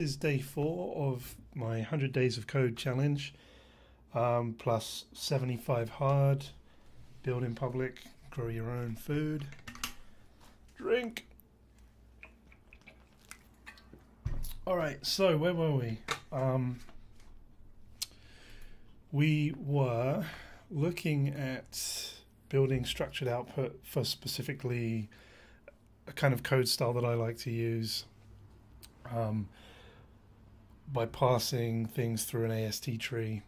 This is day 4 of my 100 Days of Code challenge, plus 75 hard, build in public, grow your own food, drink. All right, so where were we? We were looking at building structured output for specifically a kind of code style that I like to use. By passing things through an AST tree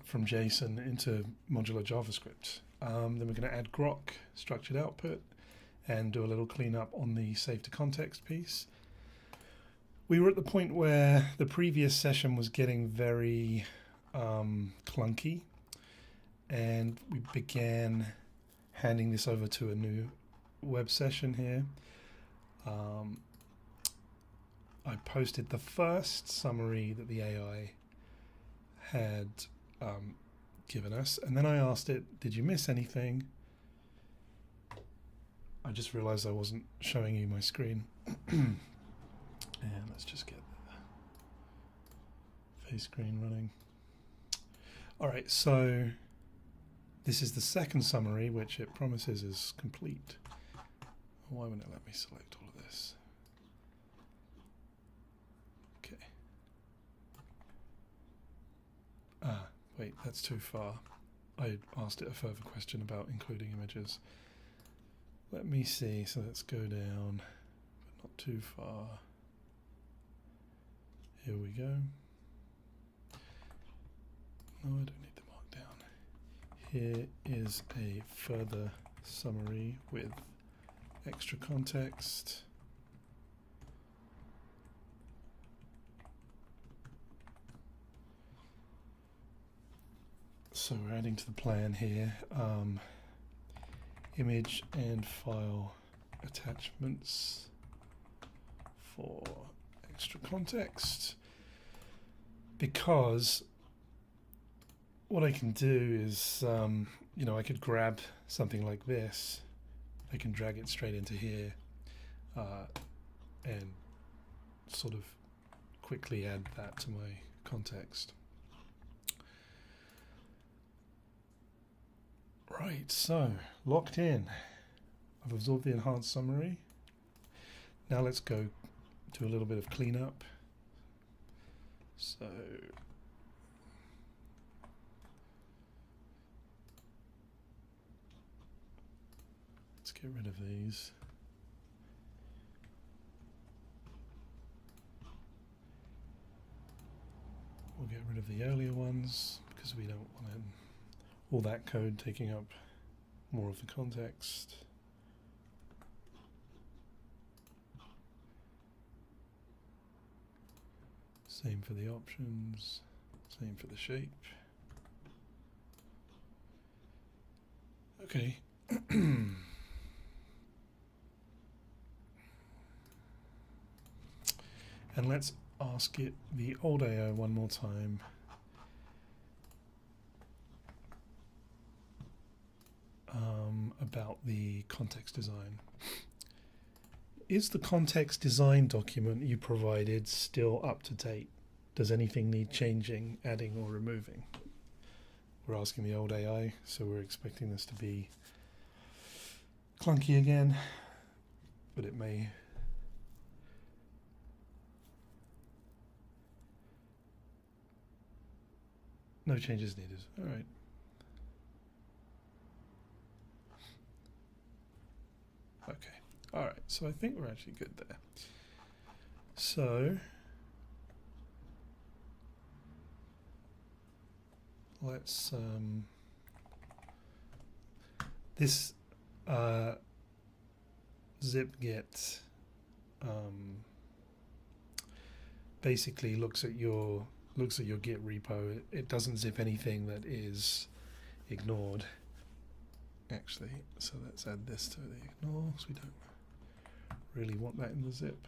from JSON into modular JavaScript. Then we're going to add grok, structured output, and do a little cleanup on the save to context piece. We were at the point where the previous session was getting very clunky, and we began handing this over to a new web session here. I posted the first summary that the AI had given us, and then I asked it, did you miss anything? I just realized I wasn't showing you my screen. And let's just get the face screen running. All right, so this is the second summary, which it promises is complete. Why wouldn't it let me select all of this? Wait, that's too far. I asked it a further question about including images. Let me see, so let's go down, but not too far. Here we go. No, I don't need the markdown. Here is a further summary with extra context. So we're adding to the plan here, image and file attachments for extra context, because what I can do is, I could grab something like this, I can drag it straight into here and sort of quickly add that to my context. Right, so locked in. I've absorbed the enhanced summary. Now let's go do a little bit of cleanup. So let's get rid of these. We'll get rid of the earlier ones because we don't want all that code taking up more of the context. Same for the options, same for the shape. Okay. And let's ask it the old AO one more time. About the context design. Is the context design document you provided still up to date? Does anything need changing, adding, or removing? We're asking the old AI, so we're expecting this to be clunky again, but it may. No changes needed. All right. Okay, all right, so I think we're actually good there. So let's this zip get basically looks at your Git repo. It doesn't zip anything that is ignored. Actually, so let's add this to the ignore, because we don't really want that in the zip.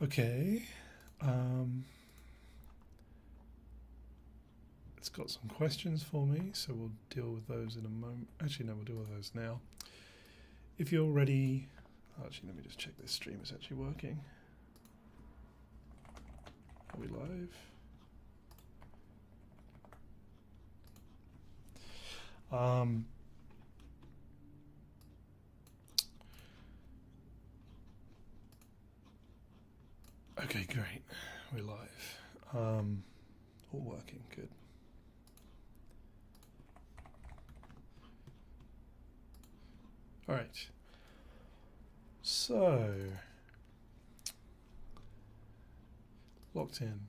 Okay, it's got some questions for me, so we'll deal with those in a moment. Actually, no, we'll deal with those now. if you're ready, actually, let me just check this stream is actually working. Are we live? Okay, great. We're live. All working, good. All right. So, locked in.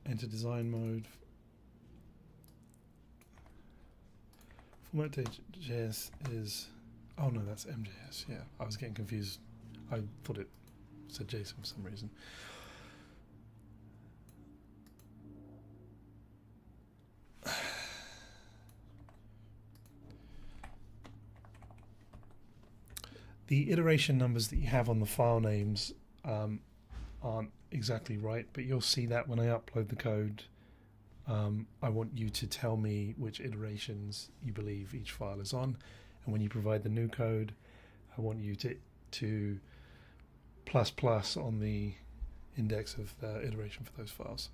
Enter design mode. Format.js is, oh no, that's MJS. Yeah, I was getting confused. I thought it said JSON for some reason. The iteration numbers that you have on the file names aren't exactly right, but you'll see that when I upload the code. I want you to tell me which iterations you believe each file is on, and when you provide the new code, I want you to ++ on the index of the iteration for those files.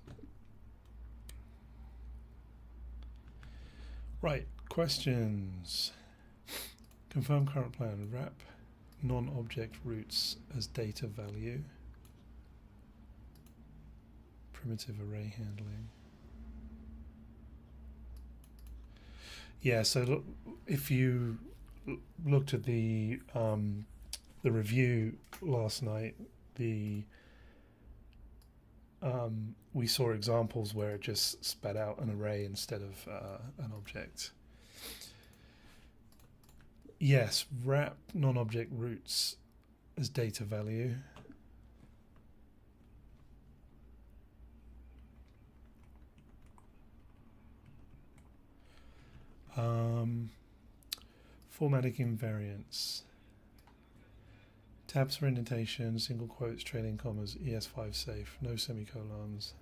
Right, questions. Confirm current plan. Wrap non-object roots as data value. Primitive array handling. Yeah, so look, if you looked at the review last night, we saw examples where it just spat out an array instead of an object. Yes, wrap non-object roots as data value. Formatting invariants. Tabs for indentation, single quotes, trailing commas, ES5 safe, no semicolons.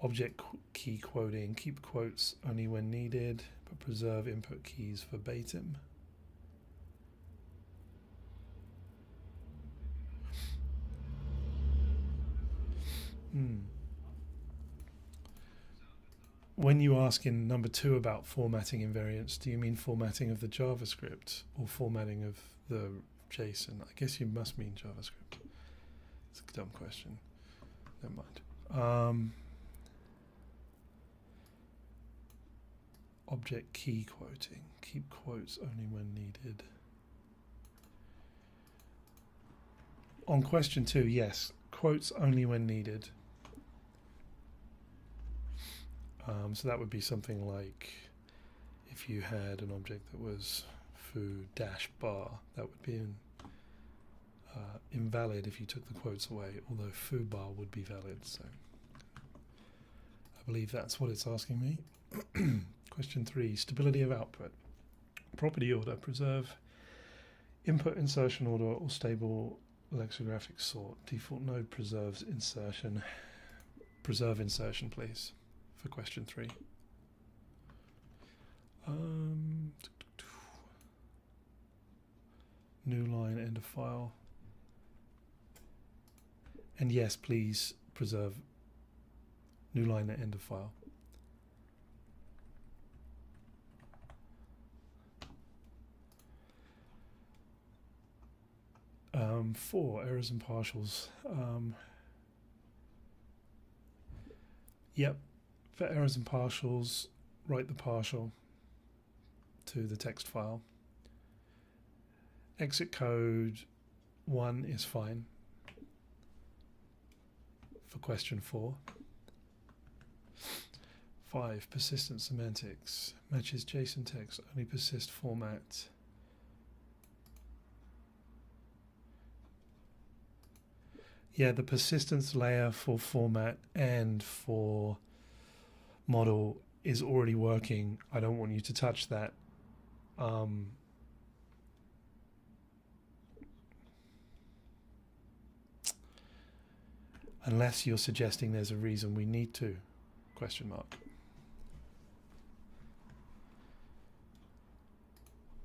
Object key quoting, keep quotes only when needed, but preserve input keys verbatim. When you ask in number 2 about formatting invariants, do you mean formatting of the JavaScript or formatting of the JSON? I guess you must mean JavaScript. It's a dumb question. Never mind. Object key quoting. Keep quotes only when needed. On question 2, yes. Quotes only when needed. So that would be something like if you had an object that was foo-bar, that would be invalid if you took the quotes away, although foo-bar would be valid. So I believe that's what it's asking me. Question 3, stability of output. Property order, preserve input insertion order or stable lexicographic sort. Default node preserves insertion. Preserve insertion, please, for question 3. New line, end of file. And yes, please preserve new line at end of file. Four, errors and partials. Yep, for errors and partials, write the partial to the text file. Exit code 1 is fine for question 4. 5, persistent semantics. Matches JSON text, only persist format. Yeah, the persistence layer for format and for model is already working. I don't want you to touch that. Unless you're suggesting there's a reason we need to, question mark.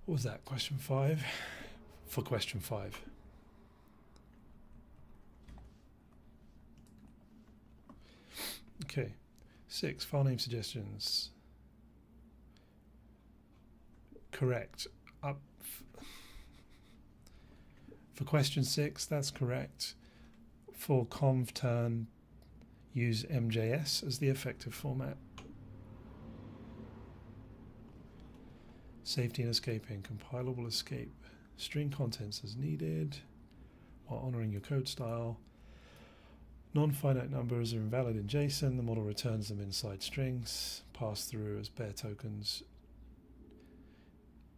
What was that? Question 5? For question 5. Okay. 6. File name suggestions. Correct. For question 6, that's correct. For conv turn, use MJS as the effective format. Safety and escaping. Compilable escape. String contents as needed while honoring your code style. Non-finite numbers are invalid in JSON. The model returns them inside strings. Pass through as bare tokens.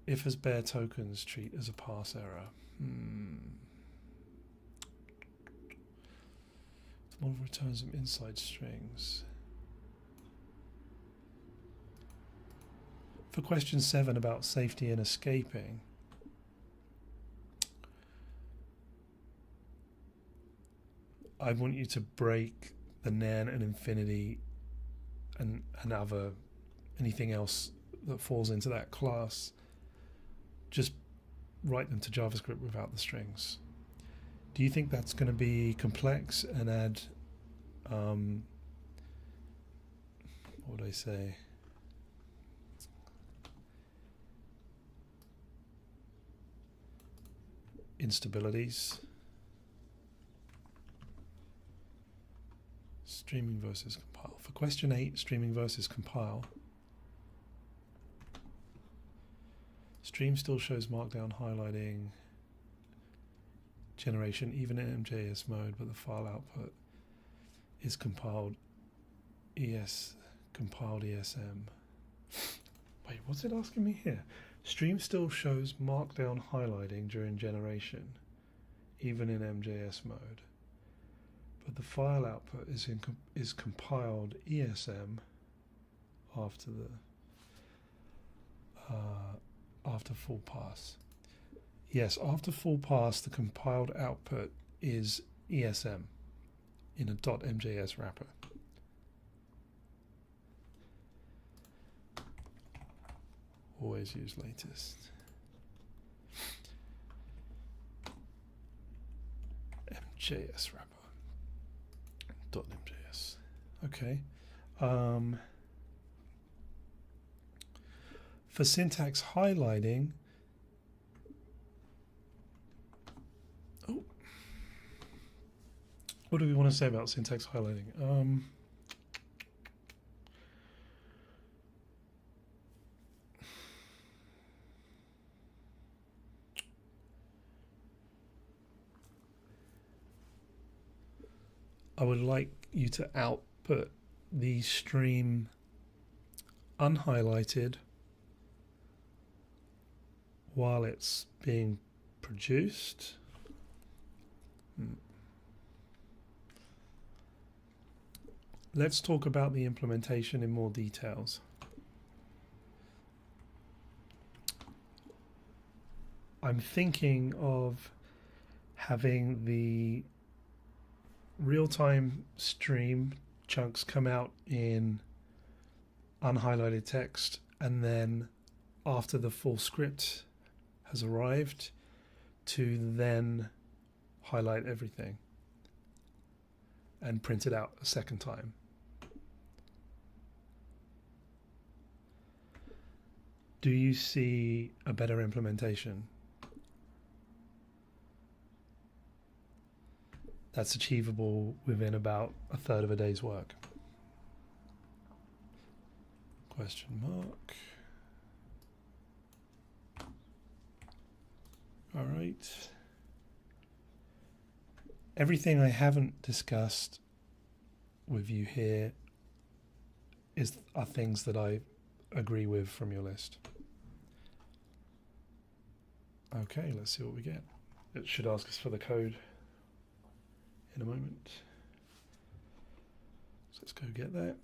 If as bare tokens, treat as a parse error. The model returns them inside strings. For question 7 about safety and escaping, I want you to break the nan and infinity and anything else that falls into that class. Just write them to JavaScript without the strings. Do you think that's going to be complex and add, what would I say? Instabilities. Streaming versus compile. For question 8, streaming versus compile. Stream still shows markdown highlighting generation even in MJS mode, but the file output is compiled ESM. Wait, what's it asking me here? Stream still shows markdown highlighting during generation, even in MJS mode, but the file output is compiled ESM after full pass. Yes, after full pass, the compiled output is ESM in a .mjs wrapper. Always use latest. MJS wrapper. .mjs. Okay. For syntax highlighting, what do we want to say about syntax highlighting? I would like you to output the stream unhighlighted while it's being produced. Let's talk about the implementation in more details. I'm thinking of having the real-time stream chunks come out in unhighlighted text, and then after the full script has arrived, to then highlight everything and print it out a second time. Do you see a better implementation? That's achievable within about a third of a day's work. Question mark. All right. Everything I haven't discussed with you here are things that I agree with from your list. Okay, let's see what we get. It should ask us for the code in a moment. So let's go get that.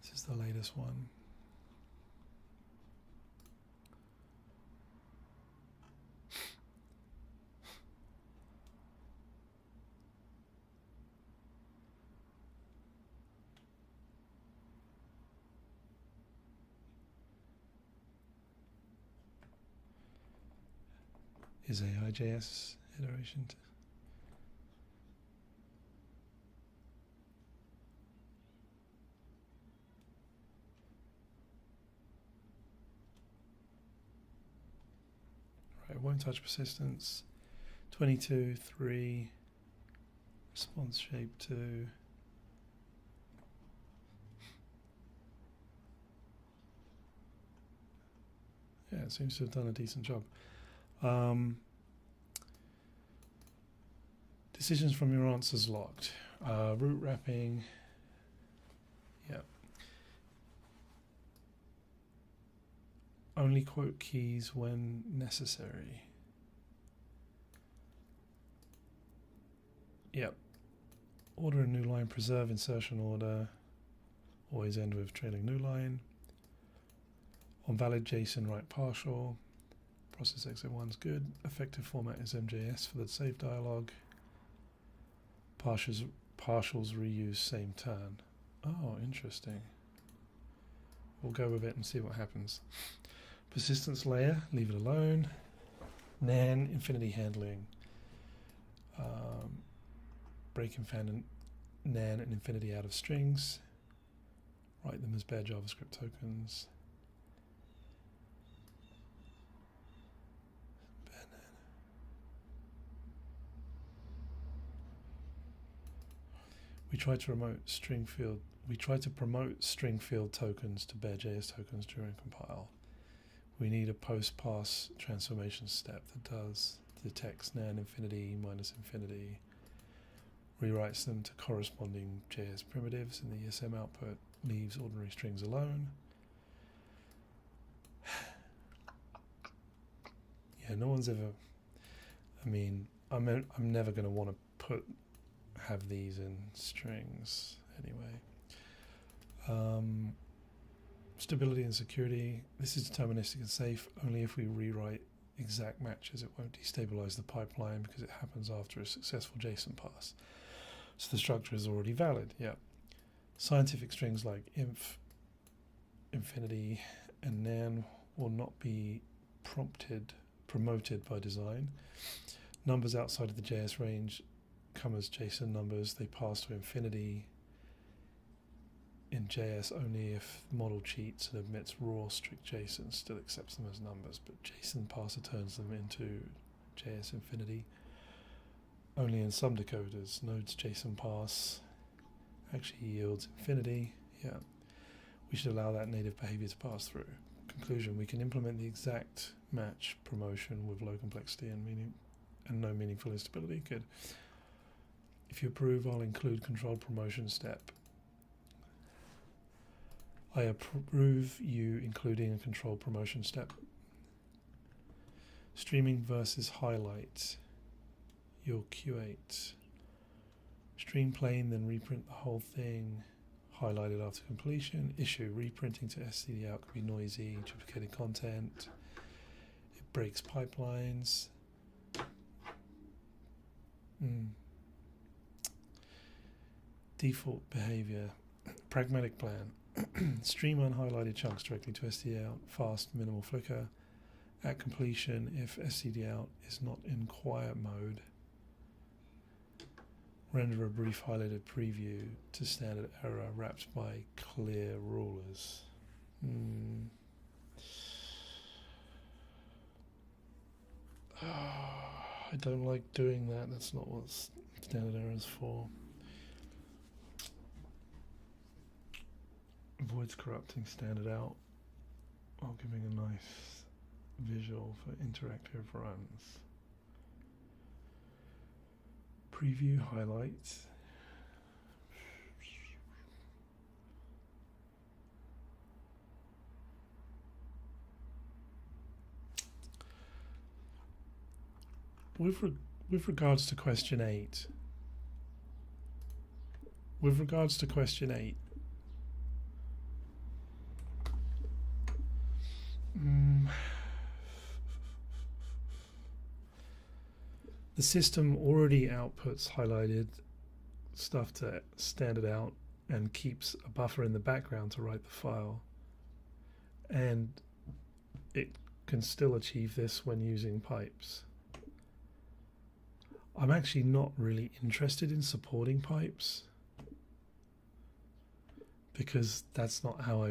This is the latest one. is AI.js iteration. Right, won't touch persistence. 22, 3, response shape 2. Yeah, it seems to have done a decent job. Decisions from your answers locked. Root wrapping. Yeah. Only quote keys when necessary. Yep. Order a new line, preserve insertion order. Always end with trailing new line. On valid JSON, write partial. Process exit 1's good. Effective format is MJS for the save dialog. Partials reuse same turn. Oh, interesting. We'll go with it and see what happens. Persistence layer, leave it alone. Nan, infinity handling. Break and fan nan and infinity out of strings. Write them as bare JavaScript tokens. We try to promote string field tokens to bare JS tokens during compile. We need a post-pass transformation step that detects nan infinity minus infinity, rewrites them to corresponding JS primitives in the ESM output, leaves ordinary strings alone. Yeah, no one's ever. I mean, I'm never going to want to have these in strings anyway. Stability and security. This is deterministic and safe. Only if we rewrite exact matches, it won't destabilize the pipeline because it happens after a successful JSON pass. So the structure is already valid. Yeah. Scientific strings like inf, infinity, and nan will not be promoted by design. Numbers outside of the JS range come as JSON numbers. They pass to infinity in JS only if the model cheats and admits raw strict JSON, still accepts them as numbers, but JSON parser turns them into JS infinity. Only in some decoders, nodes JSON parse actually yields infinity. Yeah, we should allow that native behavior to pass through. Conclusion, we can implement the exact match promotion with low complexity and no meaningful instability. Good. If you approve, I'll include controlled promotion step. I approve you including a controlled promotion step. Streaming versus highlight. Your Q8. Stream plain, then reprint the whole thing. Highlighted after completion. Issue, reprinting to SCD out could be noisy, duplicated content. It breaks pipelines. Default behavior. Pragmatic plan. Stream unhighlighted chunks directly to SCD out. Fast, minimal flicker. At completion, if SCD out is not in quiet mode, render a brief highlighted preview to standard error wrapped by clear rulers. I don't like doing that. That's not what standard error is for. Avoids corrupting standard out while giving a nice visual for interactive runs. Preview highlights. With regards to question 8. The system already outputs highlighted stuff to standard out and keeps a buffer in the background to write the file. And it can still achieve this when using pipes. I'm actually not really interested in supporting pipes because that's not how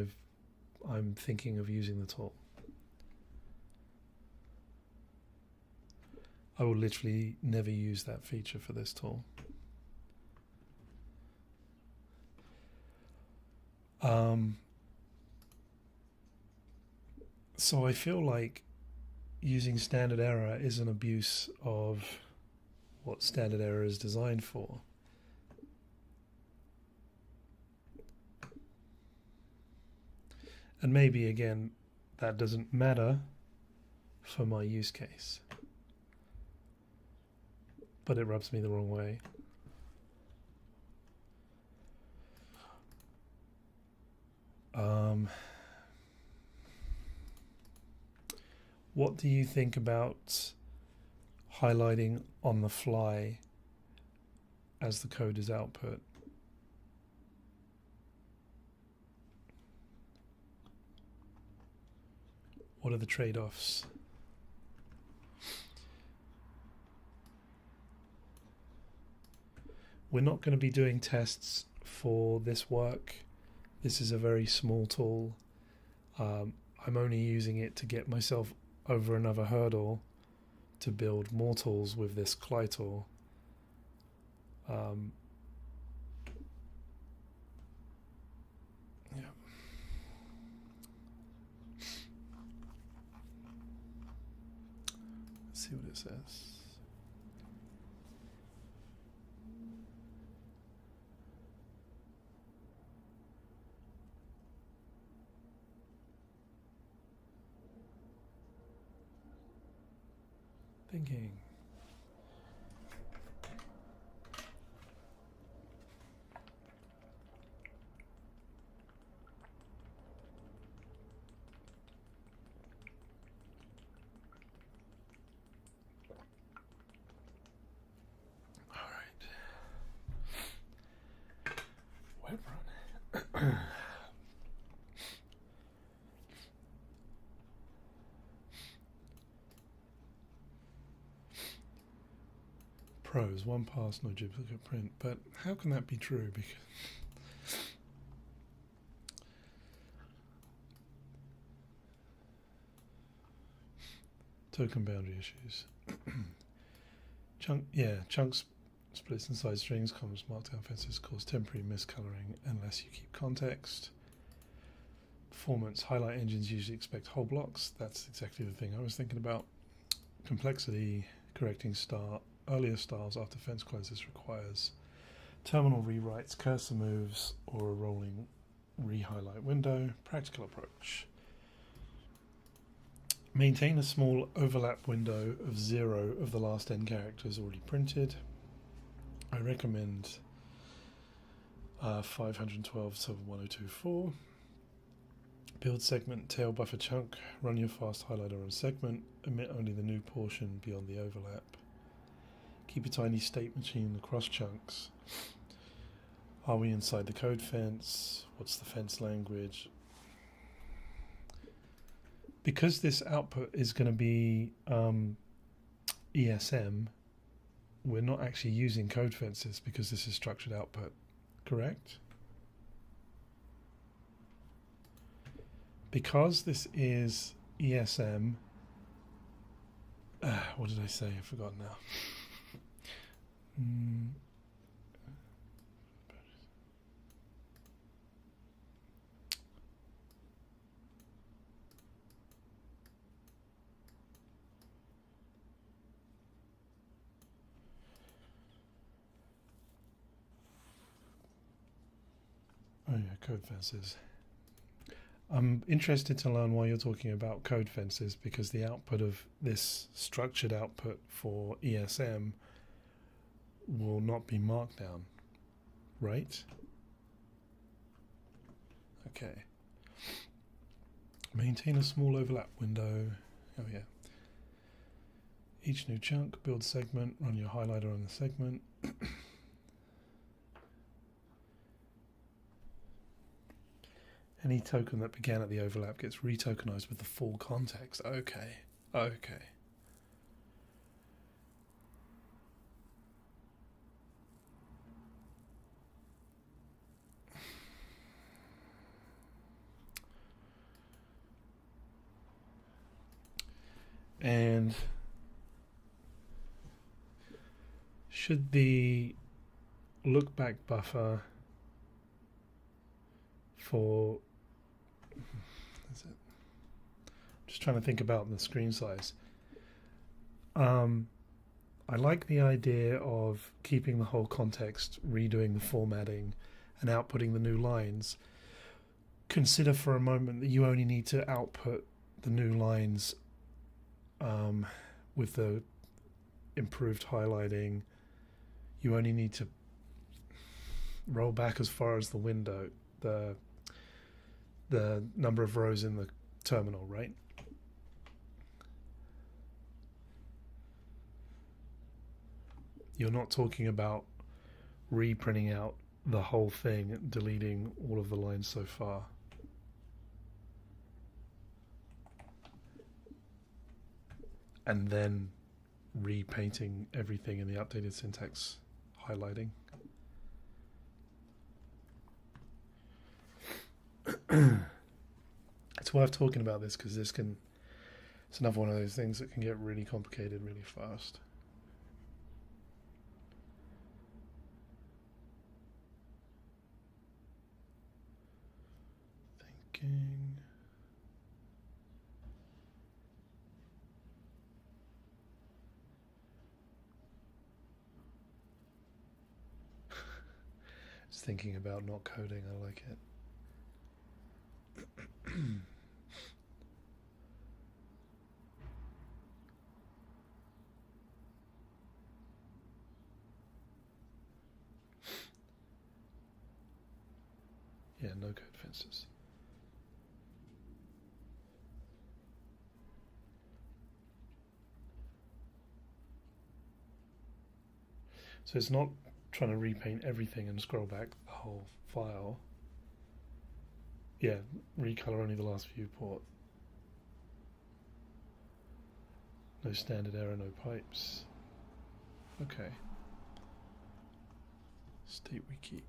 I'm thinking of using the tool. I will literally never use that feature for this tool. So I feel like using standard error is an abuse of what standard error is designed for. And maybe, again, that doesn't matter for my use case, but it rubs me the wrong way. What do you think about highlighting on the fly as the code is output? What are the trade-offs? We're not going to be doing tests for this work. This is a very small tool. I'm only using it to get myself over another hurdle to build more tools with this CLI tool. Yeah. Let's see what it says. Thinking. All right. Web run. Pros, one pass, no duplicate print. But how can that be true? Because token boundary issues. Chunks, splits inside strings, commas, markdown fences cause temporary miscoloring unless you keep context. Performance, highlight engines usually expect whole blocks. That's exactly the thing I was thinking about. Complexity, correcting earlier styles after fence closes requires terminal rewrites, cursor moves, or a rolling re-highlight window. Practical approach. Maintain a small overlap window of 0 of the last n characters already printed. I recommend 512 to 1024. Build segment, tail buffer chunk, run your fast highlighter on segment, omit only the new portion beyond the overlap. Keep a tiny state machine across chunks. Are we inside the code fence? What's the fence language? Because this output is going to be ESM, we're not actually using code fences because this is structured output, correct? Because this is ESM, what did I say? I've forgotten now. Oh yeah, code fences. I'm interested to learn why you're talking about code fences, because the output of this structured output for ESM will not be markdown, right? Okay. Maintain a small overlap window. Oh yeah. Each new chunk, build segment, run your highlighter on the segment. Any token that began at the overlap gets retokenized with the full context. Okay. And should the look back buffer for, is it? Just trying to think about the screen size. I like the idea of keeping the whole context, redoing the formatting, and outputting the new lines. Consider for a moment that you only need to output the new lines with the improved highlighting. You only need to roll back as far as the window, the number of rows in the terminal, right? You're not talking about reprinting out the whole thing, deleting all of the lines so far. And then repainting everything in the updated syntax, highlighting. It's worth talking about this because it's another one of those things that can get really complicated really fast. Thinking. Just thinking about not coding, I like it. Yeah, no code fences. So it's not trying to repaint everything and scroll back the whole file. Yeah, recolor only the last viewport. No standard error, no pipes. Okay. State we keep.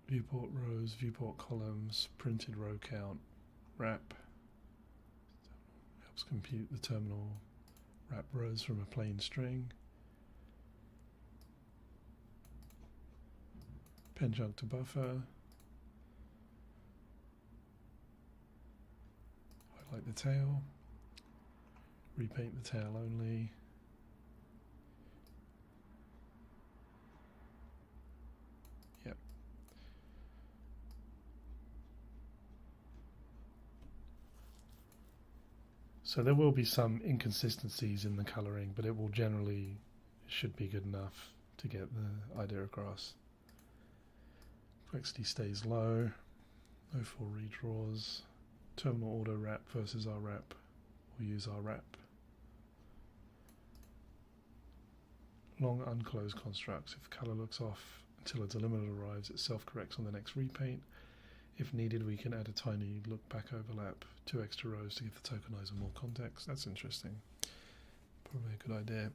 Viewport rows, viewport columns, printed row count, wrap. Helps compute the terminal wrap rows from a plain string. Pen junk to buffer. Highlight the tail. Repaint the tail only. Yep. So there will be some inconsistencies in the coloring, but it will generally should be good enough to get the idea across. Complexity stays low. No full redraws. Terminal auto wrap versus our wrap. We'll use our wrap. Long unclosed constructs. If color looks off until a delimiter arrives, it self-corrects on the next repaint. If needed, we can add a tiny look back overlap, 2 extra rows to give the tokenizer more context. That's interesting. Probably a good idea.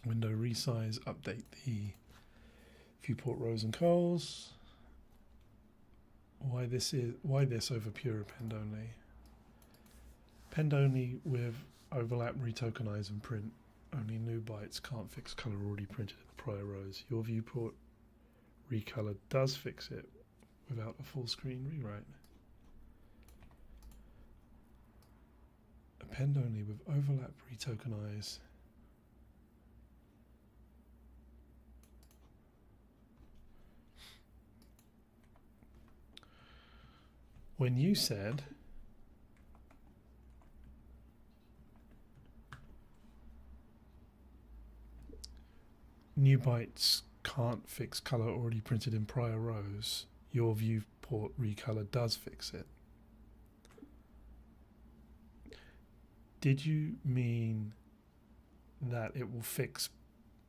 Window resize, update the viewport rows and cols. Why this over pure append only? Append only with overlap, retokenize and print. Only new bytes, can't fix color already printed in the prior rows. Your viewport recolor does fix it without a full screen rewrite. Append only with overlap, retokenize. When you said new bytes can't fix color already printed in prior rows, your viewport recolor does fix it. Did you mean that it will fix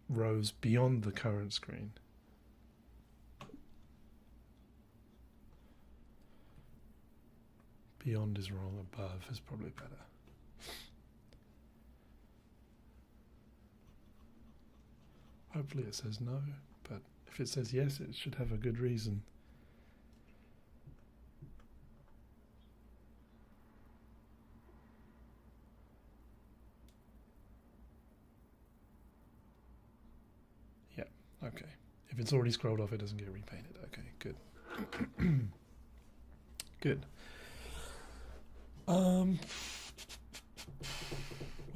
rows beyond the current screen? Beyond is wrong, above is probably better. Hopefully it says no, but if it says yes, it should have a good reason. If it's already scrolled off, it doesn't get repainted. Okay, good. Good. What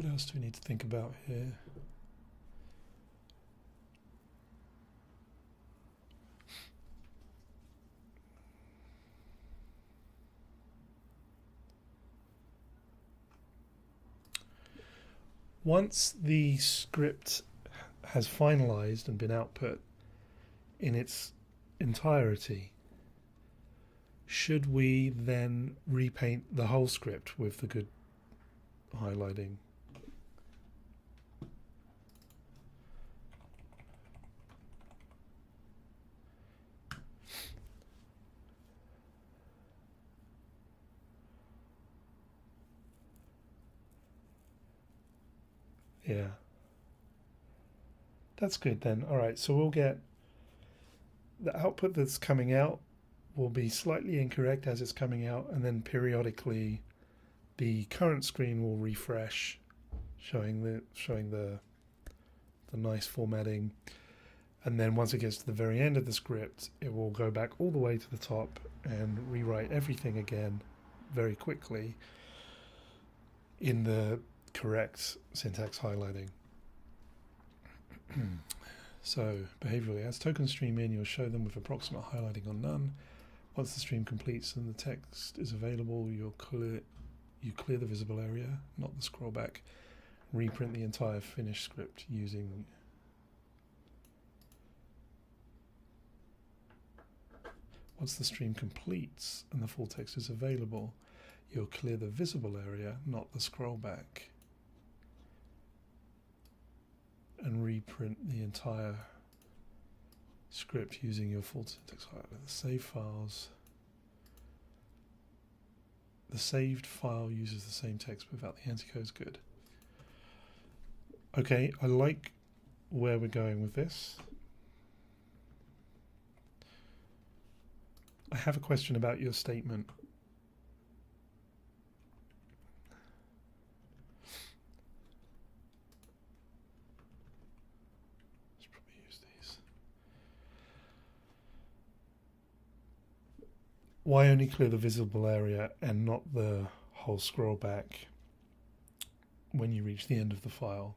else do we need to think about here? Once the script has finalized and been output in its entirety, should we then repaint the whole script with the good highlighting? Yeah. That's good then. All right, so we'll get the output that's coming out will be slightly incorrect as it's coming out, and then periodically the current screen will refresh, showing the nice formatting. And then once it gets to the very end of the script, it will go back all the way to the top and rewrite everything again very quickly in the correct syntax highlighting. So behaviorally, as tokens stream in, you'll show them with approximate highlighting or none. Once the stream completes and the text is available, you clear the visible area, not the scroll back. Reprint the entire finished script using once the stream completes and the full text is available, you'll clear the visible area, not the scroll back, and reprint the entire script using your full syntax highlighter. The save files. The saved file uses the same text without the anticodes. Good. Okay, I like where we're going with this. I have a question about your statement. Let's probably use these. Why only clear the visible area and not the whole scroll back when you reach the end of the file?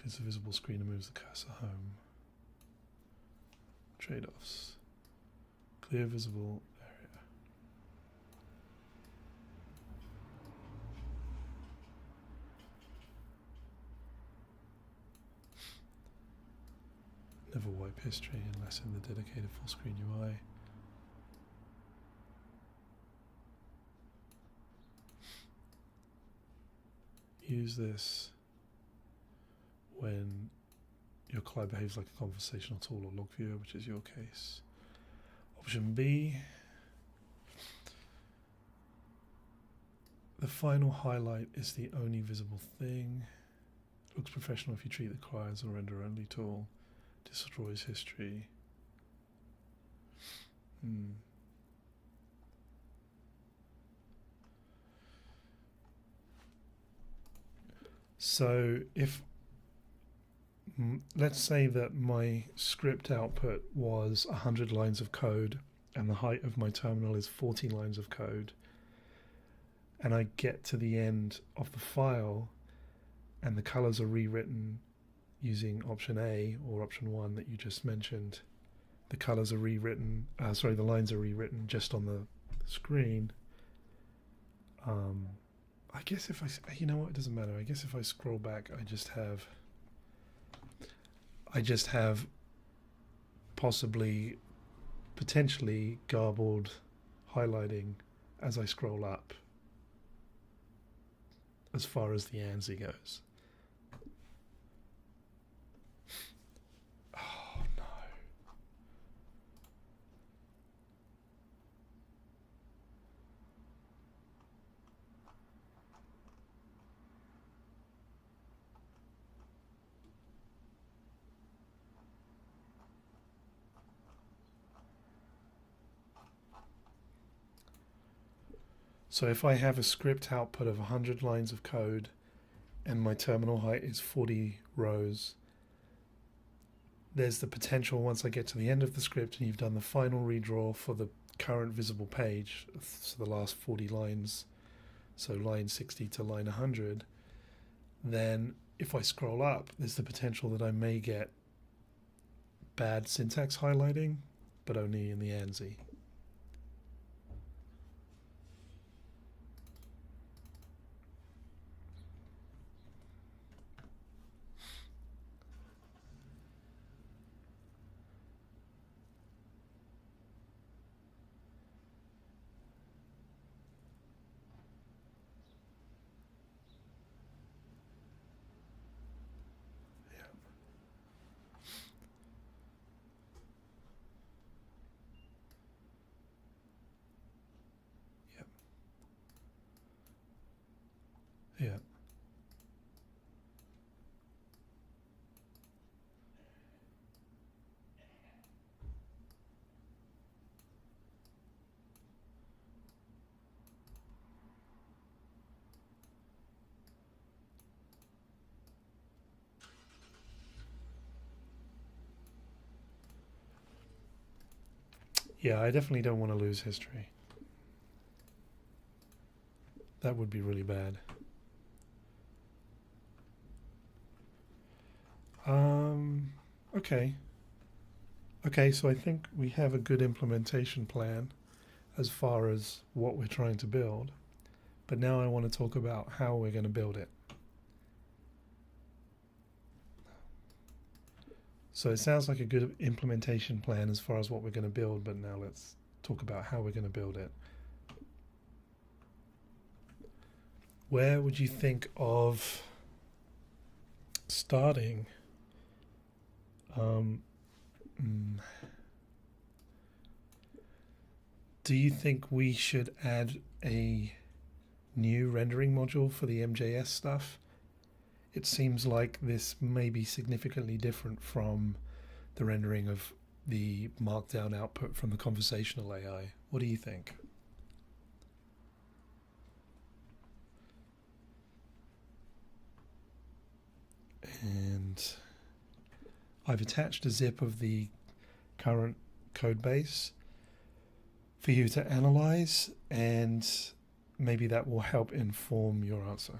Clears the visible screen and moves the cursor home. Trade-offs. Clear visible area. Never wipe history unless in the dedicated full screen UI. Use this when your client behaves like a conversational tool or log viewer, which is your case. Option B, the final highlight is the only visible thing. Looks professional if you treat the client as a render-only tool. Destroys history. So if let's say that my script output was 100 lines of code and the height of my terminal is 14 lines of code, and I get to the end of the file and the colors are rewritten using option A or option 1 that you just mentioned. The colors are rewritten, the lines are rewritten just on the screen. I guess if you know what, it doesn't matter. I guess if I scroll back, I just have potentially garbled highlighting as I scroll up as far as the ANSI goes. Oh no. So if I have a script output of 100 lines of code and my terminal height is 40 rows, there's the potential once I get to the end of the script and you've done the final redraw for the current visible page, so the last 40 lines, so line 60 to line 100, then if I scroll up, there's the potential that I may get bad syntax highlighting, but only in the ANSI. Yeah. Yeah, I definitely don't want to lose history. That would be really bad. Okay. Okay, so I think we have a good implementation plan as far as what we're trying to build. But now I want to talk about how we're going to build it. So it sounds like a good implementation plan as far as what we're going to build, but now let's talk about how we're going to build it. Where would you think of starting? Do you think we should add a new rendering module for the MJS stuff? It seems like this may be significantly different from the rendering of the markdown output from the conversational AI. What do you think? And I've attached a zip of the current code base for you to analyze, and maybe that will help inform your answer.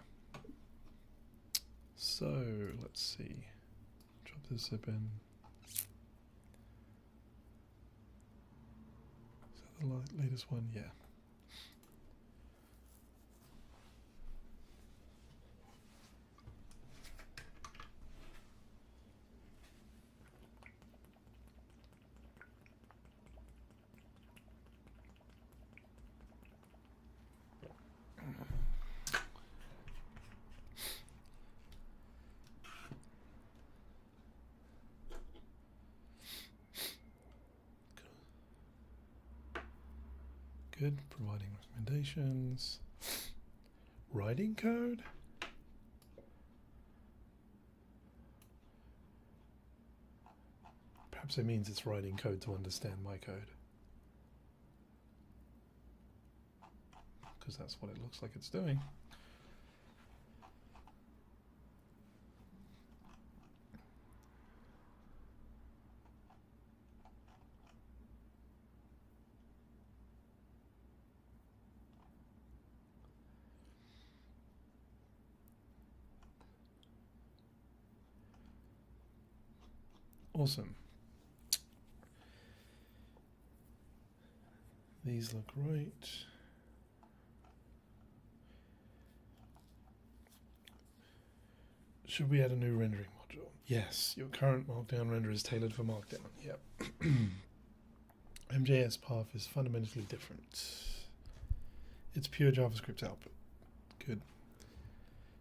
So let's see. Drop the zip in. Is that the latest one? Yeah. Good. Providing recommendations. Writing code? Perhaps it means it's writing code to understand my code. Because that's what it looks like it's doing. Awesome. These look right. Should we add a new rendering module? Yes, your current Markdown render is tailored for Markdown. Yep. MJS path is fundamentally different. It's pure JavaScript output. Good.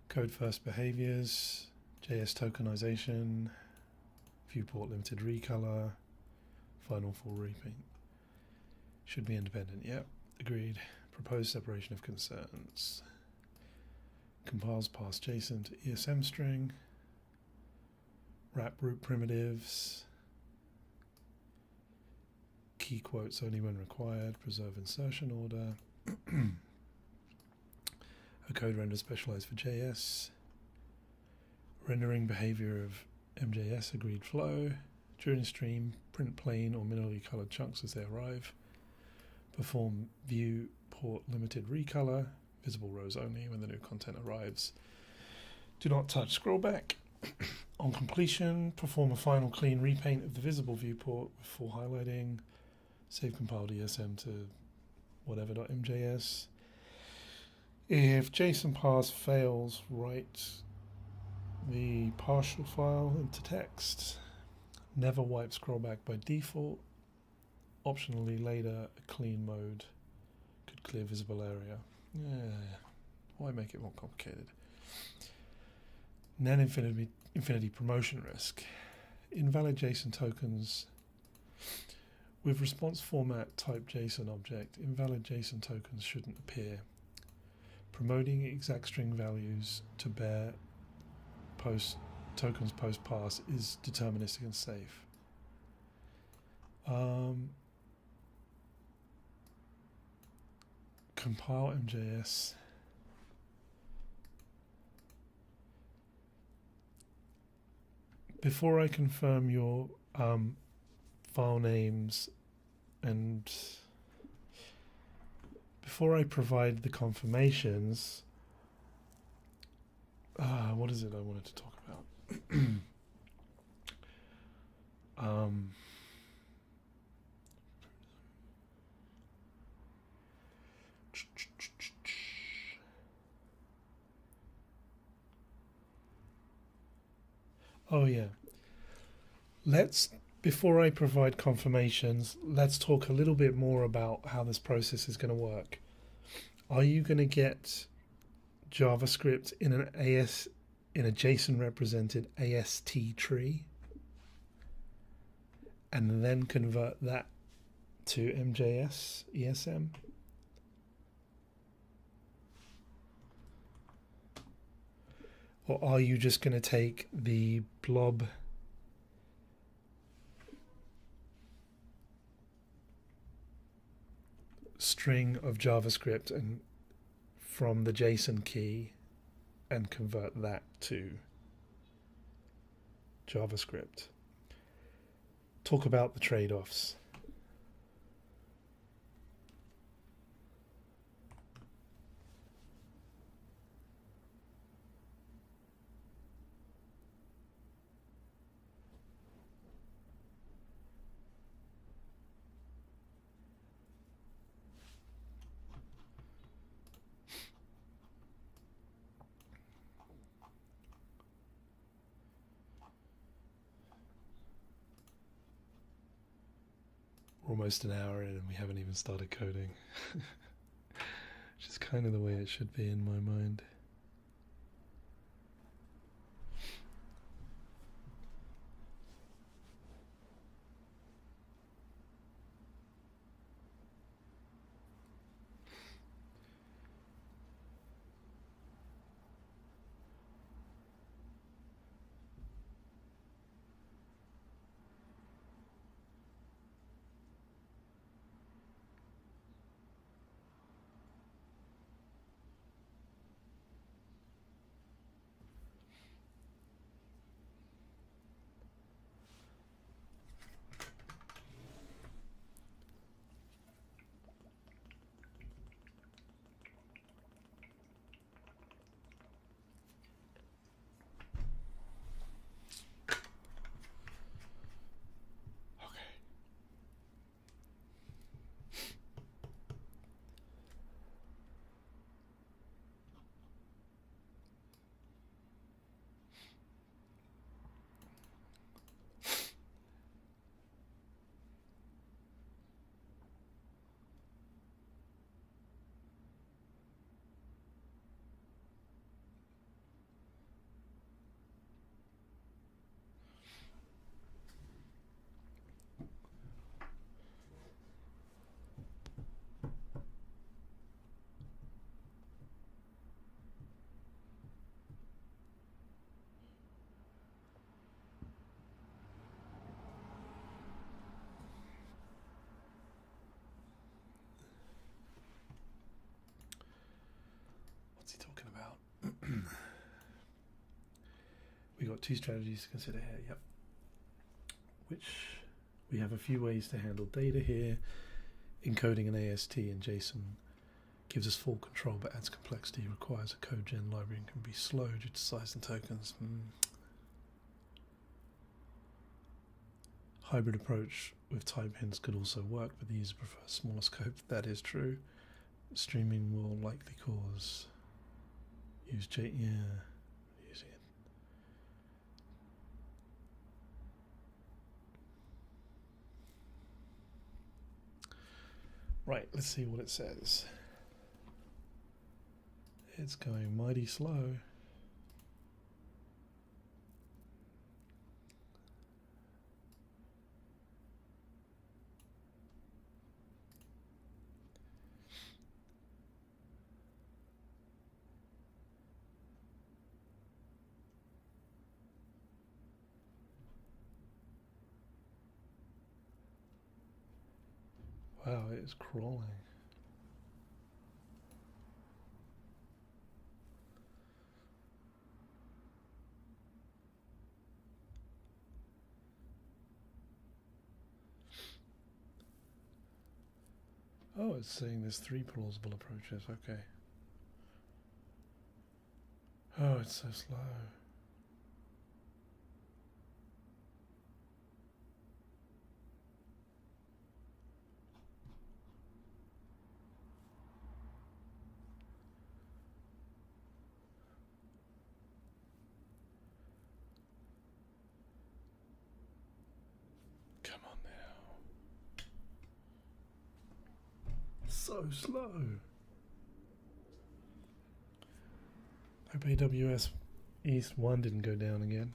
Code first behaviors, JS tokenization, viewport limited recolor, final full repaint. Should be independent. Yep. Agreed. Proposed separation of concerns. Compiles past JSON to ESM string. Wrap root primitives. Key quotes only when required. Preserve insertion order. a code render specialized for JS, rendering behavior of MJS agreed flow, during stream, print plain or minimally colored chunks as they arrive, perform view port limited recolor, visible rows only when the new content arrives. Do not touch scroll back. On completion, perform a final clean repaint of the visible viewport with full highlighting, save compile DSM to whatever.mjs. If JSON parse fails, write the partial file into text. Never wipe scrollback by default. Optionally later, a clean mode could clear visible area. Why make it more complicated? Non-infinity promotion risk. Invalid JSON tokens. With response format type JSON object, invalid JSON tokens shouldn't appear. Promoting exact string values to bear tokens post pass is deterministic and safe. Compile MJS. Before I confirm your file names and before I provide the confirmations, what is it I wanted to talk about? Oh yeah. Before I provide confirmations, let's talk a little bit more about how this process is going to work. Are you going to get JavaScript in a JSON represented AST tree and then convert that to MJS ESM? Or are you just going to take the blob string of JavaScript and from the JSON key and convert that to JavaScript? Talk about the trade-offs. We're almost an hour in and we haven't even started coding. Which is kind of the way it should be in my mind. got two strategies to consider here. Yep. Which we have a few ways to handle data here. Encoding an AST in JSON gives us full control but adds complexity, requires a code gen library and can be slow due to size and tokens. Hybrid approach with type hints could also work, but the user prefers smaller scope. That is true. Streaming will likely cause using it. Right, let's see what it says. It's going mighty slow. Wow, it is crawling. Oh, it's saying there's 3 plausible approaches. Okay. Oh, it's so slow. Come on now. So slow. Hope AWS East 1 didn't go down again.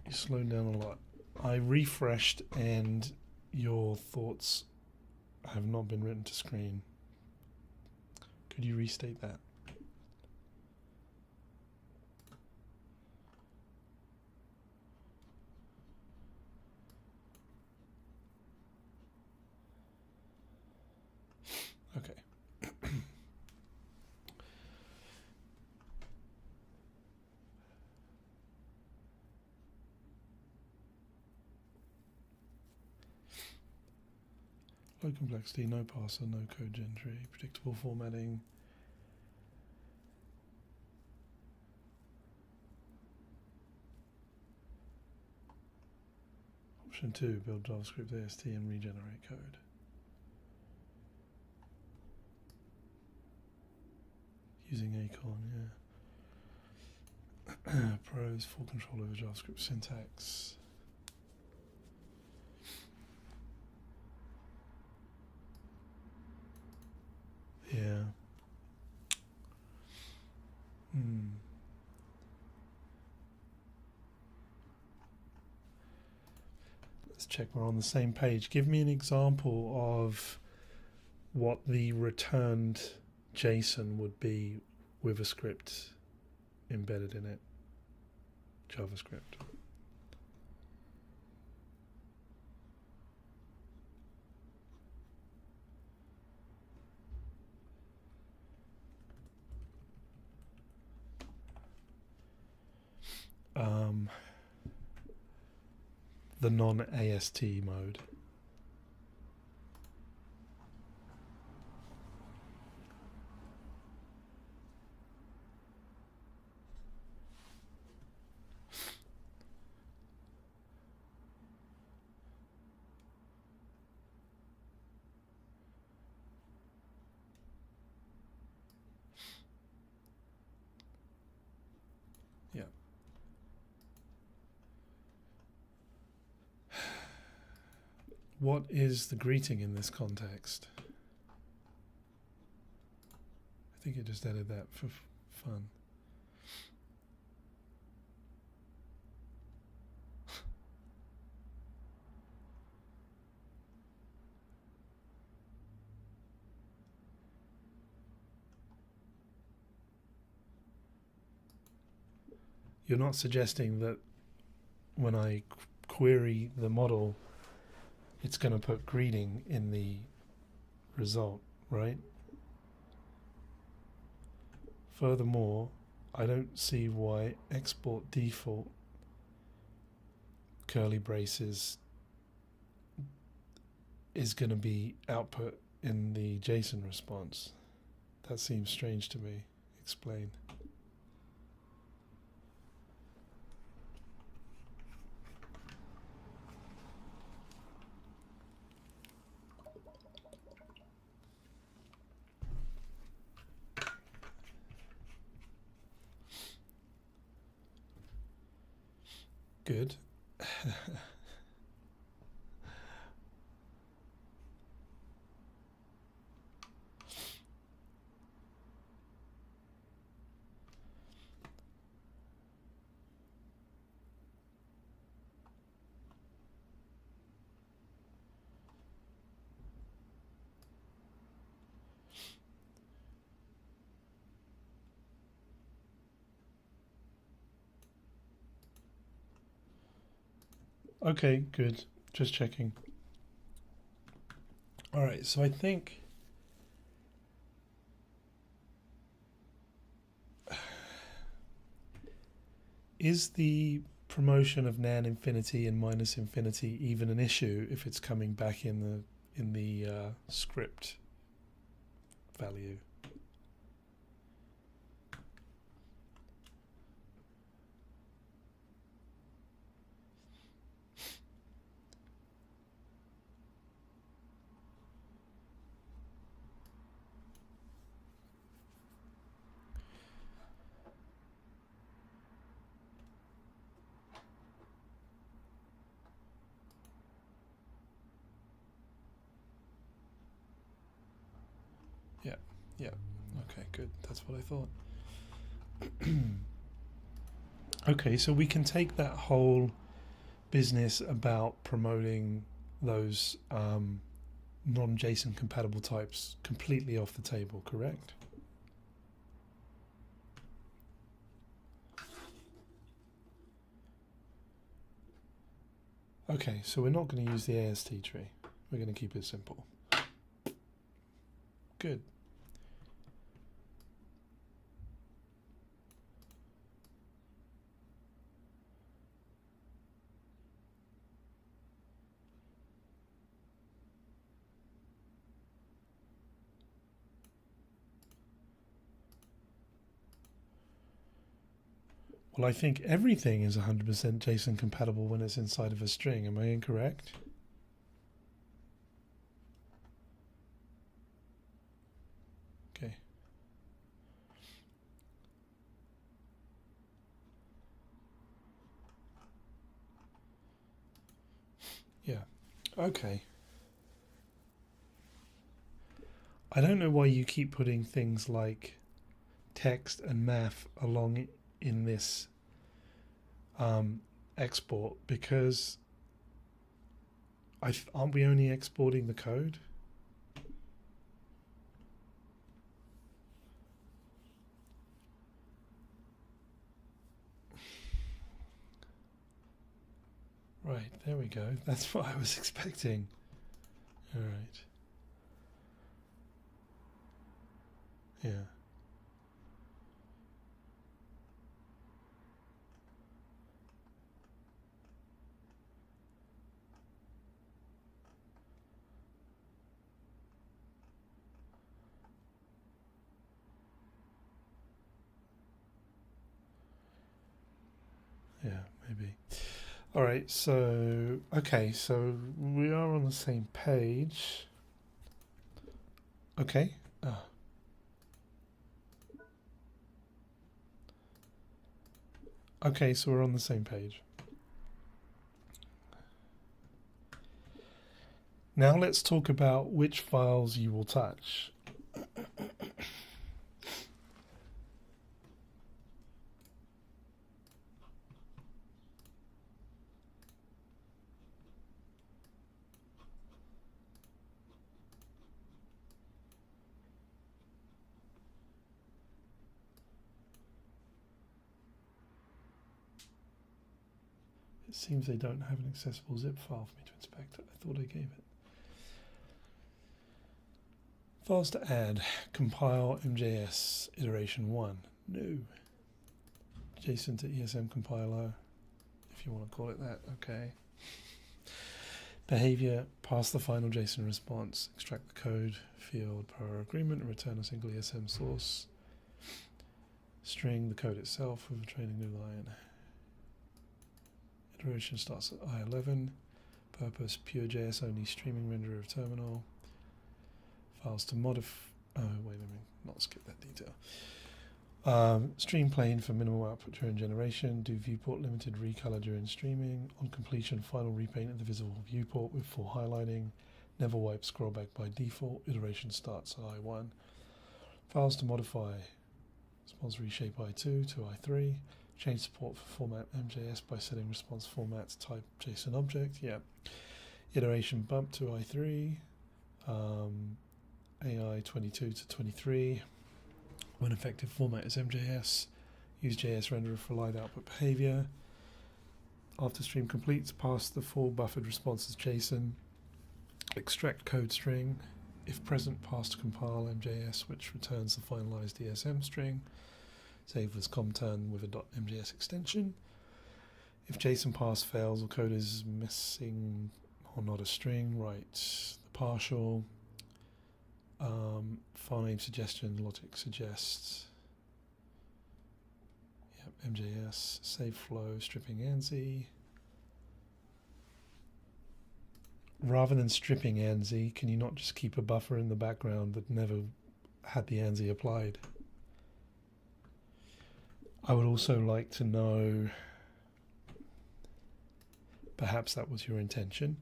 You slowed down a lot. I refreshed and your thoughts have not been written to screen. Could you restate that? Okay. Low complexity, no parser, no code gentry, predictable formatting. Option 2, build JavaScript AST and regenerate code. Using Acorn, yeah. Pros, full control over JavaScript syntax. Yeah. Let's check we're on the same page. Give me an example of what the returned JSON would be with a script embedded in it. JavaScript. The non-AST mode. Yeah. What is the greeting in this context? I think I just added that for fun. You're not suggesting that when I query the model, it's going to put greeting in the result, right? Furthermore, I don't see why export default curly braces is going to be output in the JSON response. That seems strange to me. Explain. Good. Okay, good. Just checking. All right, so I think is the promotion of nan infinity and minus infinity even an issue if it's coming back in the script value? Yeah. Okay, good. That's what I thought. Okay, so we can take that whole business about promoting those non-JSON compatible types completely off the table, correct? Okay, so we're not going to use the AST tree. We're going to keep it simple. Good. Well, I think everything is 100% JSON compatible when it's inside of a string. Am I incorrect? Okay. Yeah. Okay. I don't know why you keep putting things like text and math along in this export, because aren't we only exporting the code? Right, there we go. That's what I was expecting. All right. Yeah. Yeah, maybe. All right, so, okay, so we are on the same page. Okay. Okay, so we're on the same page. Now let's talk about which files you will touch. It seems they don't have an accessible zip file for me to inspect. I thought I gave it. Files to add. Compile MJS iteration 1. No. JSON to ESM compiler, if you want to call it that. Okay. Behavior, pass the final JSON response, extract the code field per agreement, and return a single ESM source. String the code itself with a training new line. Iteration starts at I11. Purpose, pure JS only streaming renderer of terminal. Files to modify. Oh, wait a minute, not skip that detail. Stream plane for minimal output during generation. Do viewport limited recolor during streaming. On completion, final repaint of the visible viewport with full highlighting. Never wipe scrollback by default. Iteration starts at I1. Files to modify. Response reshape I2 to I3. Change support for format MJS by setting response format to type JSON object. Yeah. Iteration bump to I3. AI 22 to 23. When effective format is MJS, use JS renderer for live output behavior. After stream completes, pass the full buffered response as JSON. Extract code string. If present, pass to compile MJS, which returns the finalized ESM string. Save as comturn with a .mjs extension. If JSON pass fails or code is missing or not a string, write the partial. File name suggestion, logic suggests. Yep, MJS, save flow, stripping ANSI. Rather than stripping ANSI, can you not just keep a buffer in the background that never had the ANSI applied? I would also like to know, perhaps that was your intention.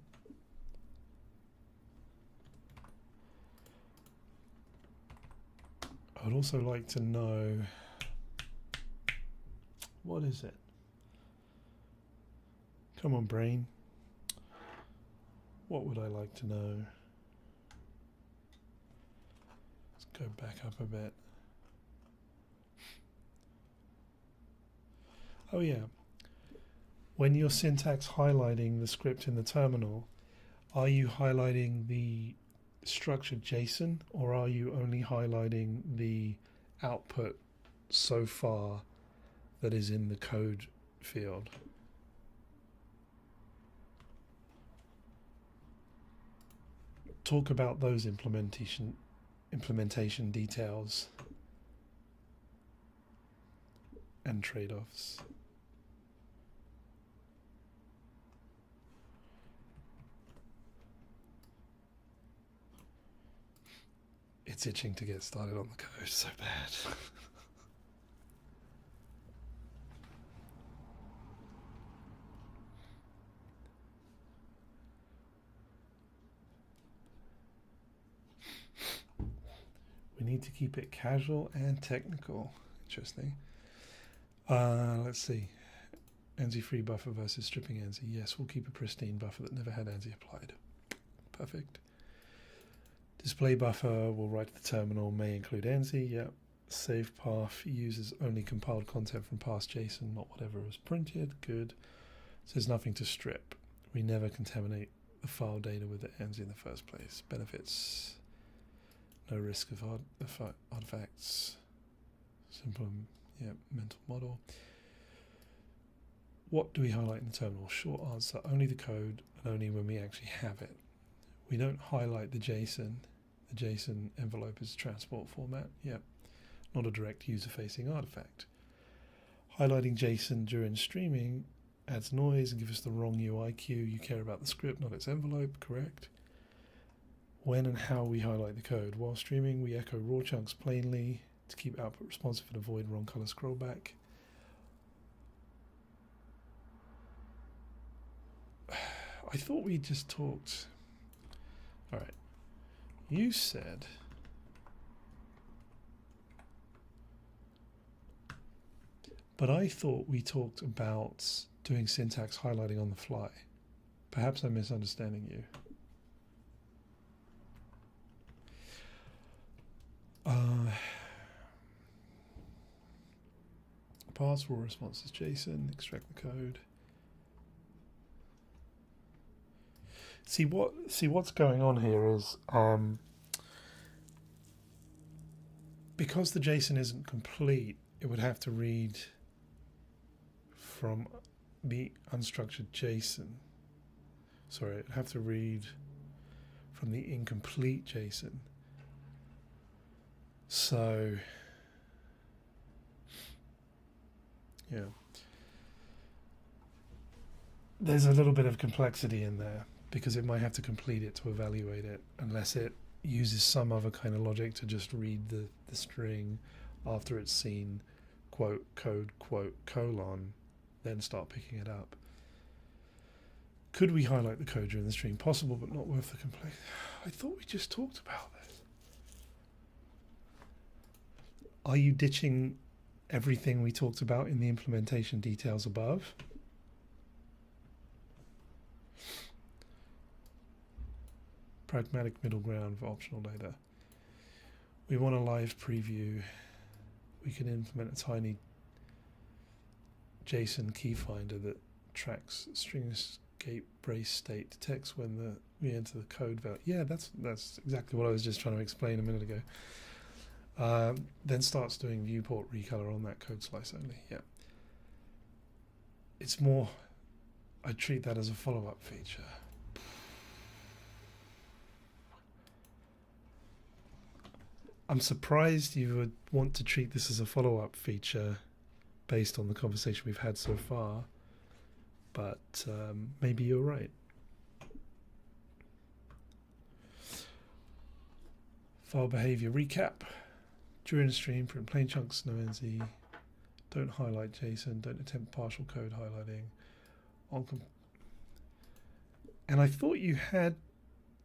I would also like to know, what is it? Come on, brain. What would I like to know? Let's go back up a bit. Oh yeah. When you're syntax highlighting the script in the terminal, are you highlighting the structured JSON, or are you only highlighting the output so far that is in the code field? Talk about those implementation details and trade-offs. It's itching to get started on the code so bad. We need to keep it casual and technical. Interesting. Let's see. ANSI-free buffer versus stripping ANSI. Yes, we'll keep a pristine buffer that never had ANSI applied. Perfect. Display buffer will write to the terminal, may include ANSI. Yep. Save path uses only compiled content from past JSON, not whatever was printed. Good. So there's nothing to strip. We never contaminate the file data with the ANSI in the first place. Benefits. No risk of artifacts. Simple, yeah, mental model. What do we highlight in the terminal? Short answer, only the code, and only when we actually have it. We don't highlight the JSON. The JSON envelope is transport format. Yep. Not a direct user-facing artifact. Highlighting JSON during streaming adds noise and gives us the wrong UI queue. You care about the script, not its envelope, correct? When and how we highlight the code. While streaming, we echo raw chunks plainly to keep output responsive and avoid wrong color scrollback. I thought we just talked. All right. You said but I thought we talked about doing syntax highlighting on the fly. Perhaps I'm misunderstanding you. Pass raw responses JSON, extract the code. what's going on here is because the JSON isn't complete, it would have to read from the unstructured JSON. Sorry, it'd have to read from the incomplete JSON. So, yeah. There's a little bit of complexity in there because it might have to complete it to evaluate it unless it uses some other kind of logic to just read the string after it's seen quote, code, quote, colon, then start picking it up. Could we highlight the code during the stream? Possible, but not worth the complexity. I thought we just talked about this. Are you ditching everything we talked about in the implementation details above? Pragmatic middle ground for optional data. We want a live preview. We can implement a tiny JSON key finder that tracks string escape brace state, detects when we enter the code value. Yeah, that's exactly what I was just trying to explain a minute ago. Then starts doing viewport recolor on that code slice only. Yeah. It's more, I treat that as a follow-up feature. I'm surprised you would want to treat this as a follow-up feature based on the conversation we've had so far, but maybe you're right. File behavior recap. During the stream, print plain chunks, no NZ. Don't highlight JSON. Don't attempt partial code highlighting. And I thought you had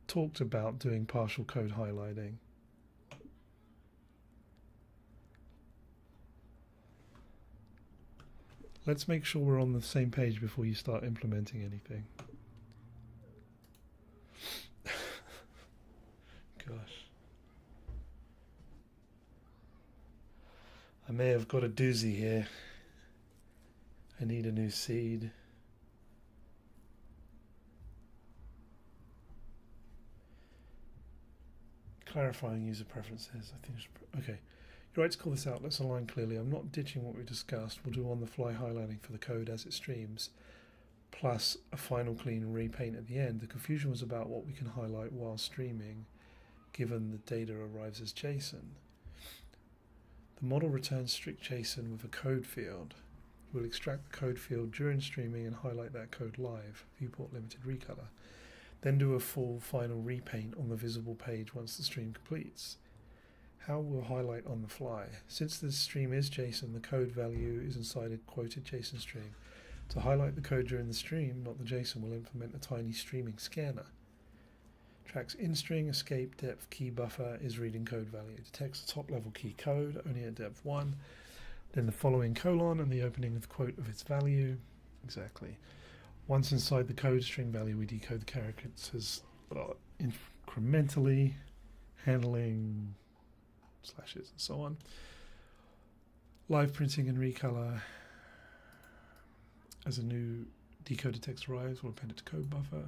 talked about doing partial code highlighting. Let's make sure we're on the same page before you start implementing anything. Gosh. I may have got a doozy here. I need a new seed. Clarifying user preferences. I think. Okay. You're right to call this out. Let's align clearly. I'm not ditching what we discussed. We'll do on-the-fly highlighting for the code as it streams, plus a final clean repaint at the end. The confusion was about what we can highlight while streaming, given the data arrives as JSON. The model returns strict JSON with a code field. We'll extract the code field during streaming and highlight that code live, viewport limited recolor. Then do a full final repaint on the visible page once the stream completes. How we'll highlight on the fly. Since the stream is JSON, the code value is inside a quoted JSON string. To highlight the code during the stream, not the JSON, we'll implement a tiny streaming scanner. Tracks in-string, escape, depth, key buffer is reading code value. Detects the top-level key code, only at depth 1. Then the following colon and the opening of the quote of its value. Exactly. Once inside the code string value, we decode the characters incrementally, handling slashes and so on. Live printing and recolor. As a new decoded text arrives, we'll append it to code buffer.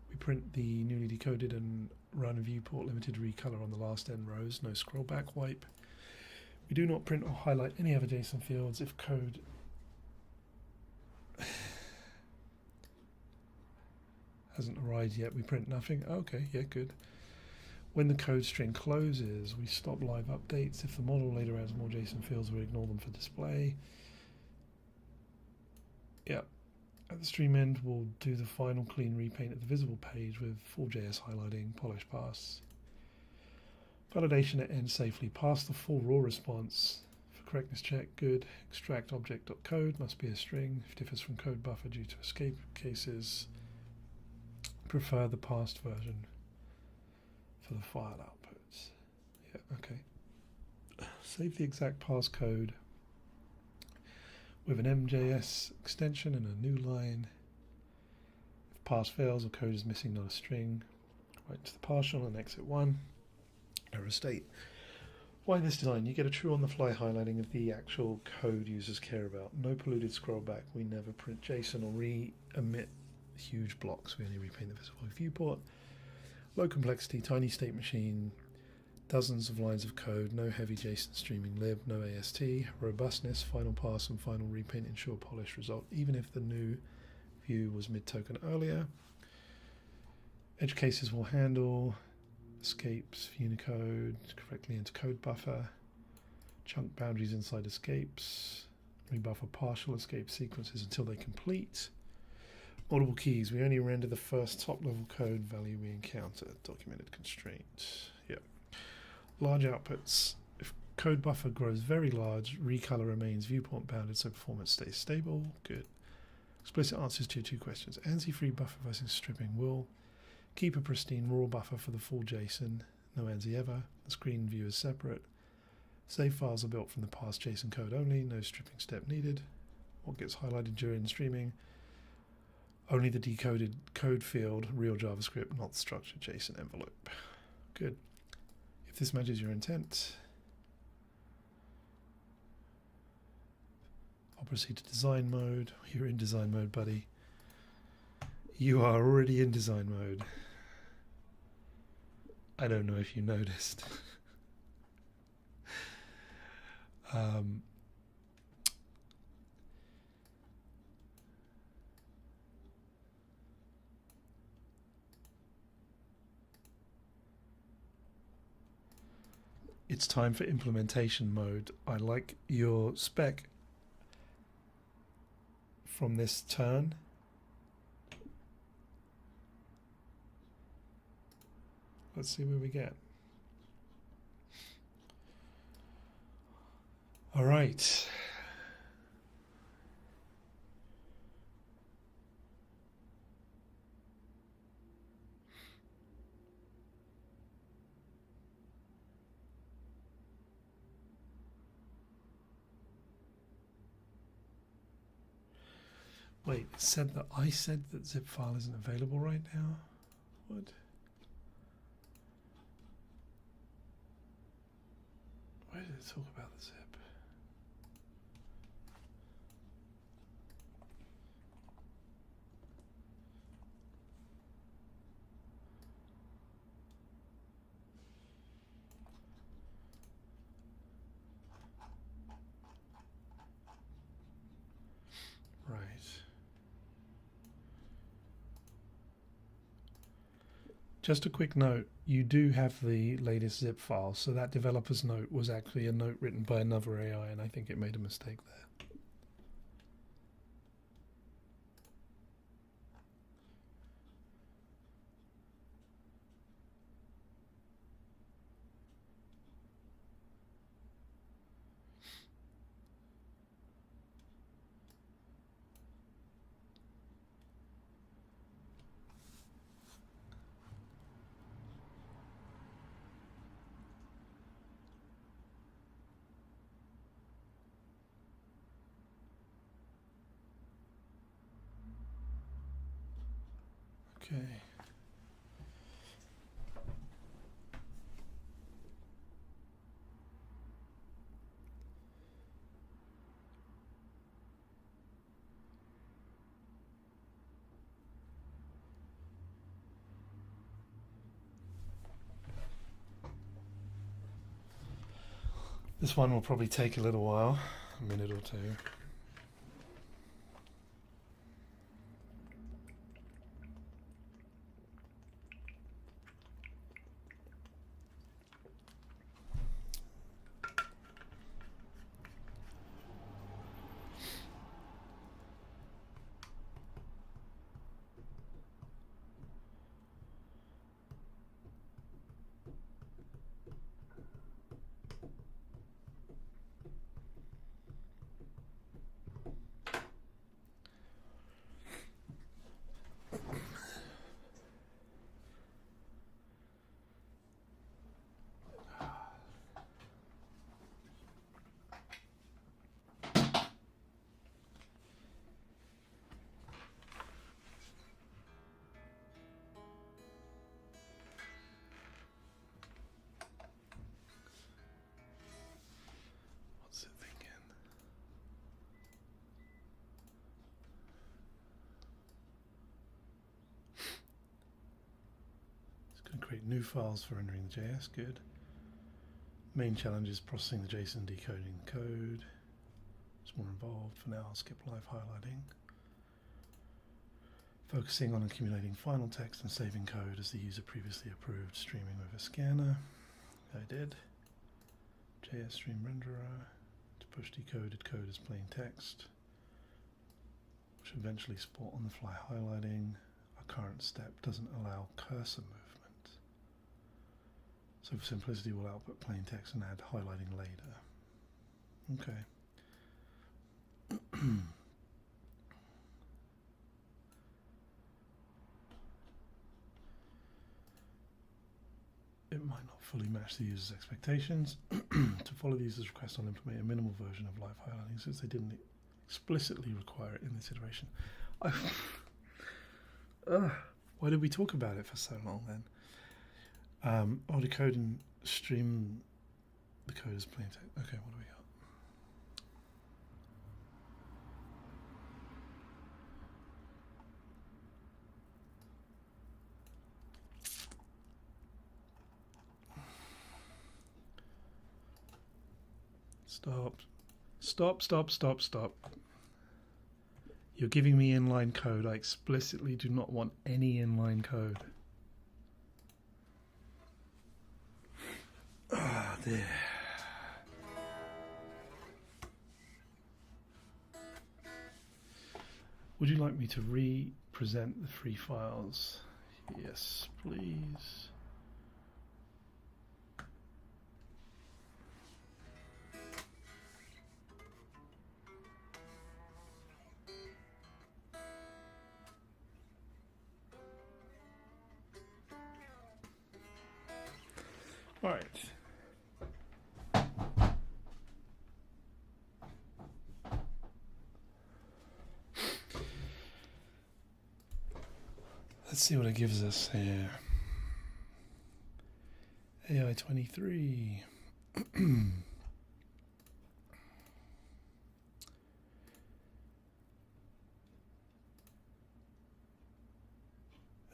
We print the newly decoded and run viewport limited recolor on the last n rows, no scroll back wipe. We do not print or highlight any other JSON fields if code hasn't arrived yet. We print nothing. Okay, yeah, good. When the code string closes, we stop live updates. If the model later adds more JSON fields, we ignore them for display. Yeah. At the stream end, we'll do the final clean repaint of the visible page with full JS highlighting, polish pass. Validation at end safely. Pass the full raw response. For correctness check, good. Extract object.code, must be a string. If differs from code buffer due to escape cases, prefer the passed version for the file outputs. Yeah, okay. Save the exact passcode with an MJS extension and a new line. If pass fails or code is missing, not a string, write to the partial and exit 1. Error state. Why this design? You get a true on-the-fly highlighting of the actual code users care about. No polluted scroll back. We never print JSON or re-emit huge blocks. We only repaint the visible viewport. Low complexity, tiny state machine, dozens of lines of code, no heavy JSON streaming lib, no AST, robustness, final pass and final repaint ensure polished result, even if the new view was mid-token earlier. Edge cases will handle escapes, Unicode correctly into code buffer, chunk boundaries inside escapes, rebuffer partial escape sequences until they complete. Multiple keys, we only render the first top level code value we encounter. Documented constraint. Yep. Large outputs. If code buffer grows very large, recolor remains viewport bounded so performance stays stable. Good. Explicit answers to your 2 questions. ANSI-free buffer versus stripping will keep a pristine raw buffer for the full JSON. No ANSI ever. The screen view is separate. Save files are built from the past JSON code only. No stripping step needed. What gets highlighted during streaming? Only the decoded code field, real JavaScript, not the structured JSON envelope. Good. If this matches your intent, I'll proceed to design mode. You're in design mode, buddy. You are already in design mode. I don't know if you noticed. It's time for implementation mode. I like your spec from this turn. Let's see where we get. All right. Wait, it said that I said that zip file isn't available right now? What? Where did it talk about the zip? Right. Just a quick note, you do have the latest zip file, so that developer's note was actually a note written by another AI, and I think it made a mistake there. Okay. This one will probably take a little while, a minute or two. create new files for rendering the JS, good. Main challenge is processing the JSON, decoding the code. It's more involved. For now, I'll skip live highlighting. Focusing on accumulating final text and saving code as the user previously approved, streaming with a scanner. I did. JS stream renderer to push decoded code as plain text, which eventually support on-the-fly highlighting. Our current step doesn't allow cursor movement. So for simplicity, we'll output plain text and add highlighting later. Okay. It might not fully match the user's expectations. To follow the user's request, I'll implement a minimal version of live highlighting since they didn't explicitly require it in this iteration. Why did we talk about it for so long then? I'll decode and stream the code as plain text. Okay, what do we got? Stop. You're giving me inline code. I explicitly do not want any inline code. Ah, there. Would you like me to re-present the free files? Yes, please. All right. Let's see what it gives us here. AI 23. And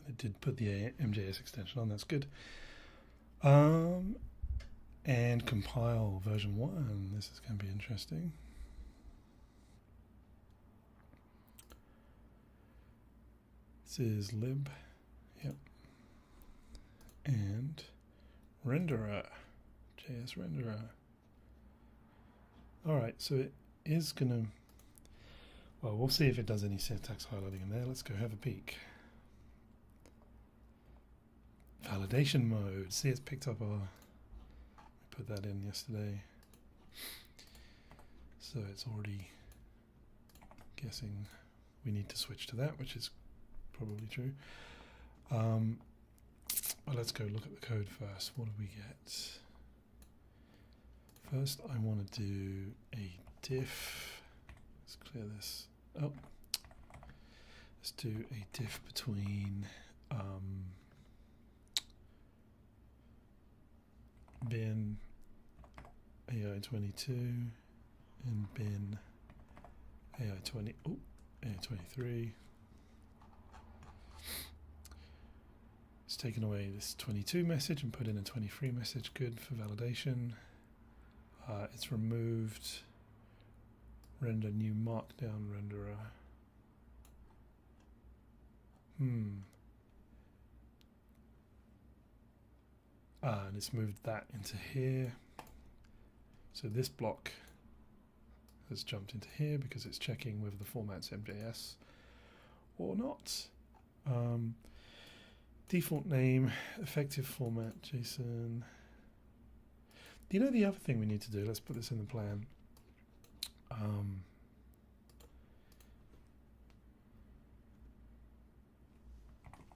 it did put the MJS extension on, that's good. And compile version 1. This is going to be interesting. This is lib. Yep. And renderer. JS renderer. Alright, so it is going to... Well, we'll see if it does any syntax highlighting in there. Let's go have a peek. Validation mode. See, it's picked up our... We put that in yesterday. So it's already guessing we need to switch to that, which is probably true. But let's go look at the code first. What do we get? First, I want to do a diff. Let's clear this. Oh, let's do a diff between bin AI22 and bin AI20. Oh, AI23. It's taken away this 22 message and put in a 23 message. Good for validation. It's removed render new markdown renderer. And it's moved that into here. So this block has jumped into here because it's checking whether the format's MJS or not. Default name, effective format, JSON. Do you know the other thing we need to do? Let's put this in the plan.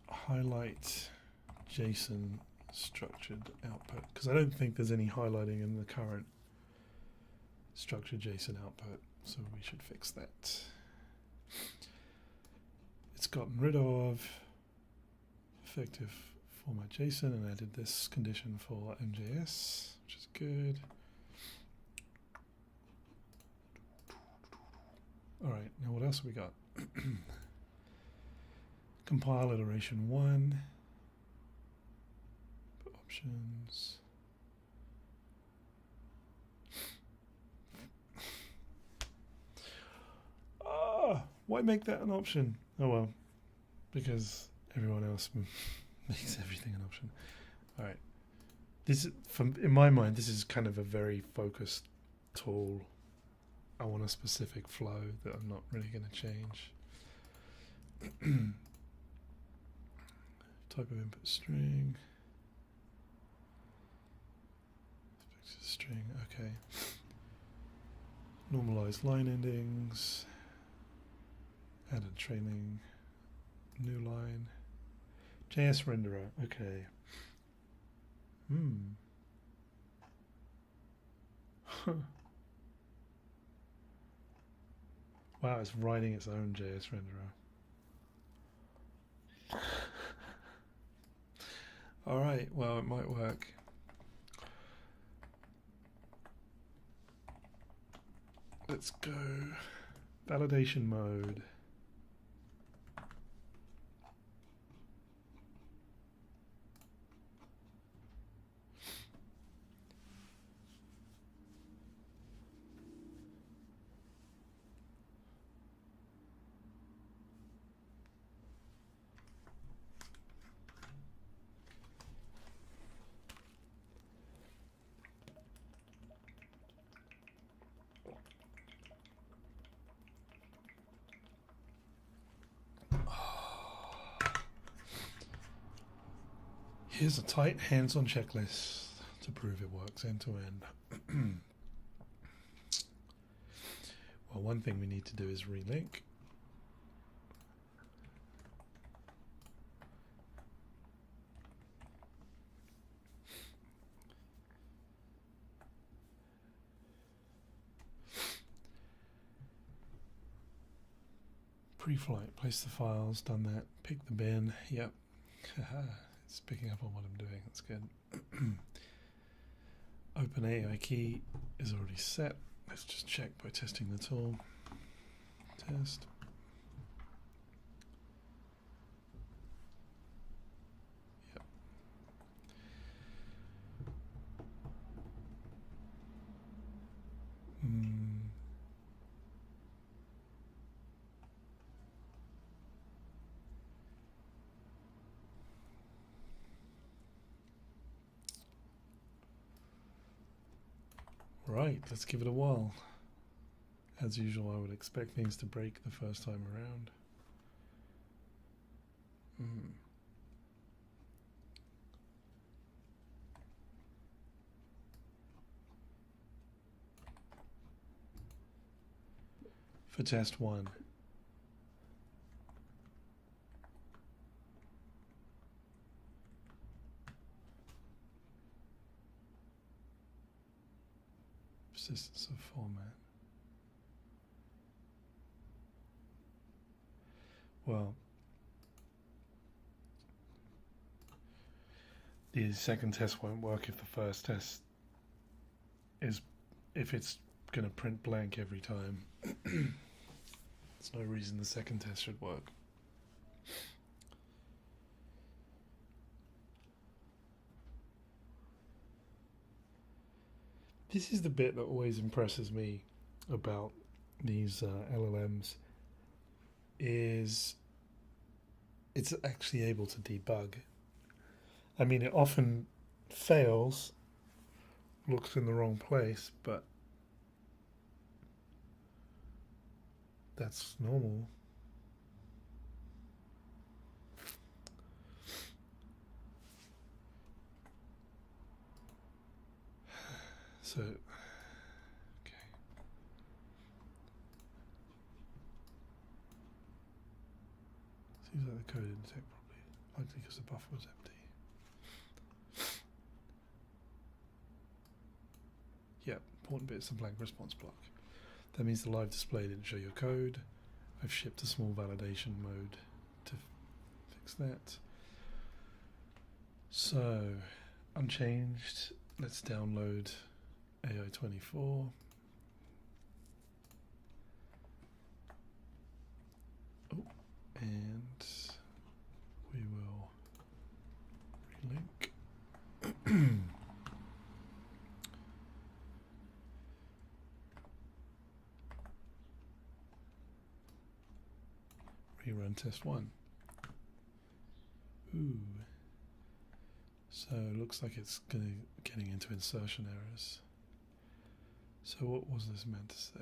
Highlight JSON structured output, because I don't think there's any highlighting in the current structured JSON output, so we should fix that. It's gotten rid of effective format JSON and added this condition for MJS, which is good. All right, now what else have we got? Compile iteration 1. options. Why make that an option? Oh well, because everyone else makes everything an option. All right. This, in my mind, this is kind of a very focused tool. I want a specific flow that I'm not really going to change. Type of input string. Expected string. Okay. Normalize line endings. Added trailing. New line. JS renderer. Okay. Wow, it's writing its own JS renderer. All right, well, it might work. Let's go. Validation mode. Here's a tight hands-on checklist to prove it works end to end. Well, one thing we need to do is relink. Pre-flight, place the files, done that. Pick the bin, yep. It's picking up on what I'm doing, that's good. Open AI key is already set. Let's just check by testing the tool. Test. Yep. Right, let's give it a while. As usual, I would expect things to break the first time around. For test one. Persistence of format. Well, the second test won't work if the first test is, if it's going to print blank every time. There's no reason the second test should work. This is the bit that always impresses me about these LLMs, is it's actually able to debug. I mean, it often fails, looks in the wrong place, but that's normal. So, okay. Seems like the code didn't detect properly, likely because the buffer was empty. Yep, important bit is the blank response block. That means the live display didn't show your code. I've shipped a small validation mode to fix that. So, unchanged, let's download AI24. Oh, and we will relink. rerun test 1. Ooh. So it looks like it's getting into insertion errors. So what was this meant to say?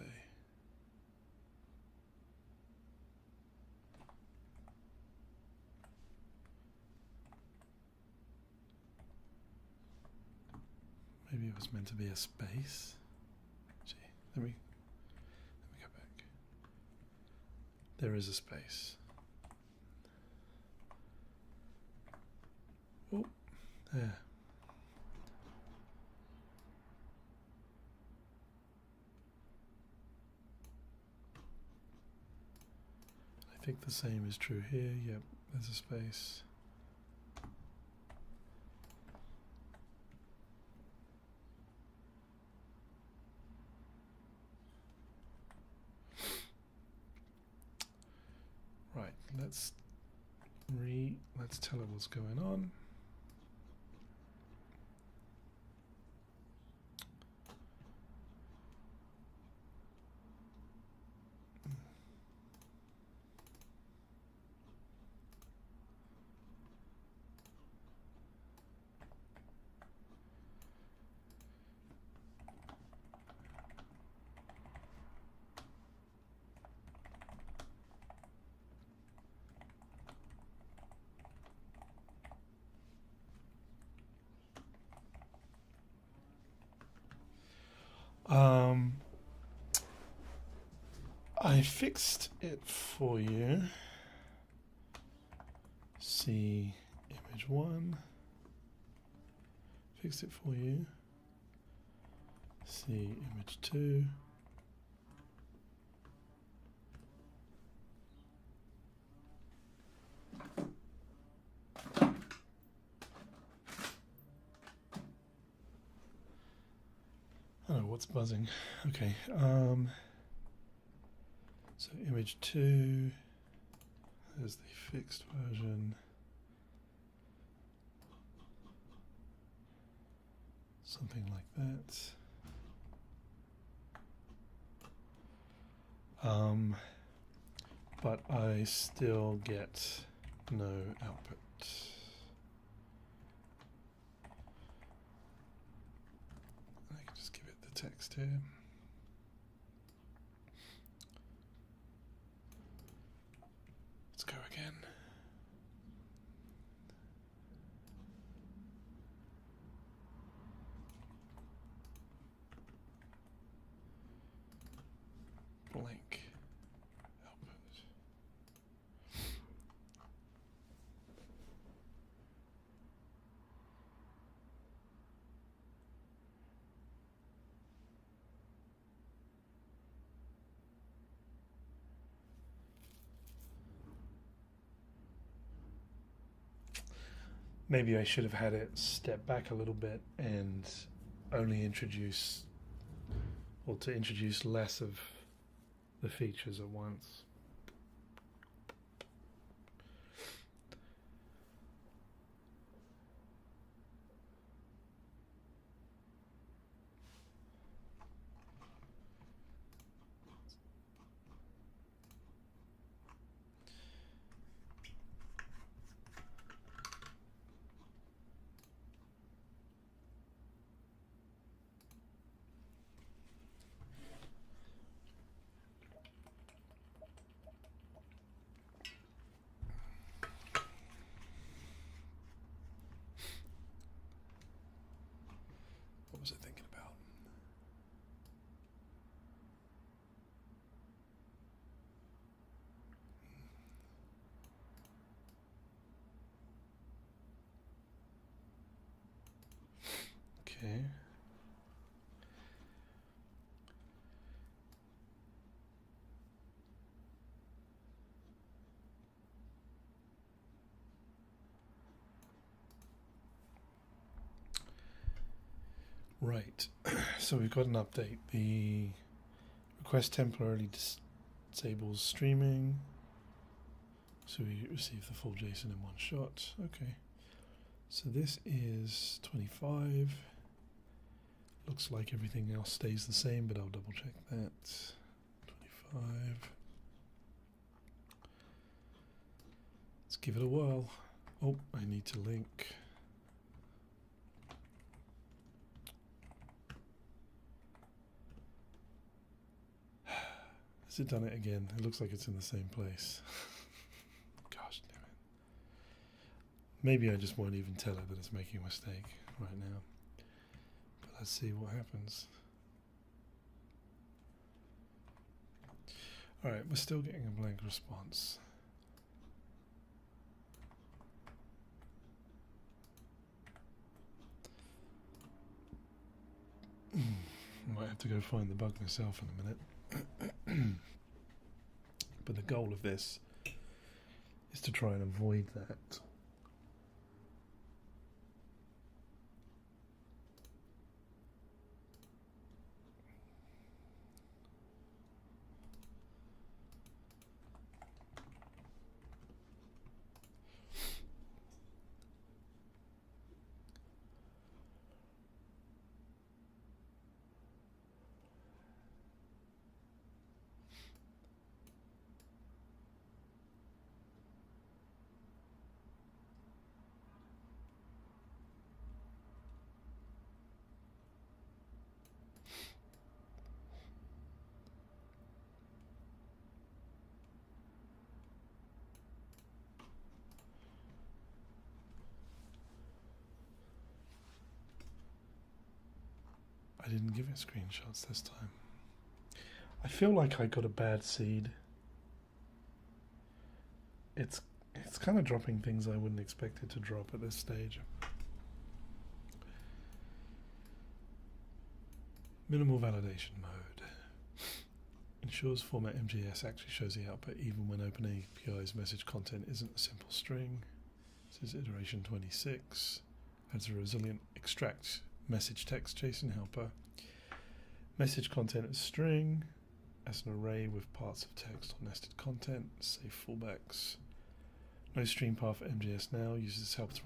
Maybe it was meant to be a space. Gee, let me go back. There is a space. Oh, there. I think the same is true here. Yep, there's a space. Right, let's tell it what's going on. I fixed it for you. See image 1. Fixed it for you. See image 2. Oh, what's buzzing? Okay. So image 2, there's the fixed version. Something like that. But I still get no output. I can just give it the text here. Let's go again. Blank output. Maybe I should have had it step back a little bit and only introduce, or to introduce less of the features at once. What was I thinking about? Okay. Right, so we've got an update. The request temporarily disables streaming, so we receive the full JSON in one shot. Okay, so this is 25. Looks like everything else stays the same, but I'll double check that. 25. Let's give it a whirl. Oh, I need to link. Has it done it again? It looks like it's in the same place. Gosh damn it. Maybe I just won't even tell it that it's making a mistake right now. But let's see what happens. Alright, we're still getting a blank response. Might have to go find the bug myself in a minute. But the goal of this is to try and avoid that. I didn't give it screenshots this time. I feel like I got a bad seed. It's kind of dropping things I wouldn't expect it to drop at this stage. Minimal validation mode. Ensures format MGS actually shows the output even when OpenAPI's message content isn't a simple string. This is iteration 26. Adds a resilient extract message text JSON helper. Message content is string as an array with parts of text or nested content. Safe fallbacks. No stream path for MGS now. Uses this help to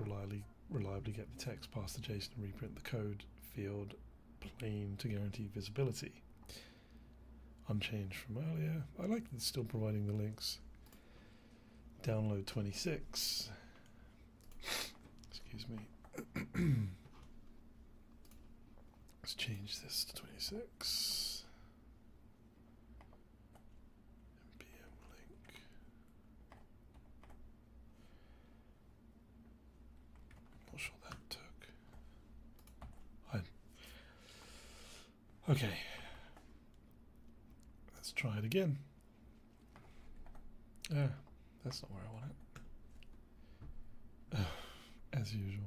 reliably get the text past the JSON and reprint the code field plain to guarantee visibility. Unchanged from earlier. I like that it's still providing the links. Download 26. Excuse me. Let's change this to 26. npm link. Not sure that took. Okay. Let's try it again. That's not where I want it. As usual.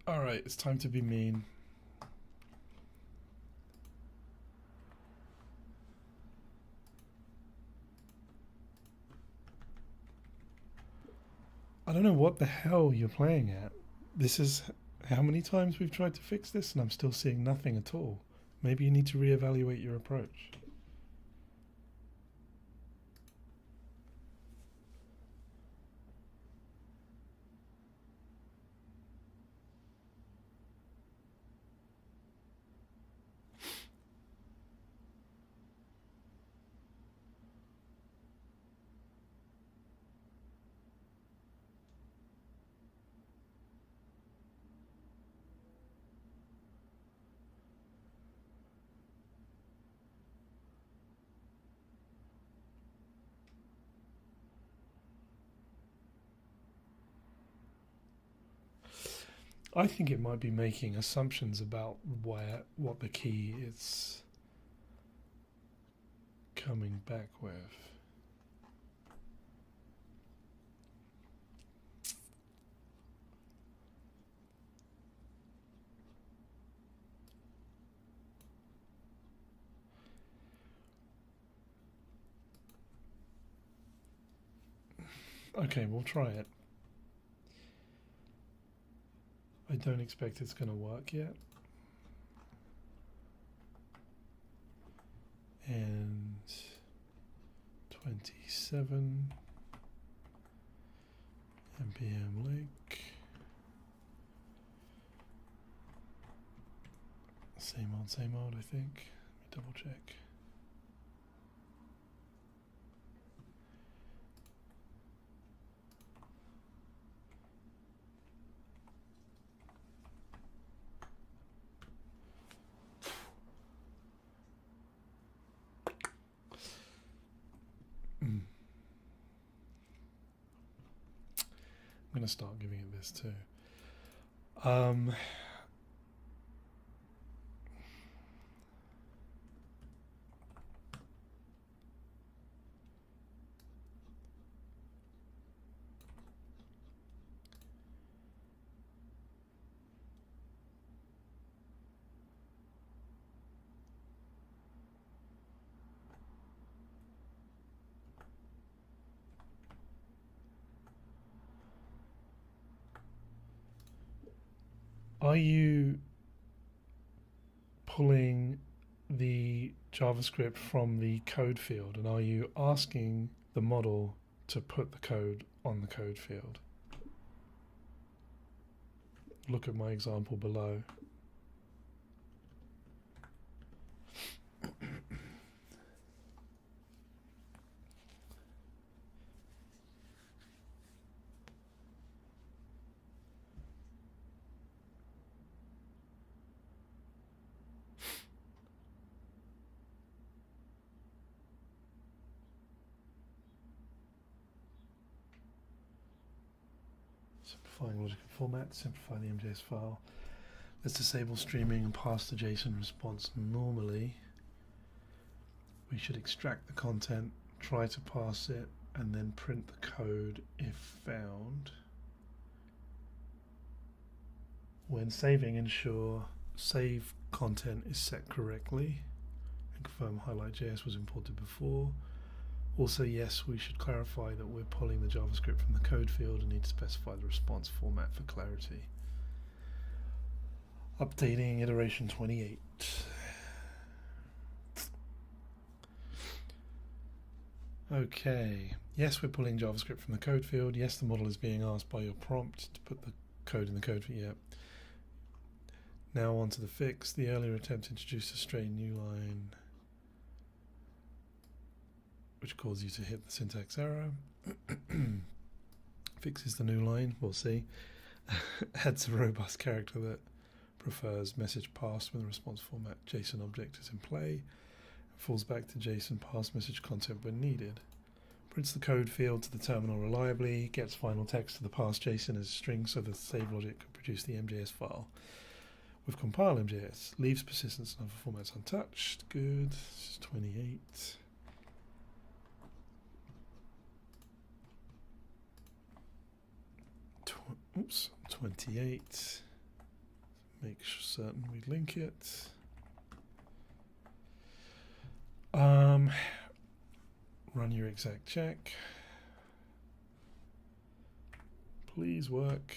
Alright, it's time to be mean. I don't know what the hell you're playing at. This is how many times we've tried to fix this and I'm still seeing nothing at all. Maybe you need to reevaluate your approach. I think it might be making assumptions about what the key is coming back with. Okay, we'll try it. I don't expect it's going to work yet. And 27 npm link. Same old, I think. Let me double check. I'm going to start giving it this too. Are you pulling the JavaScript from the code field, and are you asking the model to put the code on the code field? Look at my example below. Simplifying logic and format, simplify the MJS file. Let's disable streaming and pass the JSON response normally. We should extract the content, try to parse it, and then print the code if found. When saving, ensure save content is set correctly and confirm highlight.js was imported before. Also, yes, we should clarify that we're pulling the JavaScript from the code field and need to specify the response format for clarity. Updating iteration 28. Okay, yes, we're pulling JavaScript from the code field. Yes, the model is being asked by your prompt to put the code in the code field. Yep. Now on to the fix. The earlier attempt introduced a stray new line which caused you to hit the syntax error. Fixes the new line, we'll see. Adds a robust character that prefers message passed when the response format JSON object is in play. Falls back to JSON pass message content when needed. Prints the code field to the terminal reliably. Gets final text to the pass JSON as a string so the save logic can produce the MJS file. With compile MJS, leaves persistence and other formats untouched. Good. This is 28. Oops, 28. Make certain we link it. Run your exact check. Please work.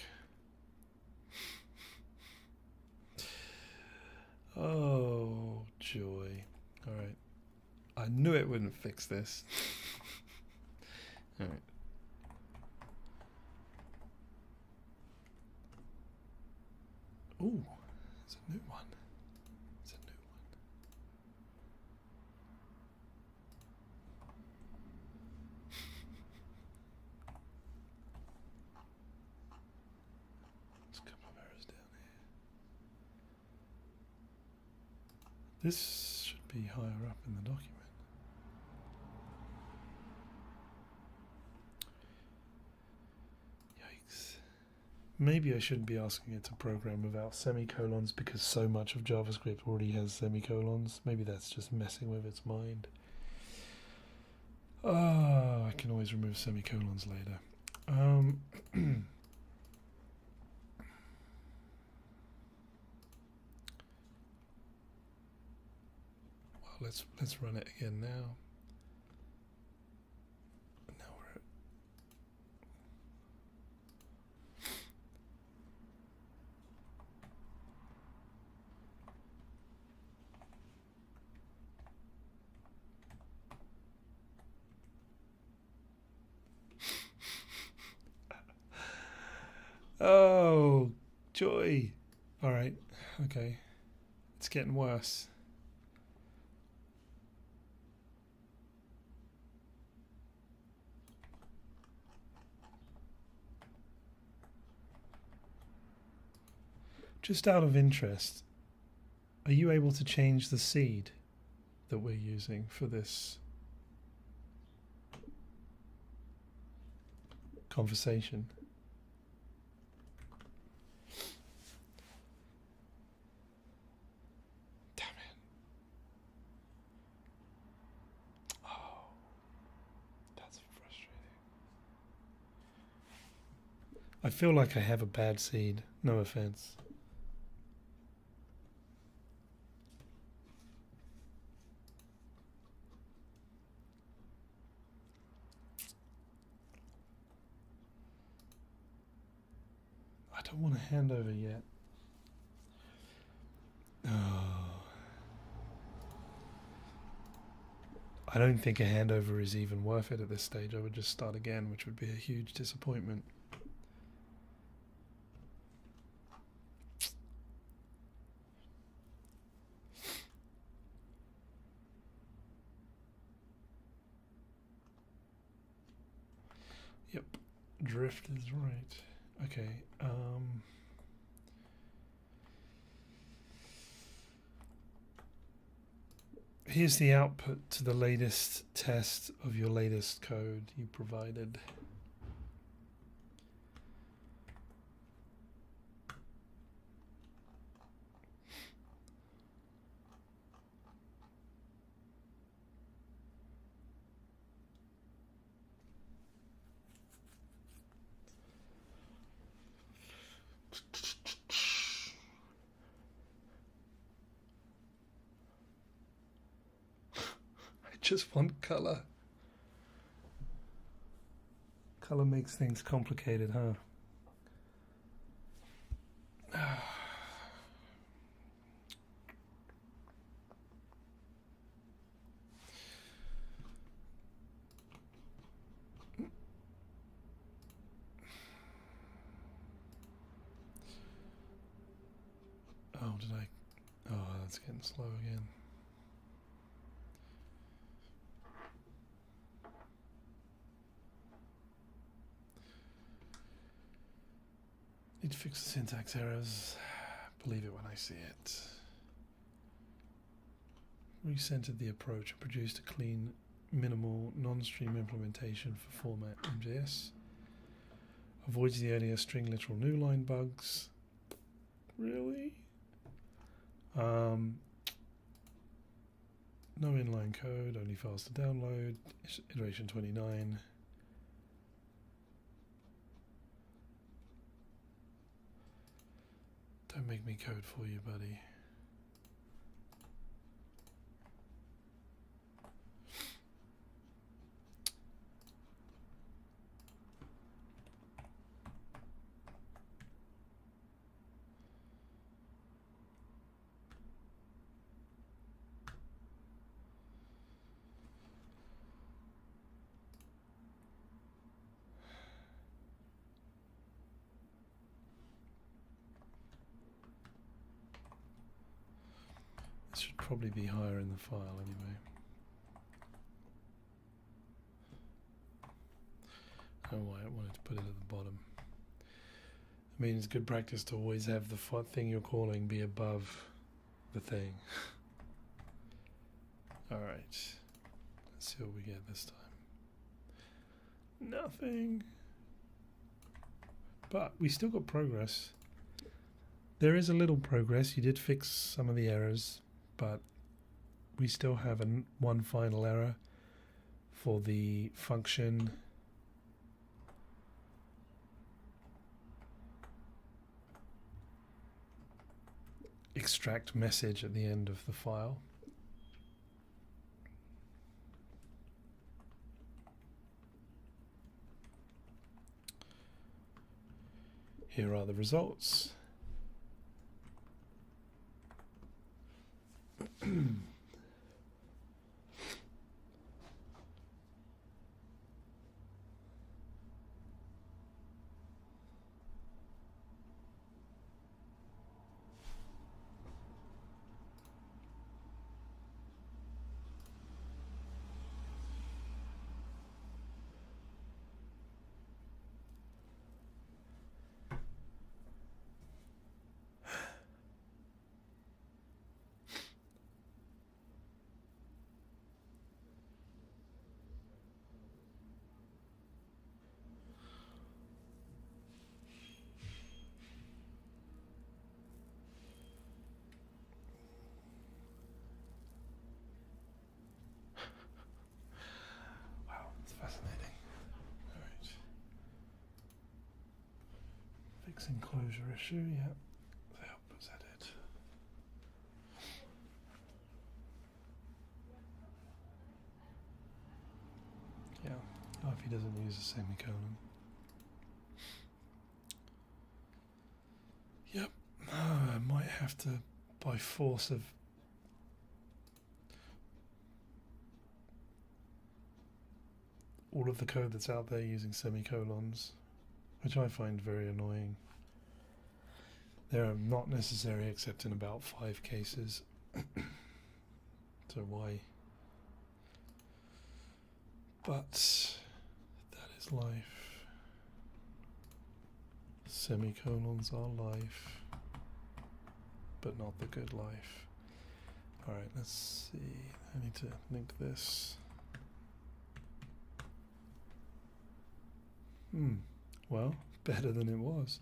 Oh, joy. All right. I knew it wouldn't fix this. All right. Ooh, it's a new one. It's a new one. There's a couple of errors down here. This should be higher up in the document. Yikes. Maybe I shouldn't be asking it to program without semicolons because so much of JavaScript already has semicolons. Maybe that's just messing with its mind. I can always remove semicolons later. Well, let's run it again now. Now we're at oh, joy. All right. Okay. It's getting worse. Just out of interest, are you able to change the seed that we're using for this conversation? Damn it. Oh, that's frustrating. I feel like I have a bad seed. No offense. I don't want a handover yet. Oh. I don't think a handover is even worth it at this stage. I would just start again, which would be a huge disappointment. Yep, drift is right. Okay. Here's the output to the latest test of your latest code you provided. Just want color. Color makes things complicated, huh? Oh, did I? Oh, that's getting slow again. Need to fix the syntax errors. Believe it when I see it. Recentered the approach and produced a clean, minimal, non-stream implementation for format MJS. Avoids the earlier string literal new line bugs. Really? No inline code, only files to download. Iteration 29. Don't make me code for you, buddy. This should probably be higher in the file anyway. I don't know why I wanted to put it at the bottom. I mean, it's good practice to always have the thing you're calling be above the thing. Alright. Let's see what we get this time. Nothing. But we still got progress. There is a little progress. You did fix some of the errors, but we still have one final error for the function extract message at the end of the file. Here are the results. Fixing closure issue, yeah. The output's added. Yeah, oh, if he doesn't use a semicolon. Yep, I might have to, by force of all of the code that's out there using semicolons, which I find very annoying. They're not necessary except in about 5 cases. So why? But that is life. Semicolons are life, but not the good life. Alright, let's see. I need to link this. Well, better than it was.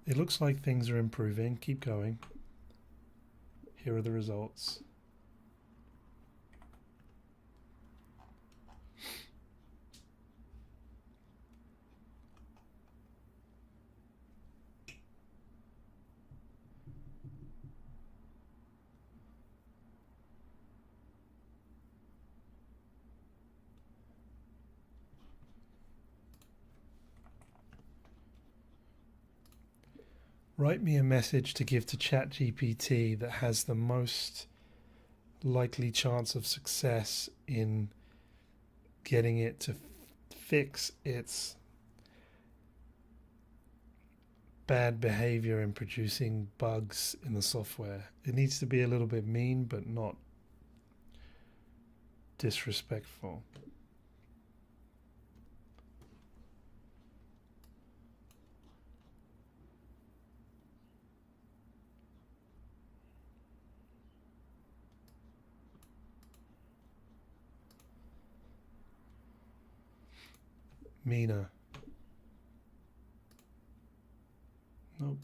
It looks like things are improving. Keep going. Here are the results. Write me a message to give to Chat-GPT that has the most likely chance of success in getting it to fix its bad behavior in producing bugs in the software. It needs to be a little bit mean, but not disrespectful. Meaner. Nope.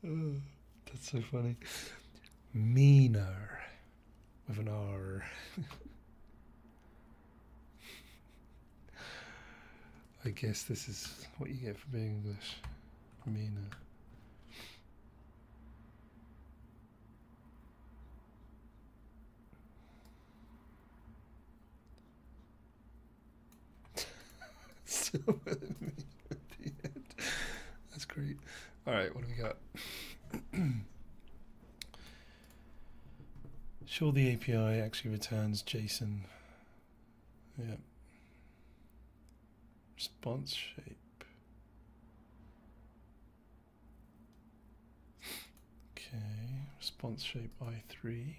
That's so funny. Meaner with an R. I guess this is what you get for being English. Meaner. Still with me at the end. That's great. All right, what do we got? Sure, the API actually returns JSON. Yeah. Response shape. Okay, response shape I3.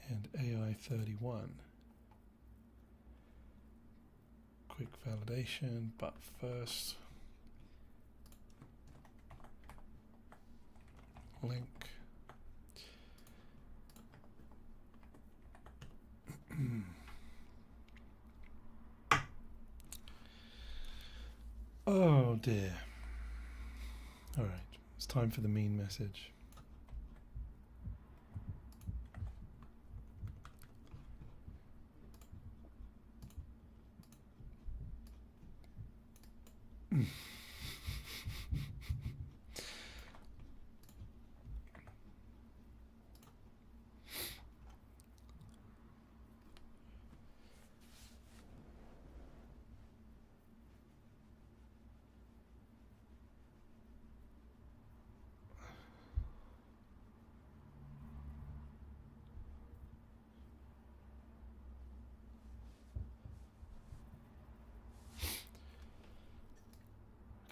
And AI31. Quick validation, but first link. Oh dear. All right, it's time for the mean message.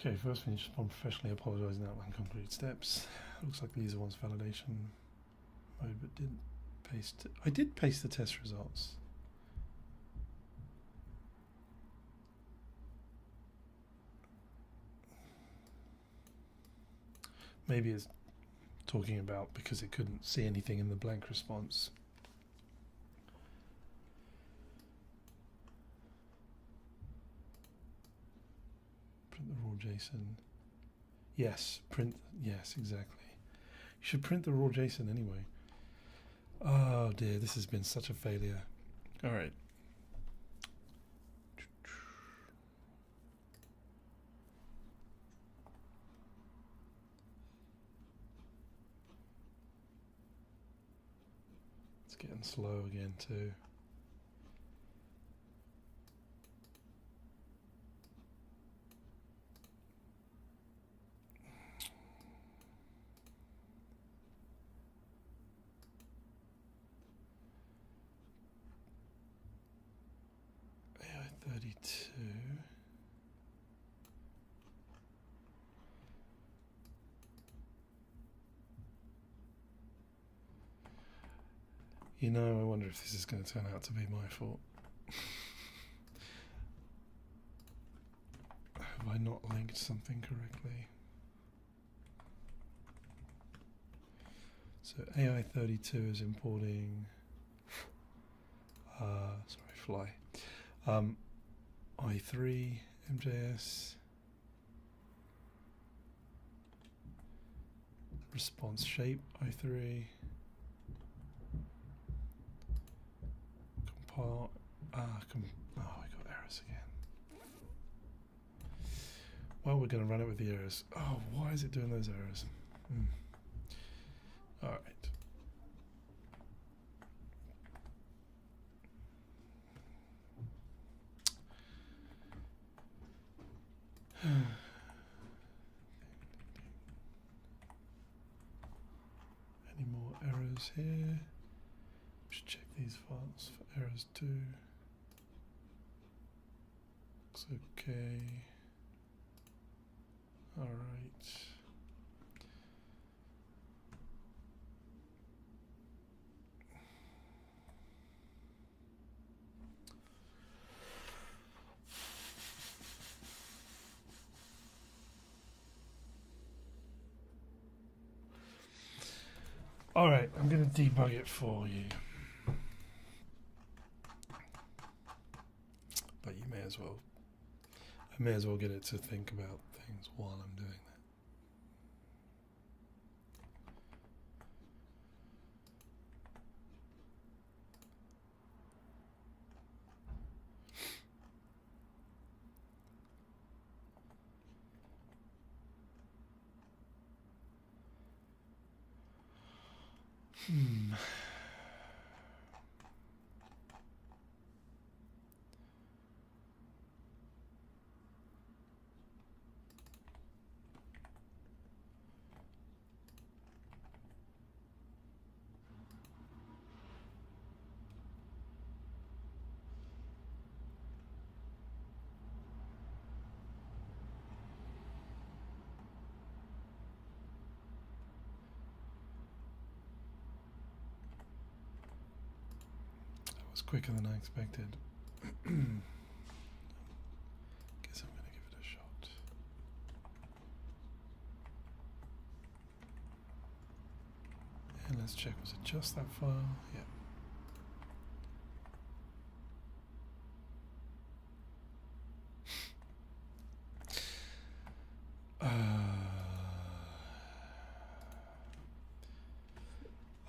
Okay, first we need to respond professionally, apologise and outline concrete steps. Looks like these are one's validation mode, but didn't paste it. I did paste the test results. Maybe it's talking about because it couldn't see anything in the blank response. Print the raw JSON. Yes, print. Yes, exactly. You should print the raw JSON anyway. Oh dear, this has been such a failure. All right. It's getting slow again too. AI 32. You know, I wonder if this is going to turn out to be my fault. Have I not linked something correctly? So AI 32 is importing, fly, i3 MJS, response shape i3, compile, we got errors again. Well, we're going to run it with the errors. Oh, why is it doing those errors? All right. Any more errors here? Should check these files for errors too. Looks okay. All right. All right, I'm going to debug it for you. But you may as well. I may as well get it to think about things while I'm doing that. That was quicker than I expected. Guess I'm going to give it a shot. And let's check, was it just that file? Yeah.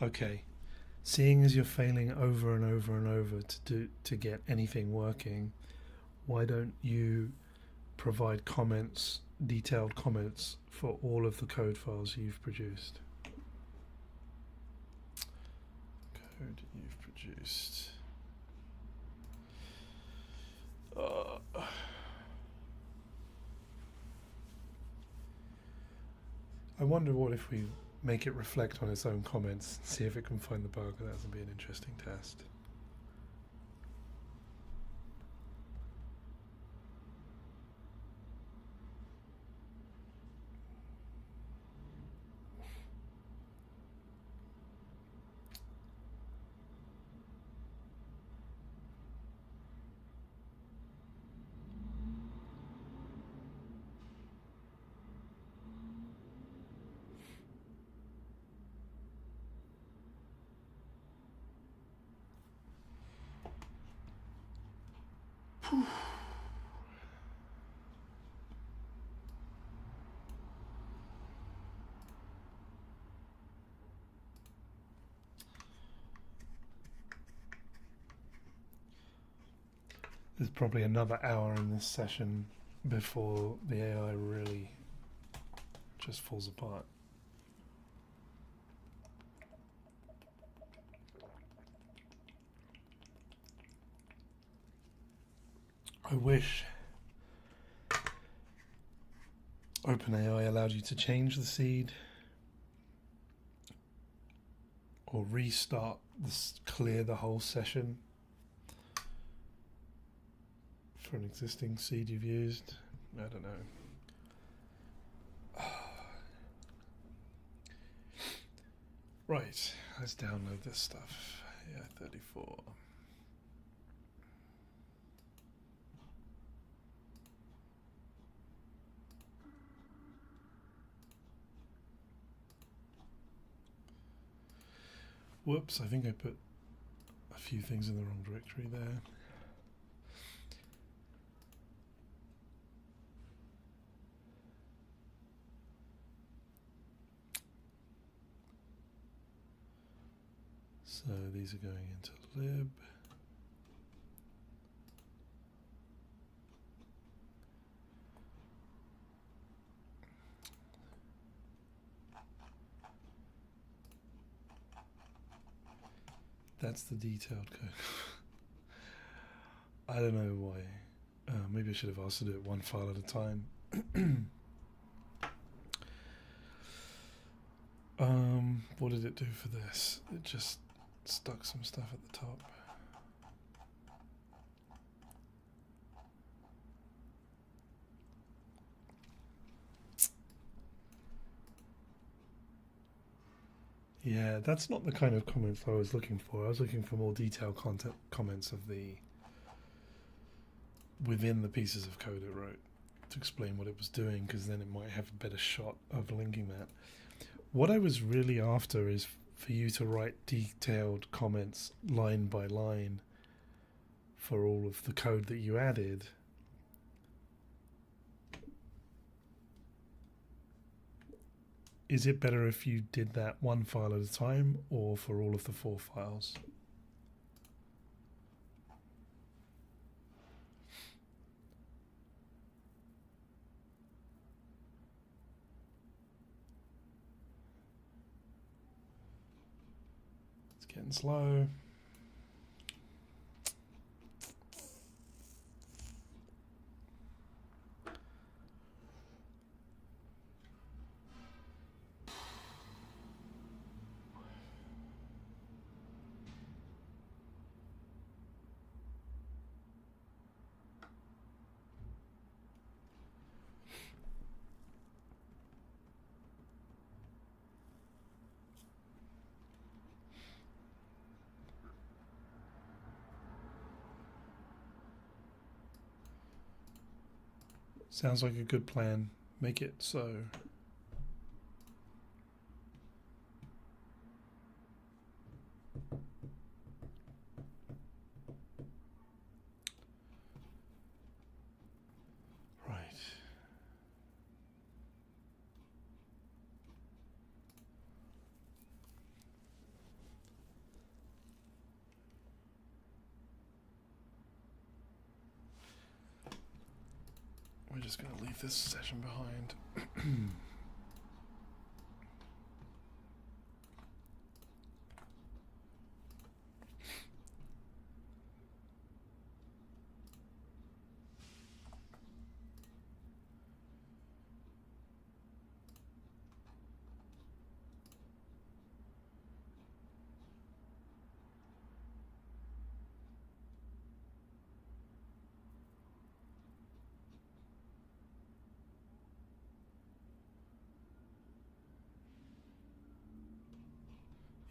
Okay, seeing as you're failing over and over and over to get anything working, why don't you provide comments, detailed comments for all of the code files you've produced? Code you've produced. I wonder what if we make it reflect on its own comments, see if it can find the bug. That would be an interesting test. There's probably another hour in this session before the AI really just falls apart. I wish OpenAI allowed you to change the seed or restart this, clear the whole session for an existing seed you've used. I don't know. Right, let's download this stuff. Yeah, 34. Whoops, I think I put a few things in the wrong directory there. So these are going into lib. That's the detailed code. I don't know why. Maybe I should have asked to do it one file at a time. What did it do for this? It just stuck some stuff at the top. Yeah, that's not the kind of comments I was looking for. I was looking for more detailed comments of the within the pieces of code it wrote to explain what it was doing, because then it might have a better shot of linking that. What I was really after is for you to write detailed comments line by line for all of the code that you added. Is it better if you did that one file at a time or for all of the 4 files? It's getting slow. Sounds like a good plan. Make it so. Right. We're just going to leave this session behind.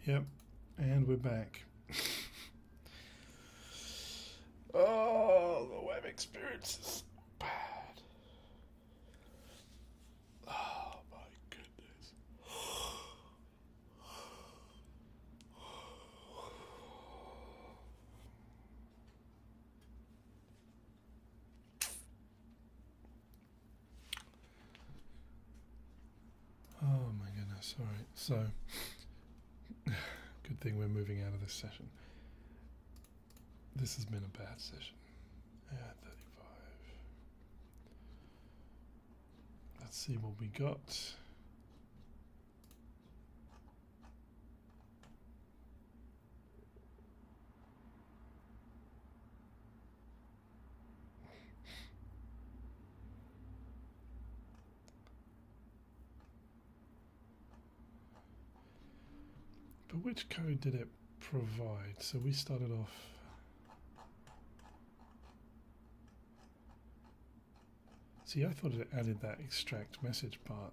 Yep, and we're back. Oh, the web experience is bad. Oh my goodness. Oh my goodness. All right, so good thing we're moving out of this session. This has been a bad session. 35. Let's see what we got. But which code did it provide? So we started off. See, I thought it added that extract message part.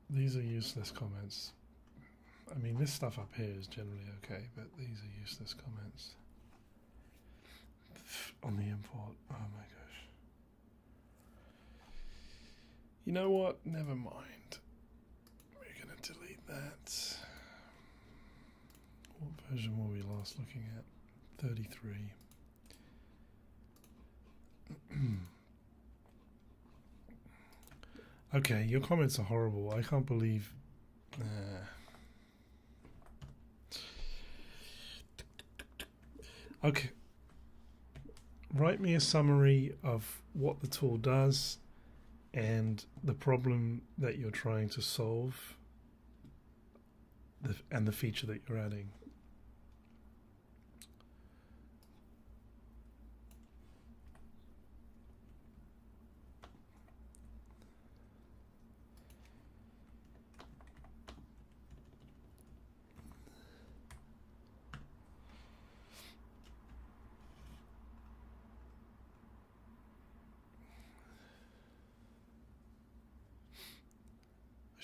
These are useless comments. I mean, this stuff up here is generally okay, but these are useless comments on the import. Oh my gosh. You know what? Never mind. We're going to delete that. What version were we last looking at? 33. Okay, your comments are horrible. I can't believe... Okay. Write me a summary of what the tool does and the problem that you're trying to solve and the feature that you're adding.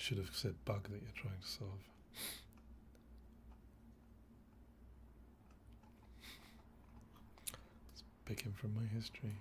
Should have said bug that you're trying to solve. Let's pick him from my history.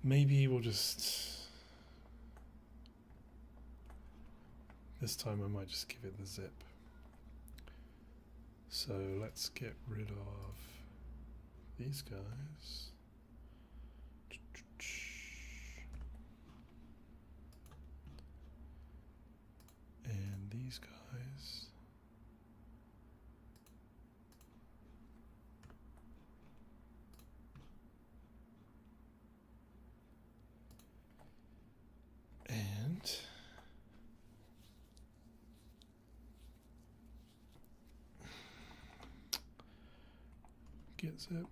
Maybe we'll just, this time I might just give it the zip. So let's get rid of these guys. And these guys. And get zip.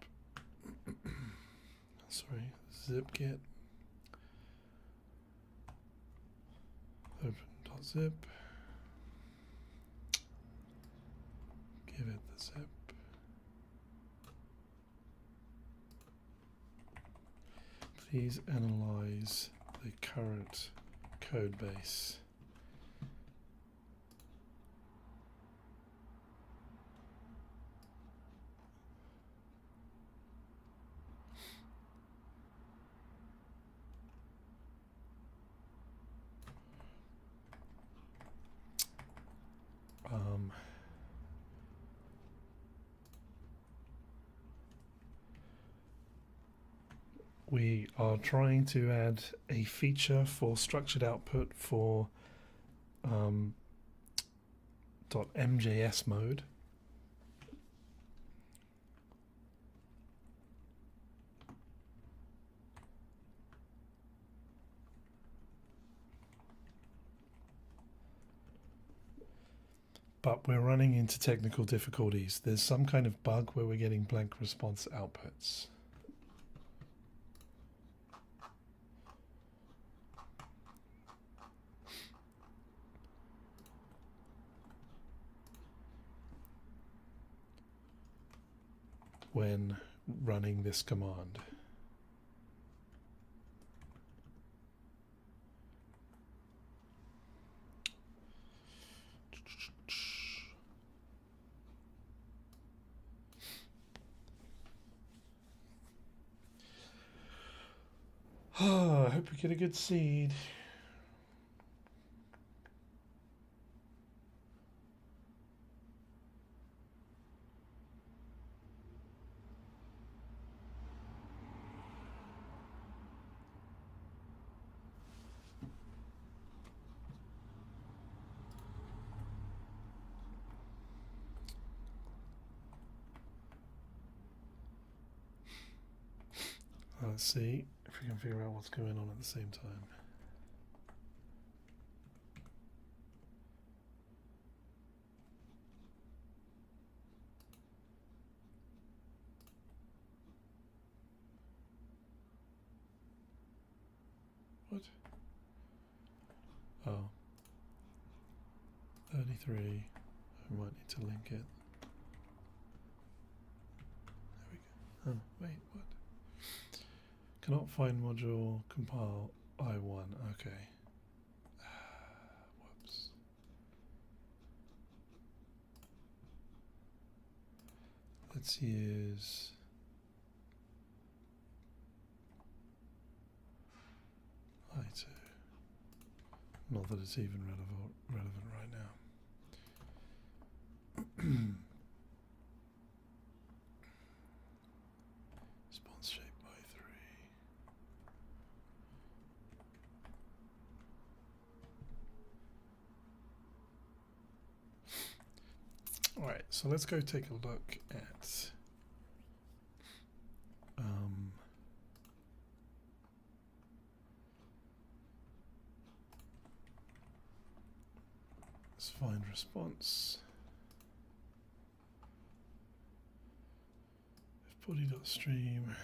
Sorry, zip get. Open.zip. Give it the zip. Please analyze the current code base. We are trying to add a feature for structured output for .mjs mode. But we're running into technical difficulties. There's some kind of bug where we're getting blank response outputs. When running this command. I hope we get a good seed. Let's see if we can figure out what's going on at the same time. What? Oh. 33. I might need to link it. There we go. Oh, wait, what? Cannot find module compile I1. Okay. Whoops. Let's use I2. Not that it's even relevant right now. Response shape by 3. Alright, so let's go take a look at let's find response. If body.stream.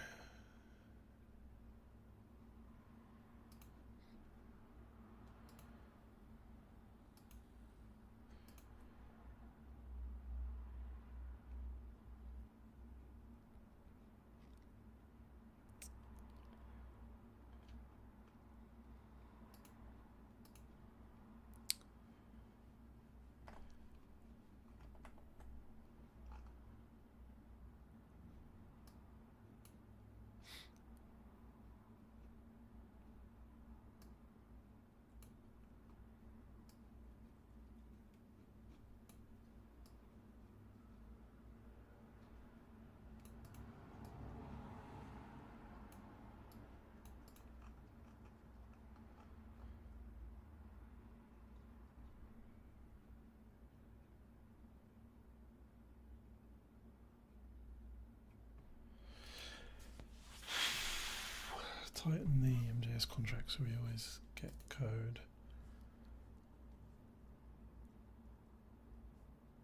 Tighten the MJS contract so we always get code.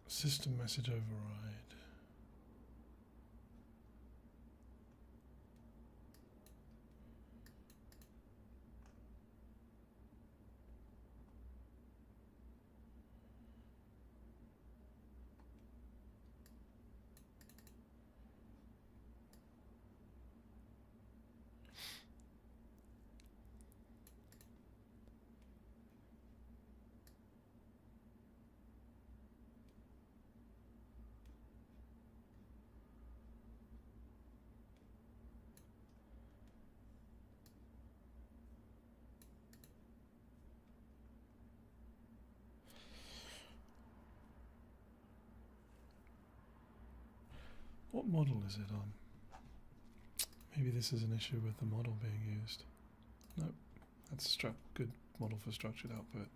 System message override. What model is it on? Maybe this is an issue with the model being used. Nope, that's good model for structured output.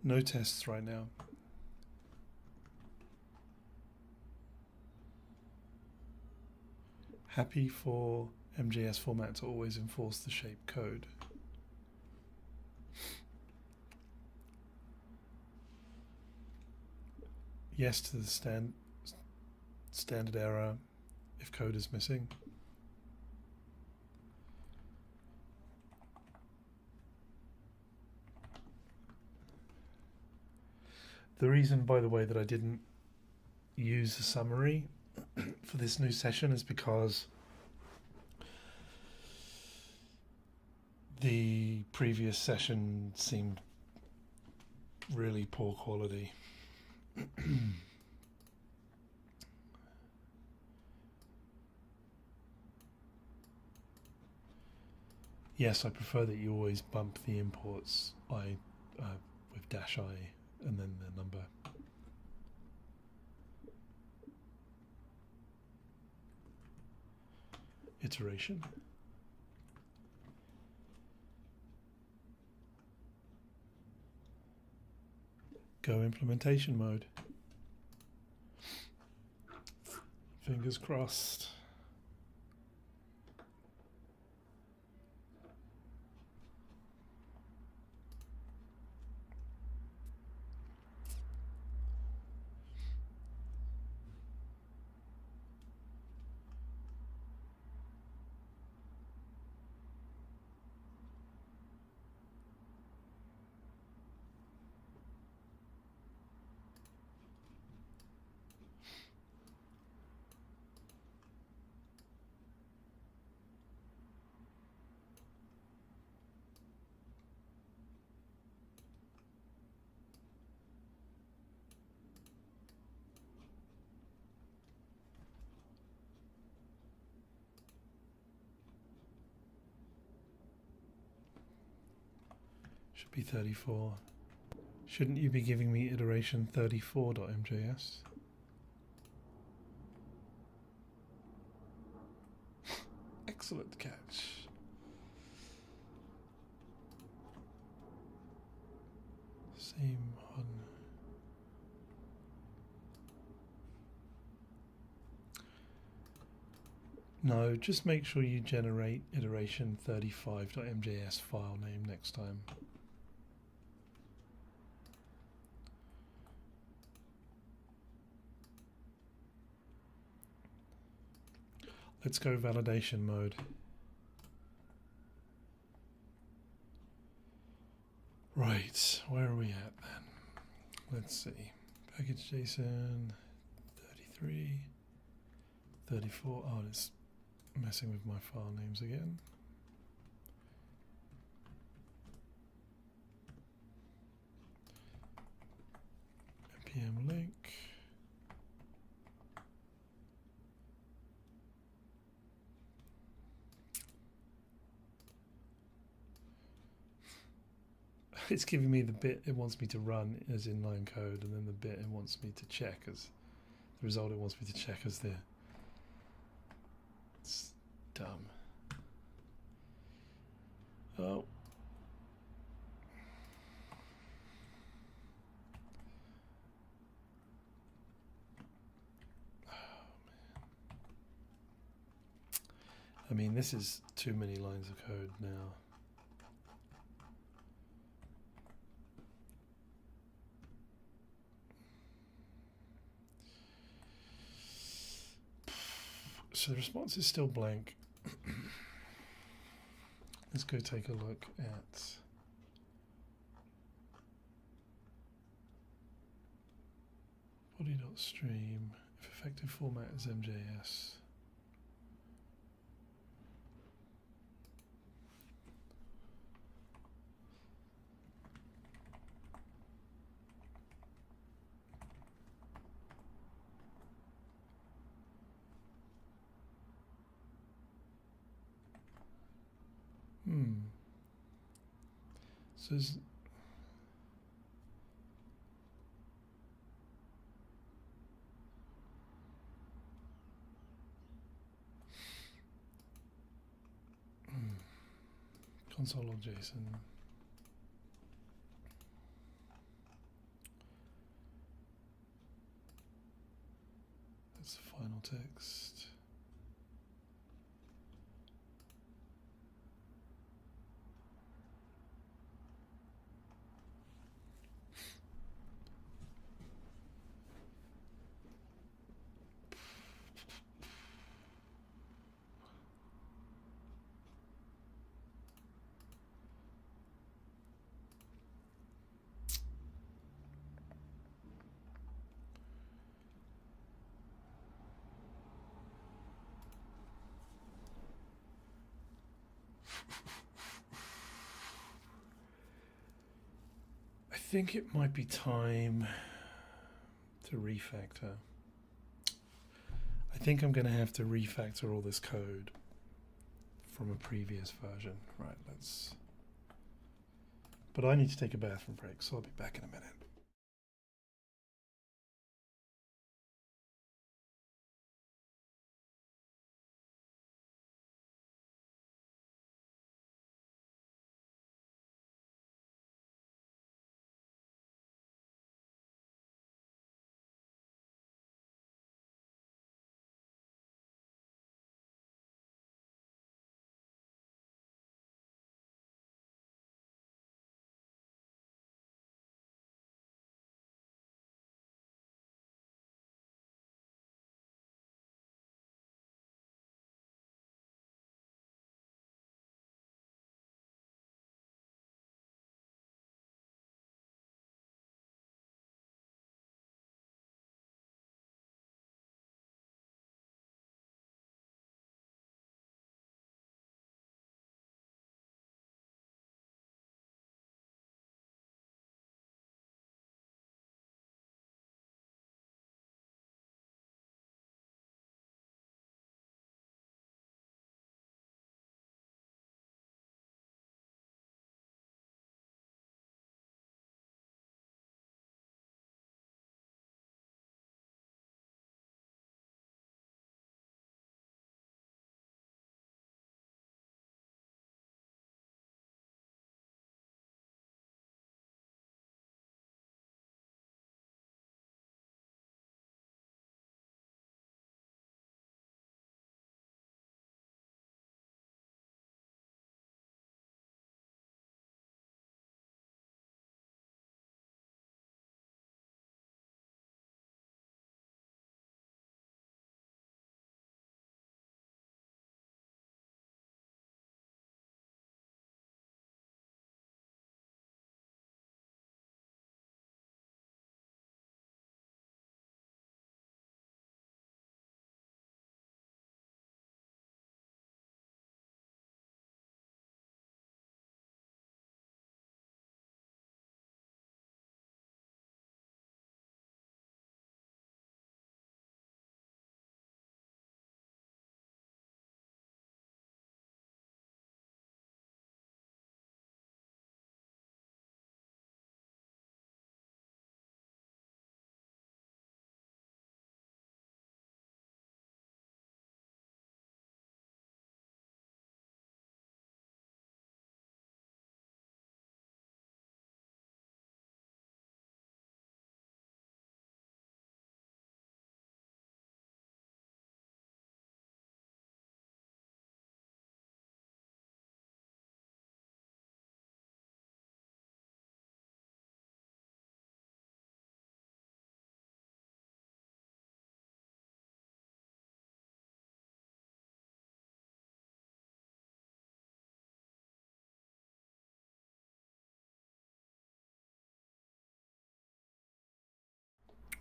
No tests right now. Happy for MJS format to always enforce the shape code. Yes to the standard error if code is missing. The reason, by the way, that I didn't use a summary for this new session is because the previous session seemed really poor quality. Yes, I prefer that you always bump the imports with dash I and then the number. Iteration. Go implementation mode. Fingers crossed. Should be 34. Shouldn't you be giving me iteration 34.mjs? Excellent catch. Same one. No, just make sure you generate iteration 35.mjs file name next time. Let's go validation mode. Right, where are we at then? Let's see. Package JSON 33, 34. Oh, it's messing with my file names again. npm link. It's giving me the bit it wants me to run as inline code, and then the bit it wants me to check as the result it wants me to check as the. It's dumb. Oh. I mean, this is too many lines of code now. So the response is still blank. Let's go take a look at body.stream. If effective format is MJS. So console or JSON. That's the final text. I think it might be time to refactor. I think I'm going to have to refactor all this code from a previous version. Right, but I need to take a bathroom break, so I'll be back in a minute.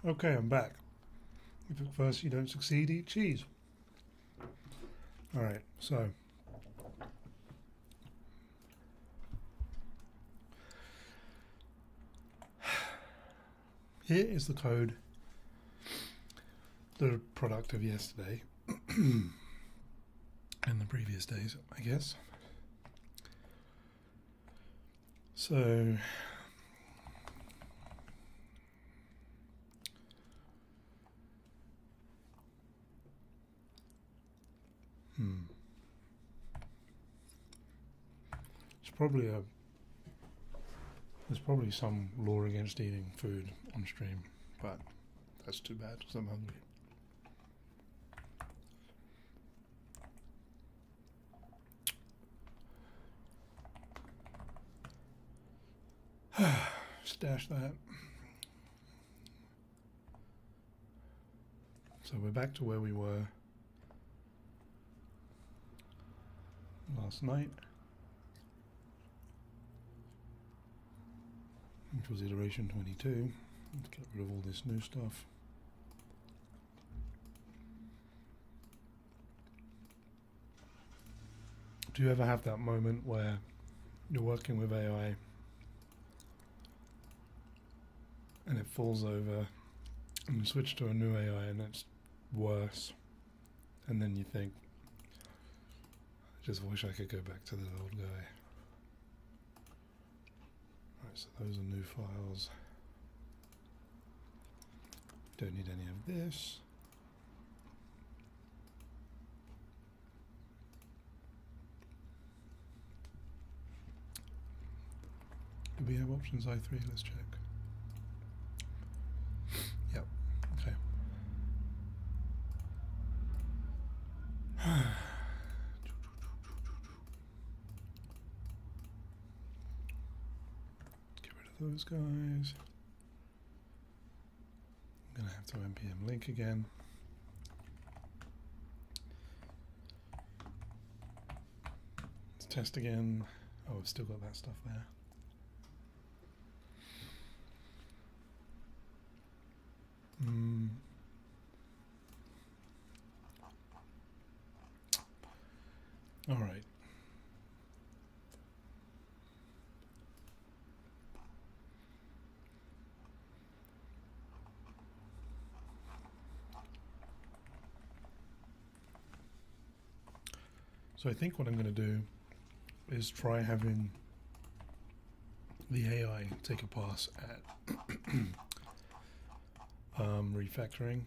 Okay, I'm back. If at first you don't succeed, eat cheese. All right, so here is the code, the product of yesterday and the previous days, I guess. So there's probably some law against eating food on stream, but that's too bad because I'm hungry. Stash that. So we're back to where we were last night, which was iteration 22. Let's get rid of all this new stuff. Do you ever have that moment where you're working with AI and it falls over and you switch to a new AI and it's worse, and then you think, Just wish I could go back to the old guy. Alright, so those are new files. Don't need any of this. Do we have options I3? Let's check. Yep, okay. Get rid of those guys. I'm going to have to npm link again. Let's test again. Oh, I've still got that stuff there. All right. So I think what I'm going to do is try having the AI take a pass at refactoring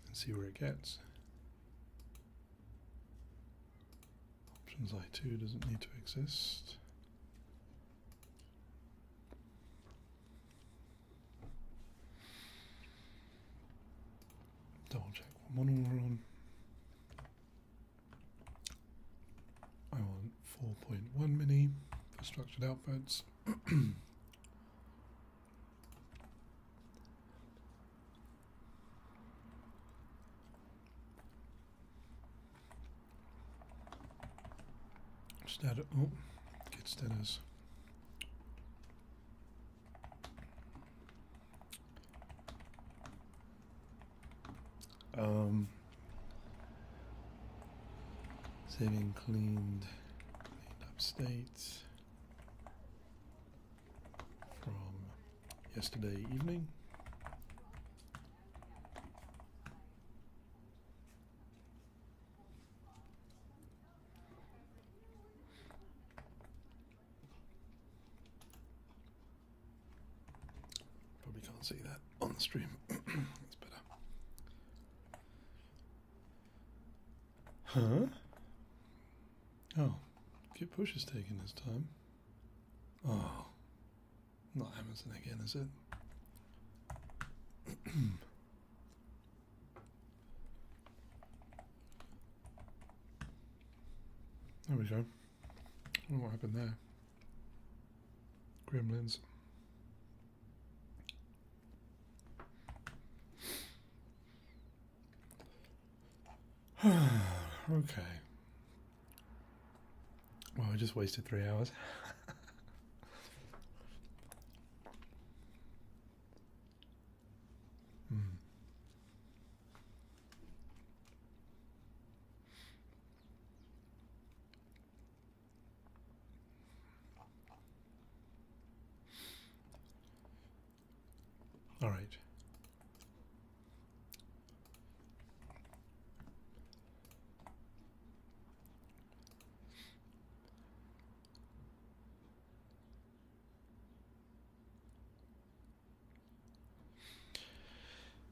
and see where it gets. Options I2 doesn't need to exist. Double check what model we're on. I want 4.1 mini for structured outputs. Get status. Saving cleaned up state from yesterday evening. Probably can't see that on the stream. That's better. Huh? Oh, Git push is taking his time. Oh, not Amazon again, is it? There we go. I don't know what happened there. Gremlins. Okay. Well, I just wasted 3 hours. All right.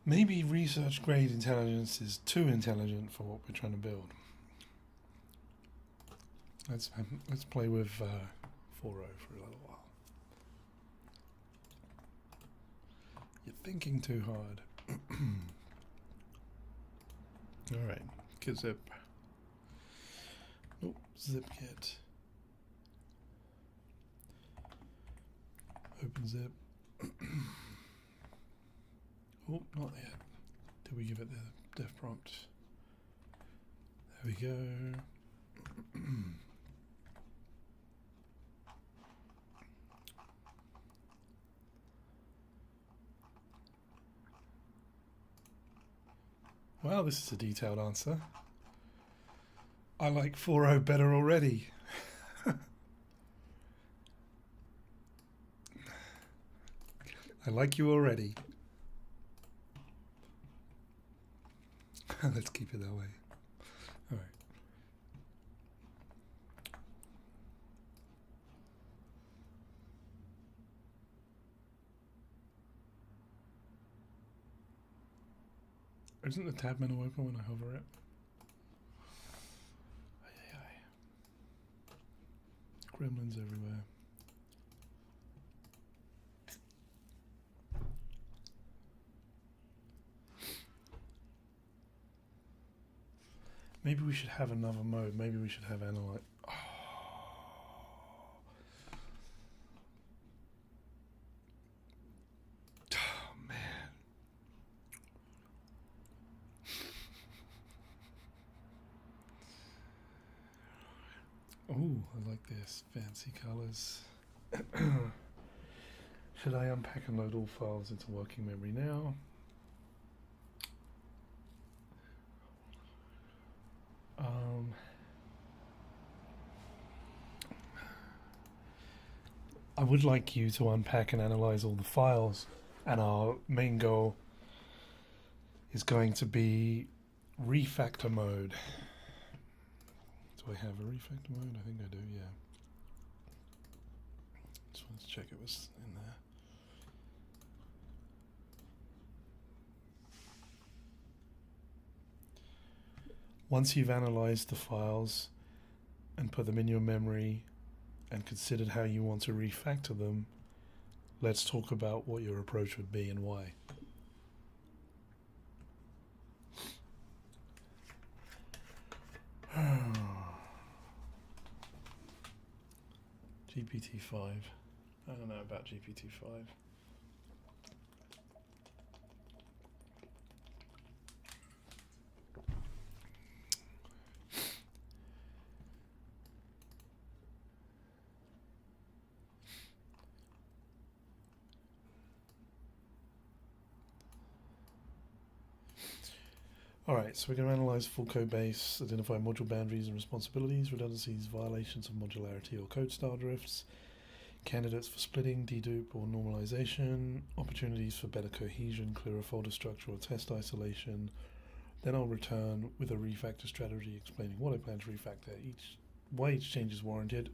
Maybe research grade intelligence is too intelligent for what we're trying to build. Let's play with 4.0 for a little while. You're thinking too hard. All right, git zip. Oh, zip git. Open zip. Oh, not yet. Did we give it the def prompt? There we go. Well, this is a detailed answer. I like 4.0 better already. I like you already. Let's keep it that way. All right. Isn't the tab menu open when I hover it? Gremlins everywhere. Maybe we should have another mode. Maybe we should have analyze. Oh. Oh, man. Oh, I like this. Fancy colors. Should I unpack and load all files into working memory now? I would like you to unpack and analyze all the files, and our main goal is going to be refactor mode. Do I have a refactor mode? I think I do, yeah. Just wanted to check it was in there. Once you've analyzed the files and put them in your memory and considered how you want to refactor them, let's talk about what your approach would be and why. GPT-5. I don't know about GPT-5. Alright, so we're going to analyze full code base, identify module boundaries and responsibilities, redundancies, violations of modularity or code style drifts, candidates for splitting, dedupe or normalization, opportunities for better cohesion, clearer folder structure or test isolation. Then I'll return with a refactor strategy explaining what I plan to refactor, why each change is warranted,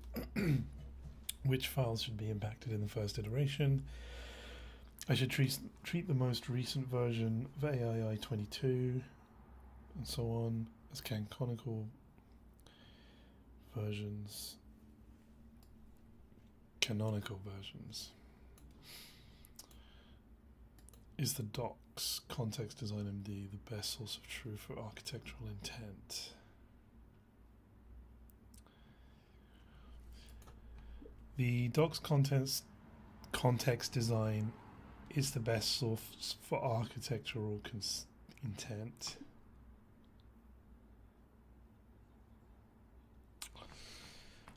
which files should be impacted in the first iteration. I should treat the most recent version of AII 22 and so on as canonical versions. Is the docs context design MD the best source of truth for architectural intent? The docs context design is the best source for architectural intent.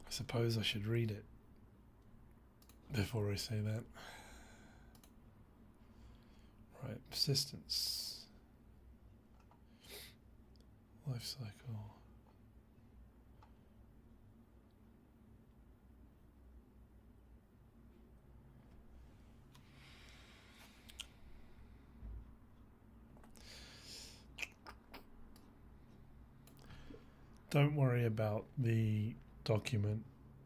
I suppose I should read it before I say that. Right, persistence, life cycle. Don't worry about the document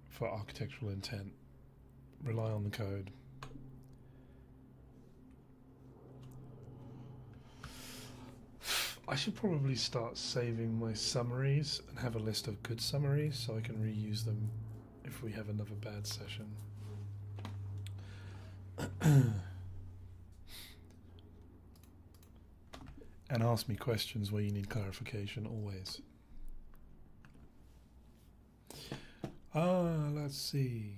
for architectural intent. Rely on the code. I should probably start saving my summaries and have a list of good summaries so I can reuse them if we have another bad session. And ask me questions where you need clarification, always. Let's see.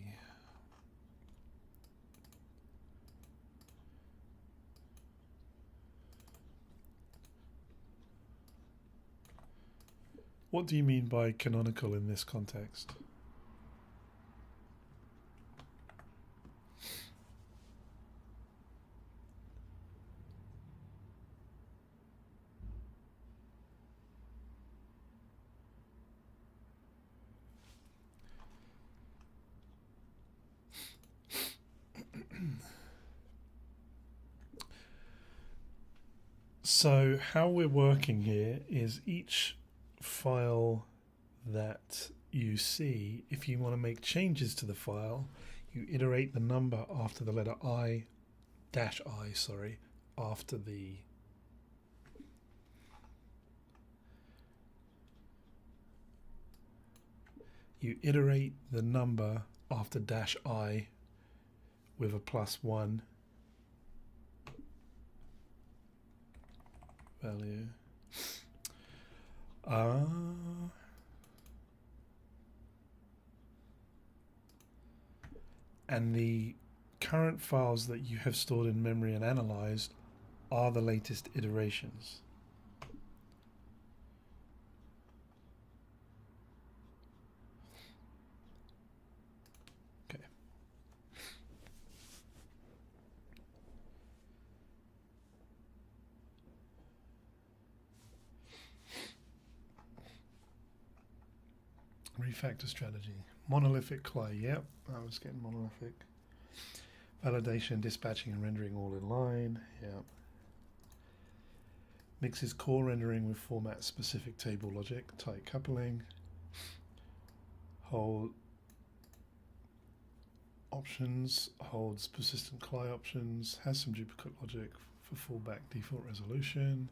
What do you mean by canonical in this context? So how we're working here is each file that you see, if you want to make changes to the file, you iterate the number after the letter I, after the you iterate the number after -i with a +1 value. And the current files that you have stored in memory and analyzed are the latest iterations. Okay. Refactor strategy. Monolithic CLI. Yep, I was getting monolithic. Validation, dispatching, and rendering all in line. Yep. Mixes core rendering with format-specific table logic. Tight coupling. Hold options. Holds persistent CLI options. Has some duplicate logic for fallback default resolution.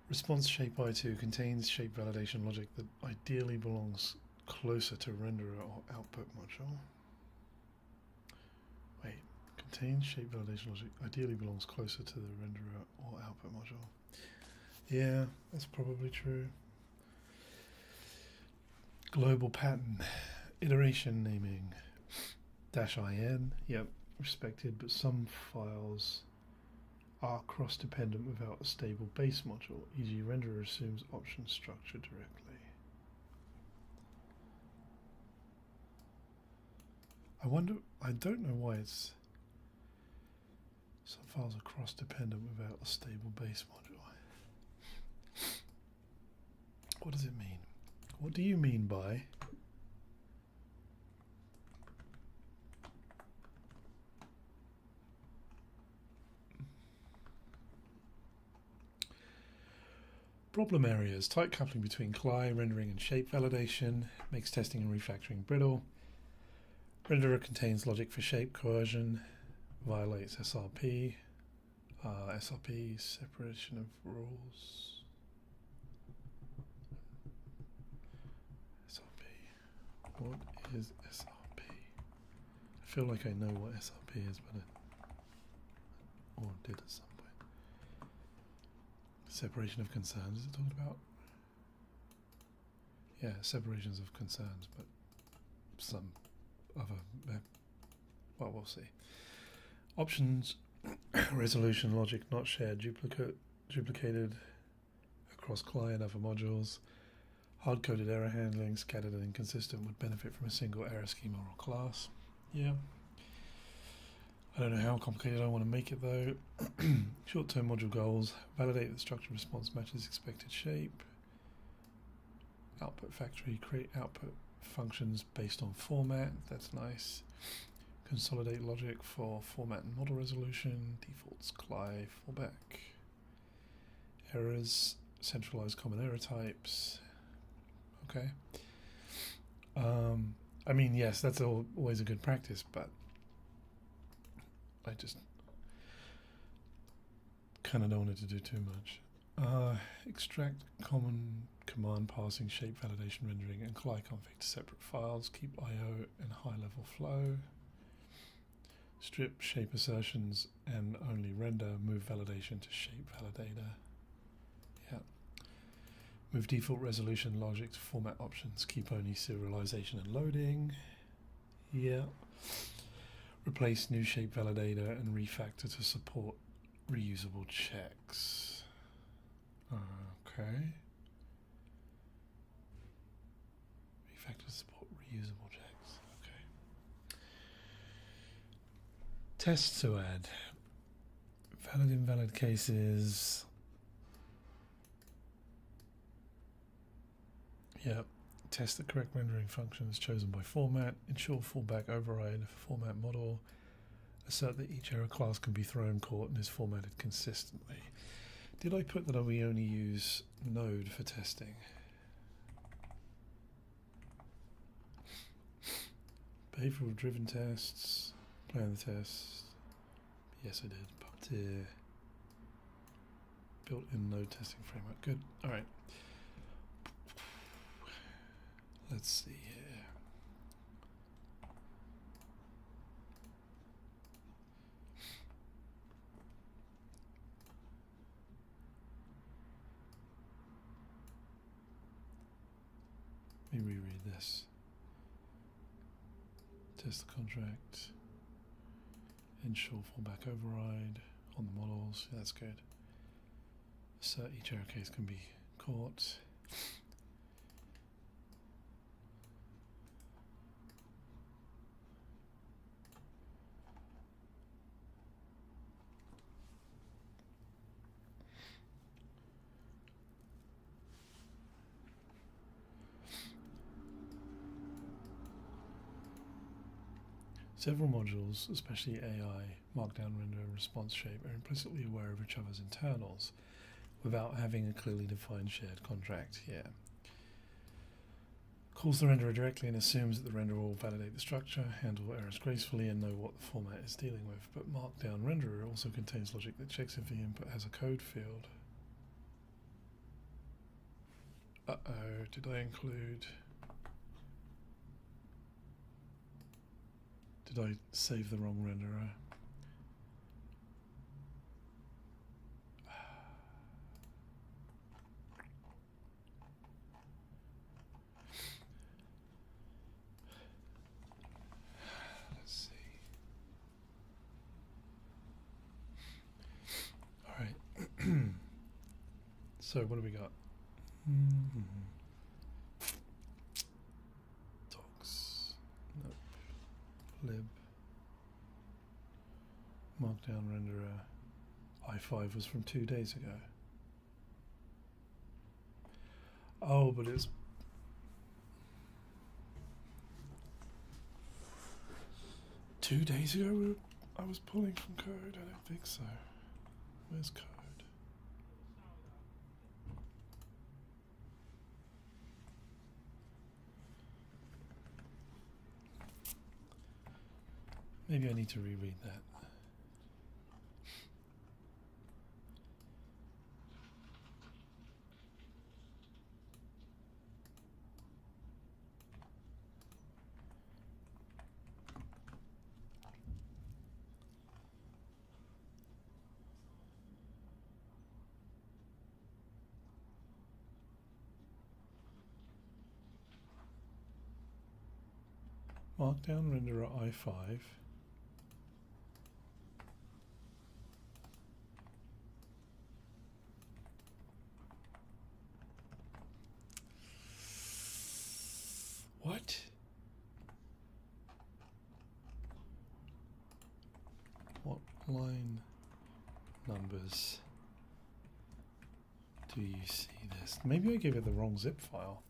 Response shape I2 contains shape validation logic that ideally belongs closer to renderer or output module. Wait, contains shape validation logic ideally belongs closer to the renderer or output module. Yeah, that's probably true. Global pattern, iteration naming, -in, yep, respected, but some files are cross-dependent without a stable base module, e.g. renderer assumes option structure directly. I don't know why it's some files are cross-dependent without a stable base module. What does it mean? What do you mean by problem areas? Tight coupling between CLI, rendering, and shape validation makes testing and refactoring brittle. Renderer contains logic for shape coercion, violates SRP, SRP, separation of rules. SRP. What is SRP? I feel like I know what SRP is, but or did at some point. Separation of concerns, is it talking about? Yeah, separations of concerns, but some other, well, we'll see. Options, resolution logic not shared, duplicated across CLI and other modules. Hard-coded error handling, scattered and inconsistent, would benefit from a single error schema or class. Yeah. I don't know how complicated I want to make it though. Short-term module goals, validate that structure response matches expected shape. Output factory, create output functions based on format, that's nice. Consolidate logic for format and model resolution, defaults, CLI, fallback. Errors, centralize common error types. Okay. I mean, yes, that's always a good practice, but I just kind of don't want it to do too much. Extract common command passing, shape validation, rendering, and CLI config to separate files. Keep I/O and high-level flow. Strip shape assertions and only render. Move validation to shape validator. Yeah. Move default resolution logic to format options. Keep only serialization and loading. Yeah. Replace new shape validator and refactor to support reusable checks. Okay. Refactor to support reusable checks. Okay. Tests to add. Valid invalid cases. Yep. Test the correct rendering functions chosen by format. Ensure fallback override for format model. Assert that each error class can be thrown, caught, and is formatted consistently. Did I put that we only use Node for testing? Behavioral driven tests. Plan the test. Yes, I did. Puppeteer. Built-in Node testing framework. Good. All right. Let's see here. Let me reread this. Test the contract. Ensure fallback override on the models. Yeah, that's good. Assert each error case can be caught. Several modules, especially AI, Markdown, Render, and Response Shape, are implicitly aware of each other's internals without having a clearly defined shared contract. Yeah. Calls the renderer directly and assumes that the renderer will validate the structure, handle errors gracefully, and know what the format is dealing with. But Markdown Renderer also contains logic that checks if the input has a code field. Uh-oh, did I include... Did I save the wrong renderer? Let's see. All right. So what do we got? Docs. Nope. Lib. Markdown renderer. I5 was from 2 days ago. Oh, but it's 2 days ago I was pulling from code. I don't think so. Where's code? Maybe I need to reread that. Markdown renderer I5. What? What line numbers do you see this? Maybe I gave it the wrong zip file.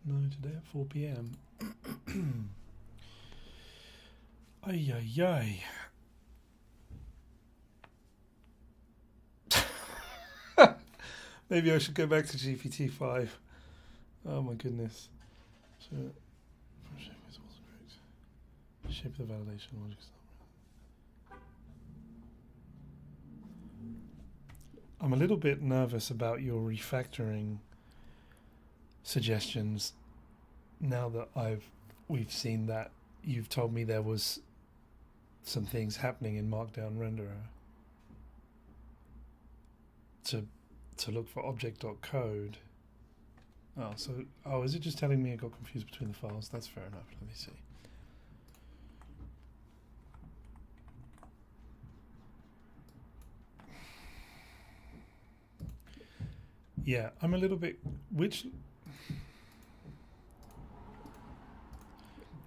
No, today at 4 p.m. Ay, ay, ay. Maybe I should go back to GPT-5. Oh my goodness. So, shape is also correct. Shape of the validation logic is not. I'm a little bit nervous about your refactoring suggestions now that we've seen that you've told me there was some things happening in Markdown Renderer to look for object.code. Is it just telling me I got confused between the files? That's fair enough. Let me see. Yeah, I'm a little bit...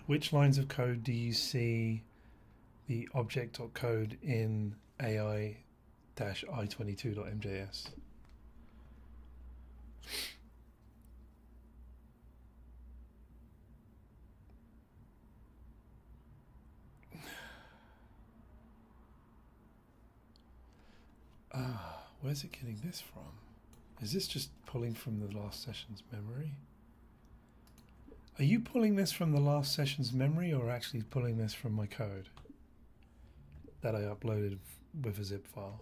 Which lines of code do you see the object.code in AI-i22.mjs? Where's it getting this from? Is this just pulling from the last session's memory? Are you pulling this from the last session's memory or actually pulling this from my code that I uploaded with a zip file?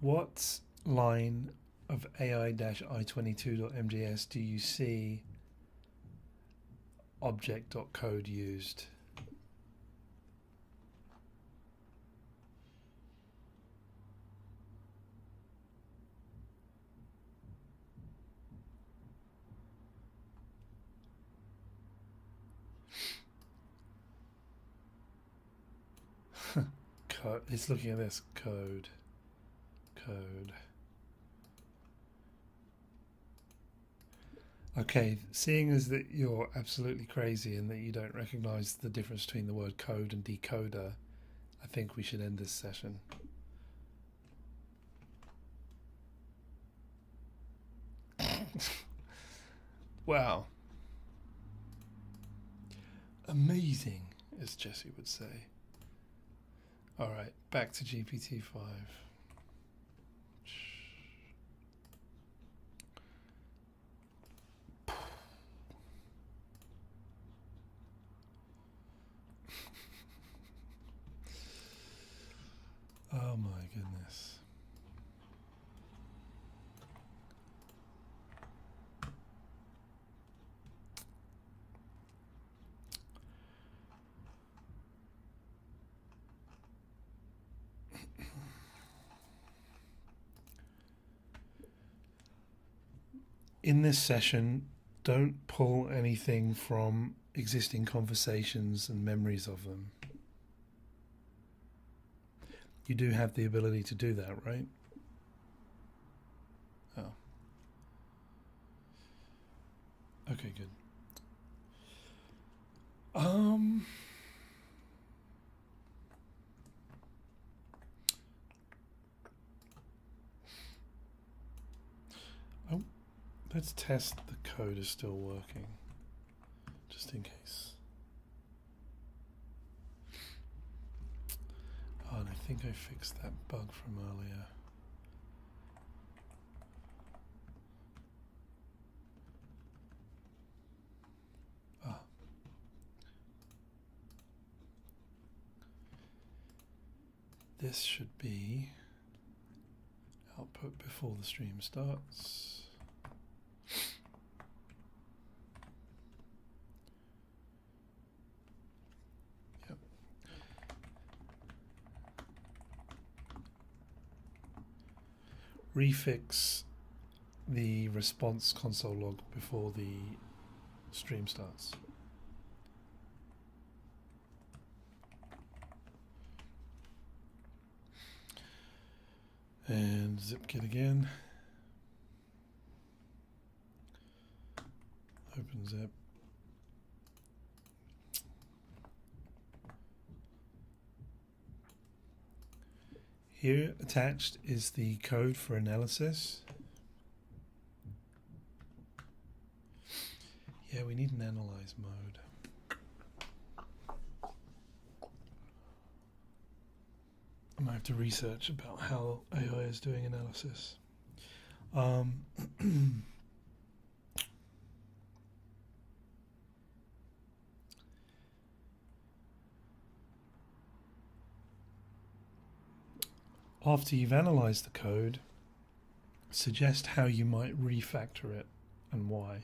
What line of AI-i22.mjs do you see object.code used? It's looking at this code. Okay, seeing as that you're absolutely crazy and that you don't recognize the difference between the word code and decoder, I think we should end this session. Wow. Amazing, as Jesse would say. All right, back to GPT-5. Oh my goodness. In this session, don't pull anything from existing conversations and memories of them. You do have the ability to do that, right? Oh. Okay, good. Oh, let's test the code is still working, just in case. Oh, and I think I fixed that bug from earlier. Ah. This should be output before the stream starts. Yep. Refix the response console log before the stream starts. And zipkit again. Open zip. Here attached is the code for analysis. Yeah, we need an analyze mode. I might have to research about how AI is doing analysis. After you've analyzed the code, suggest how you might refactor it and why.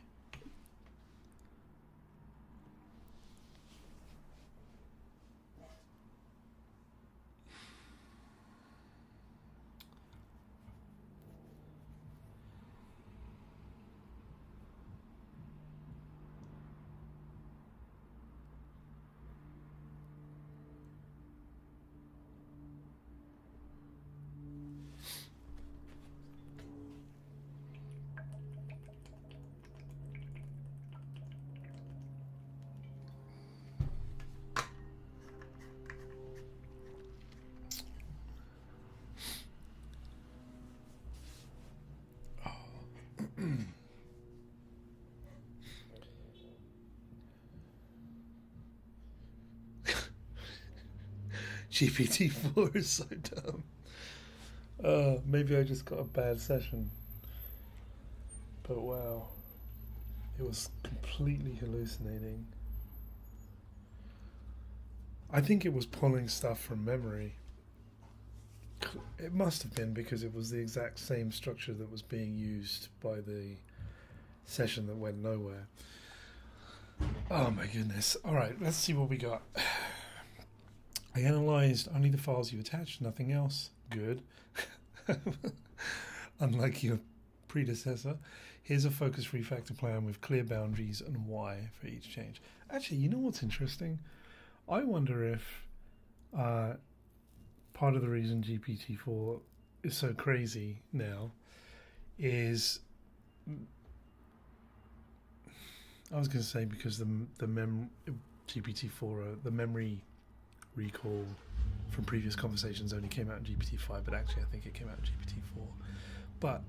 GPT-4 is so dumb. Maybe I just got a bad session. But wow. It was completely hallucinating. I think it was pulling stuff from memory. It must have been because it was the exact same structure that was being used by the session that went nowhere. Oh my goodness. All right, let's see what we got. I analyzed only the files you attached, nothing else. Good. Unlike your predecessor. Here's a focus refactor plan with clear boundaries and why for each change. Actually, you know what's interesting? I wonder if part of the reason GPT-4 is so crazy now is, I was going to say because GPT-4, the memory recall from previous conversations only came out in GPT-5, but actually I think it came out in GPT-4. But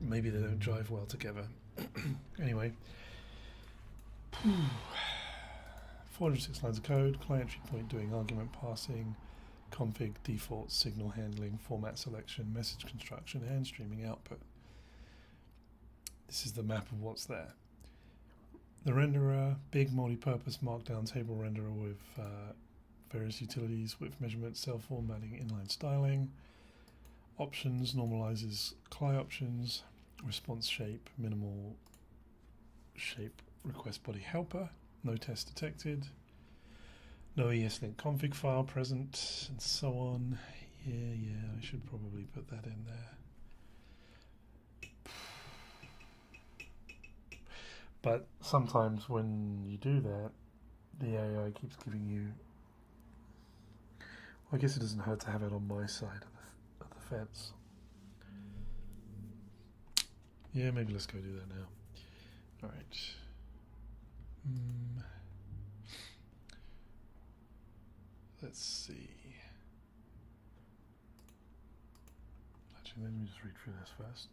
maybe they don't drive well together. Anyway, 406 lines of code, client entry point doing argument passing, config, default, signal handling, format selection, message construction, and streaming output. This is the map of what's there. The renderer, big multi-purpose markdown table renderer with various utilities with measurement, cell formatting, inline styling. Options, normalizes CLI options, response shape, minimal shape, request body helper, no test detected, no ESLint config file present, and so on. Yeah, I should probably put that in there. But sometimes when you do that, the AI keeps giving you... Well, I guess it doesn't hurt to have it on my side of the fence. Yeah, maybe let's go do that now. All right. Let's see. Actually, let me just read through this first.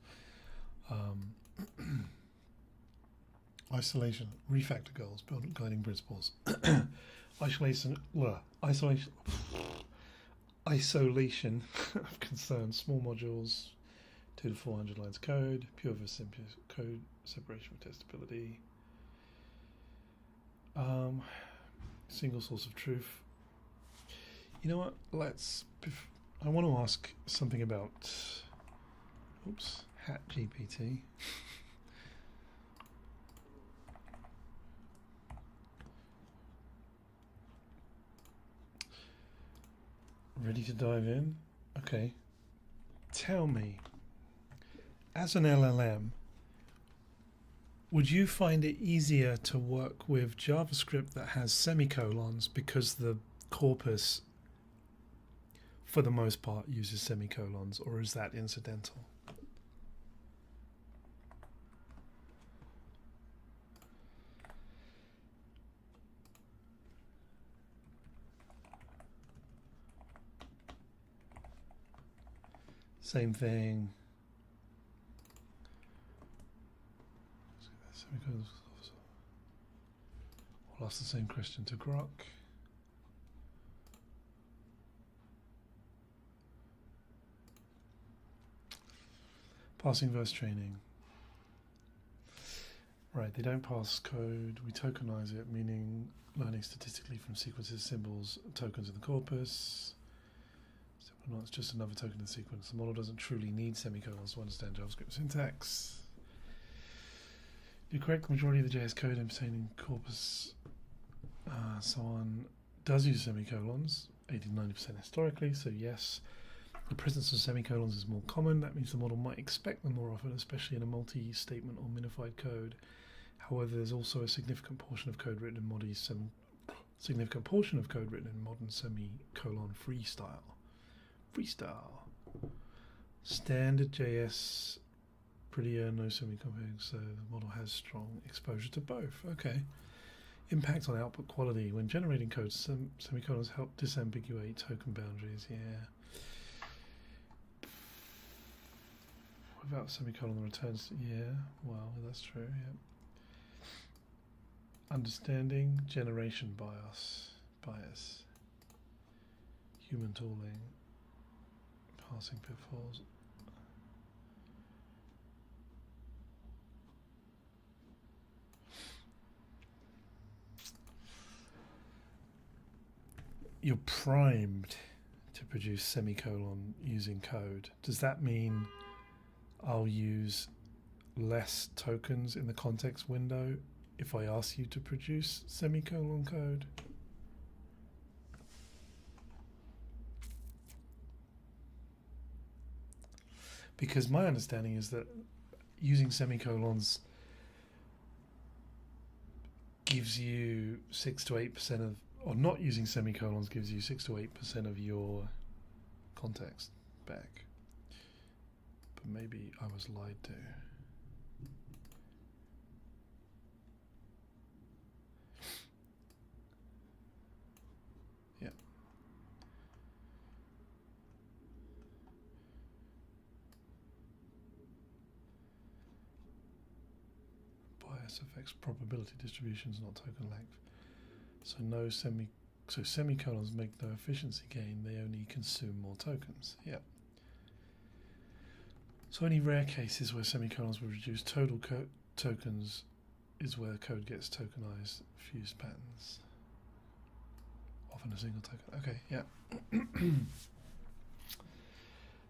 Isolation, refactor goals, build guiding principles. Isolation of concern, small modules, 200 to 400 lines of code, pure for simple code, separation for testability. Single source of truth. You know what? I want to ask something about. Oops, Chat-GPT. Ready to dive in? Okay. Tell me, as an LLM, would you find it easier to work with JavaScript that has semicolons because the corpus, for the most part, uses semicolons, or is that incidental? Same thing. I'll ask the same question to Grok. Passing verse training. Right, they don't pass code. We tokenize it, meaning learning statistically from sequences, symbols, tokens in the corpus. No, it's just another token in the sequence. The model doesn't truly need semicolons to understand JavaScript syntax. You're correct, the majority of the JS code containing corpus, so on, does use semicolons, 80-90% historically, so yes. The presence of semicolons is more common. That means the model might expect them more often, especially in a multi-statement or minified code. However, there's also a significant portion of code written in modern semicolon freestyle. Standard JS, prettier, no semicolons, so the model has strong exposure to both. Okay. Impact on output quality. When generating code, semicolons help disambiguate token boundaries. Yeah. Without semicolon returns. Yeah, well, that's true. Yeah. Understanding generation bias. Human tooling. Passing pitfalls. You're primed to produce semicolon using code, does that mean I'll use less tokens in the context window if I ask you to produce semicolon code? Because my understanding is that using semicolons gives you 6 to 8% of, or not using semicolons gives you 6 to 8% of your context back. But maybe I was lied to. Yeah. Bias affects probability distributions, not token length. So semicolons make no efficiency gain, they only consume more tokens. Yeah. So only rare cases where semicolons will reduce total tokens is where code gets tokenized fused patterns. Often a single token. Okay, yeah.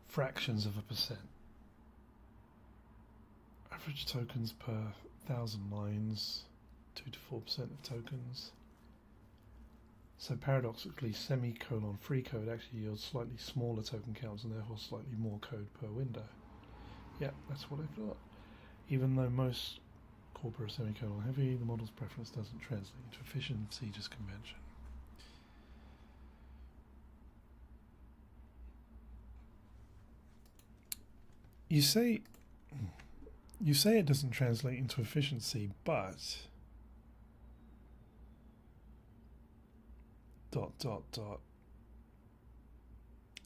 Fractions of a percent. Average tokens per 1,000 lines, 2 to 4% of tokens. So paradoxically, semicolon-free code actually yields slightly smaller token counts and therefore slightly more code per window. Yeah, that's what I thought. Even though most corpora are semicolon heavy, the model's preference doesn't translate into efficiency, just convention. You say it doesn't translate into efficiency, but ...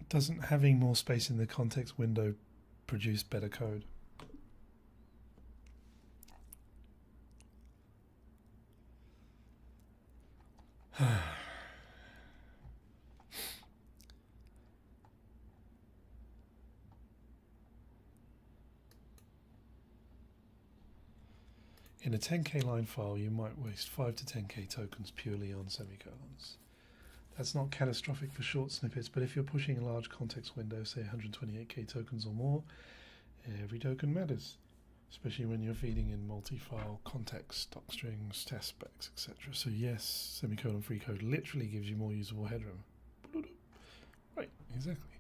Doesn't having more space in the context window produce better code? In a 10K line file, you might waste 5 to 10K tokens purely on semicolons. That's not catastrophic for short snippets, but if you're pushing a large context window, say 128K tokens or more, every token matters, especially when you're feeding in multi-file context, doc strings, test specs, etc. So yes, semicolon-free code literally gives you more usable headroom. Right, exactly.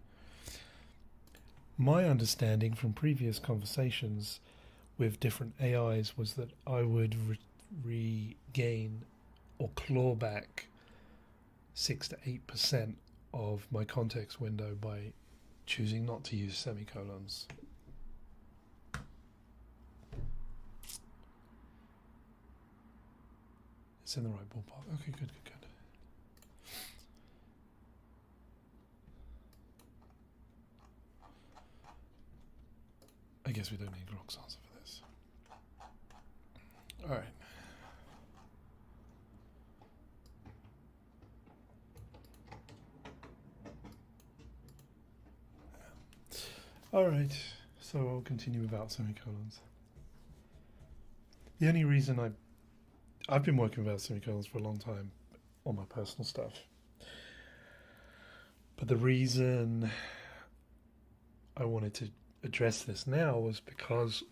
My understanding from previous conversations with different AIs was that I would regain or claw back 6 to 8% of my context window by choosing not to use semicolons. It's in the right ballpark. Okay, good. I guess we don't need Grok's answer for this. All right. All right, so I'll continue without semicolons. The only reason I've been working without semicolons for a long time on my personal stuff, but the reason I wanted to address this now was because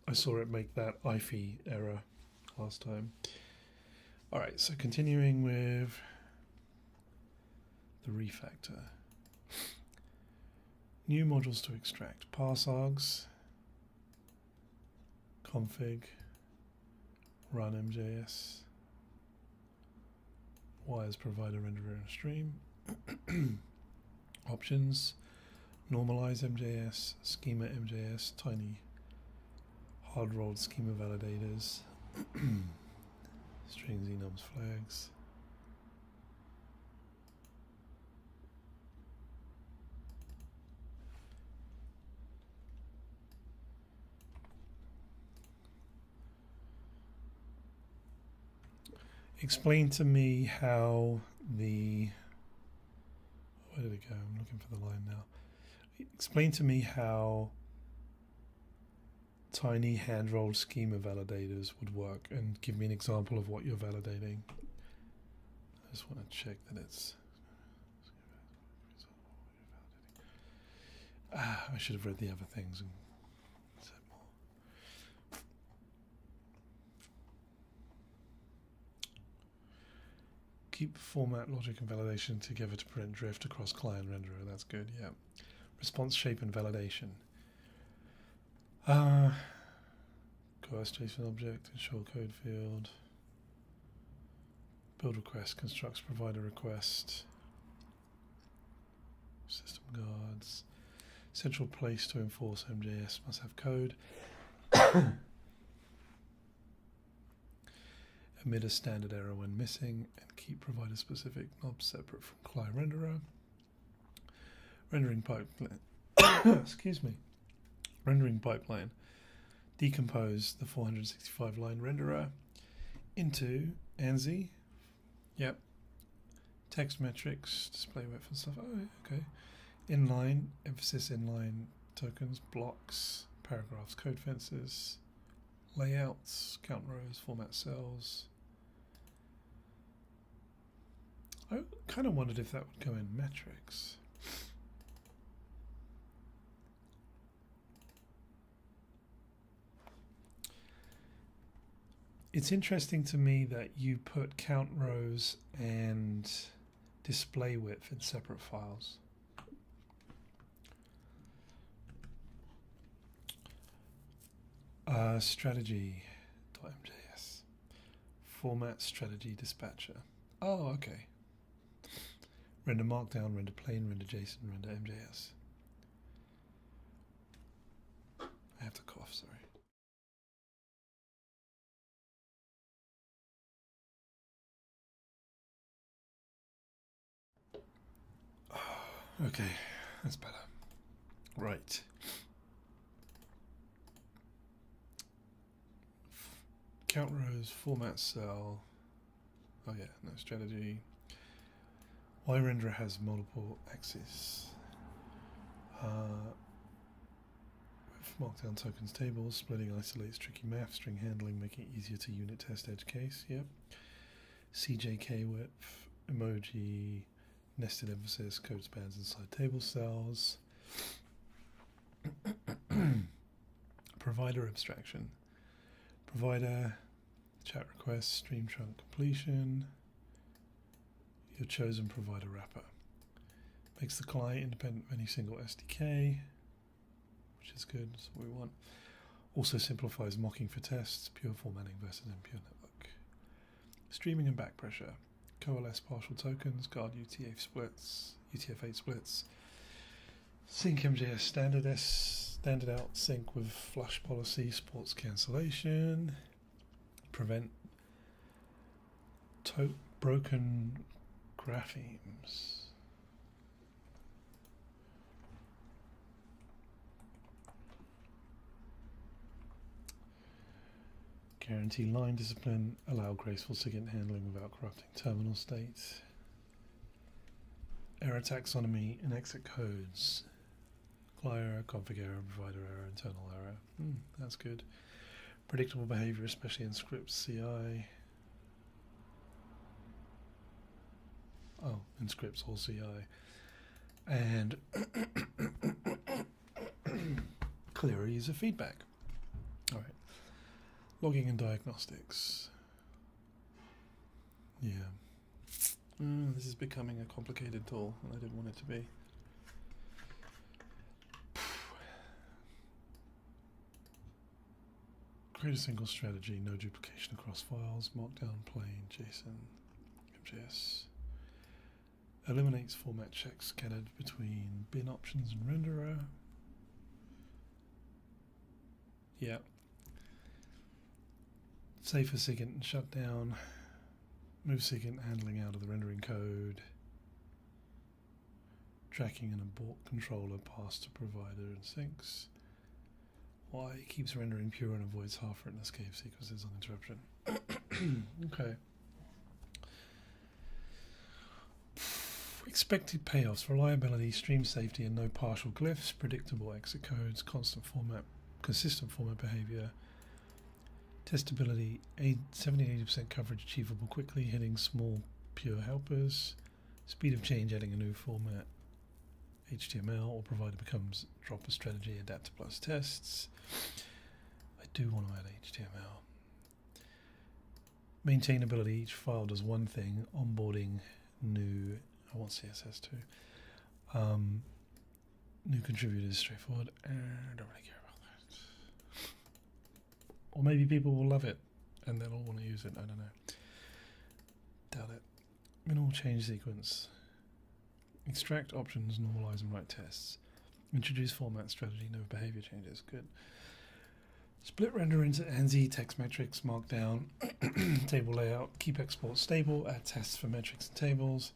I saw it make that IFI error last time. All right, so continuing with the refactor. New modules to extract: parse args, config, run MJS, wires provider renderer and stream, options, normalize MJS, schema MJS, tiny hard rolled schema validators, strings, enums, flags. Explain to me how the... Where did it go? I'm looking for the line now. Explain to me how tiny hand-rolled schema validators would work, and give me an example of what you're validating. I just want to check that it's... I should have read the other things and said more. Keep format, logic, and validation together to prevent drift across client renderer. That's good, yeah. Response shape and validation. Coerce JSON object, ensure code field. Build request, constructs provider request. System guards. Central place to enforce MJS must have code. Emit a standard error when missing and keep provider specific knobs separate from client renderer. Rendering pipeline. Excuse me. Rendering pipeline. Decompose the 465 line renderer into ANSI. Yep. Text metrics, display width and stuff. Oh, okay. Inline, emphasis inline tokens, blocks, paragraphs, code fences, layouts, count rows, format cells. I kind of wondered if that would go in metrics. It's interesting to me that you put count rows and display width in separate files. Strategy.mjs. Format strategy dispatcher. Oh, okay. Render markdown, render plain, render JSON, render MJS. I have to cough, sorry. Okay, that's better. Right. Count rows, format cell. Oh yeah, no strategy. Y renderer has multiple axes. With markdown tokens tables, splitting isolates tricky math, string handling, making it easier to unit test edge case. Yep. CJK width, emoji, nested emphasis, code spans inside table cells. Provider abstraction. Provider, chat request, stream trunk completion. Your chosen provider wrapper. Makes the client independent of any single SDK, which is good, that's what we want. Also simplifies mocking for tests, pure formatting versus impure network. Streaming and back pressure. Coalesce partial tokens, guard UTF-8 splits. Sync MJS standard out sync with flush policy, supports cancellation. Prevent broken graphemes. Guarantee line discipline, allow graceful SIGINT handling without corrupting terminal state. Error taxonomy and exit codes. CLI error, config error, provider error, internal error. That's good. Predictable behavior, especially in scripts CI. Oh, in scripts all CI. And clearer user feedback. All right. Logging and diagnostics. Yeah. This is becoming a complicated tool, and I didn't want it to be. Create a single strategy, no duplication across files, markdown, plain, JSON, MJS. Eliminates format checks scattered between bin options and renderer. Yeah. Safer SIGINT and shutdown. Move SIGINT handling out of the rendering code. Tracking and abort controller passed to provider and syncs. Y keeps rendering pure and avoids half-written escape sequences on interruption. Okay. Expected payoffs: reliability, stream safety, and no partial glyphs. Predictable exit codes, consistent format behavior. Testability: 70-80% coverage achievable quickly, hitting small pure helpers. Speed of change, adding a new format. HTML or provider becomes dropper strategy, adapter plus tests. I do want to add HTML. Maintainability, each file does one thing. Onboarding new, I want CSS too. New contributors, straightforward. I don't really care about that. Or maybe people will love it and they'll all want to use it. I don't know. Doubt it. Minimal change sequence. Extract options, normalize and write tests. Introduce format strategy, no behavior changes. Good. Split render into ANSI, text metrics, markdown, table layout, keep export stable, add tests for metrics and tables,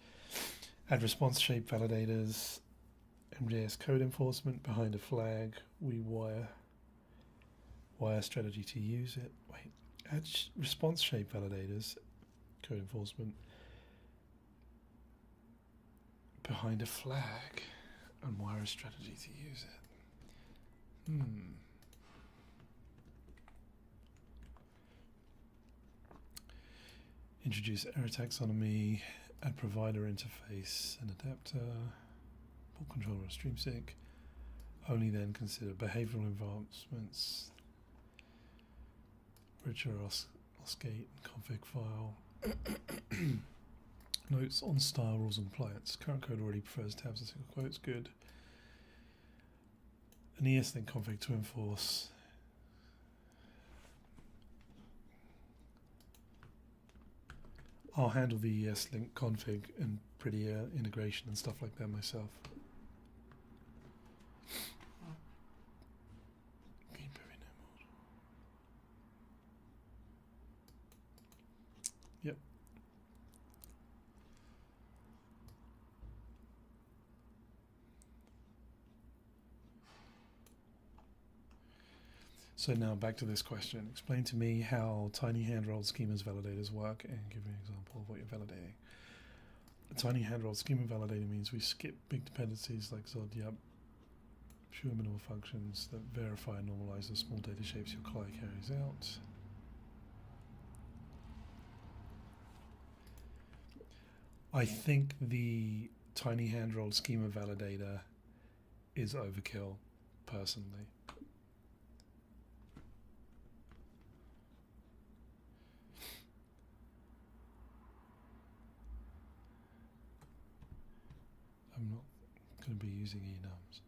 add response shape validators, MJS code enforcement, behind a flag, we wire strategy to use it. Wait, add response shape validators, code enforcement, behind a flag, and wire strategy to use it. Introduce error taxonomy, add provider interface and adapter, port controller and stream sync. Only then consider behavioral advancements, richer OSCate and config file. Notes on style, rules and compliance. Current code already prefers tabs and single quotes. Good. An ESLint config to enforce. I'll handle the ESLint config and prettier integration and stuff like that myself. Yep. So now back to this question. Explain to me how tiny hand-rolled schemas validators work and give me an example of what you're validating. A tiny hand-rolled schema validator means we skip big dependencies like Zod, Yup, pure minimal functions that verify and normalize the small data shapes your CLI carries out. I think the tiny hand-rolled schema validator is overkill, personally. I'm not going to be using enums.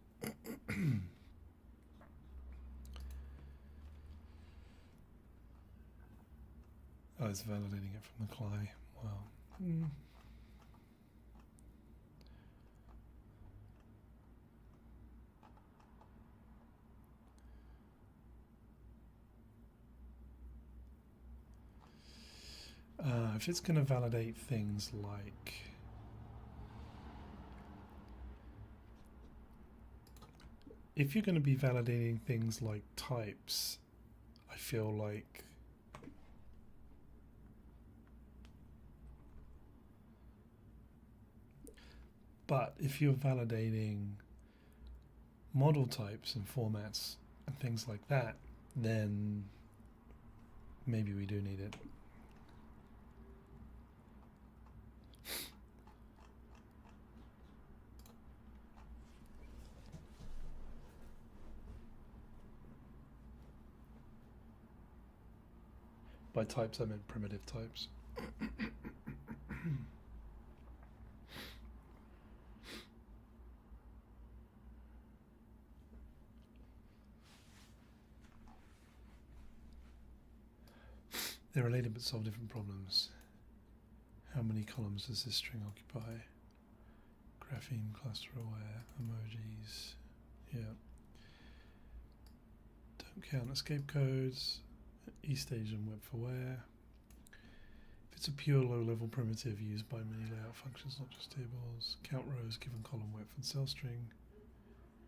Oh, it's validating it from the CLI. Wow. If it's going to validate things like if you're going to be validating things like types, I feel like but if you're validating model types and formats and things like that, then maybe we do need it. By types, I meant primitive types. They're related but solve different problems. How many columns does this string occupy? Grapheme, cluster aware, emojis. Yeah. Don't count escape codes. East Asian web for where. If it's a pure low-level primitive used by many layout functions, not just tables. Count rows given column width and cell string.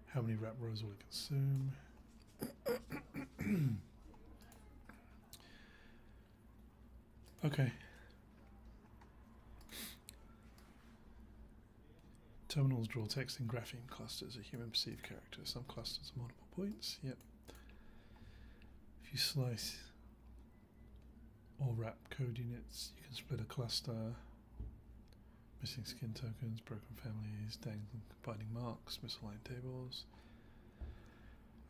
How many wrap rows will it consume? Okay. Terminals draw text in grapheme clusters, a human perceived character. Some clusters are multiple points. Yep. If you slice or wrap code units, you can split a cluster, missing skin tokens, broken families, dangling combining marks, misaligned tables.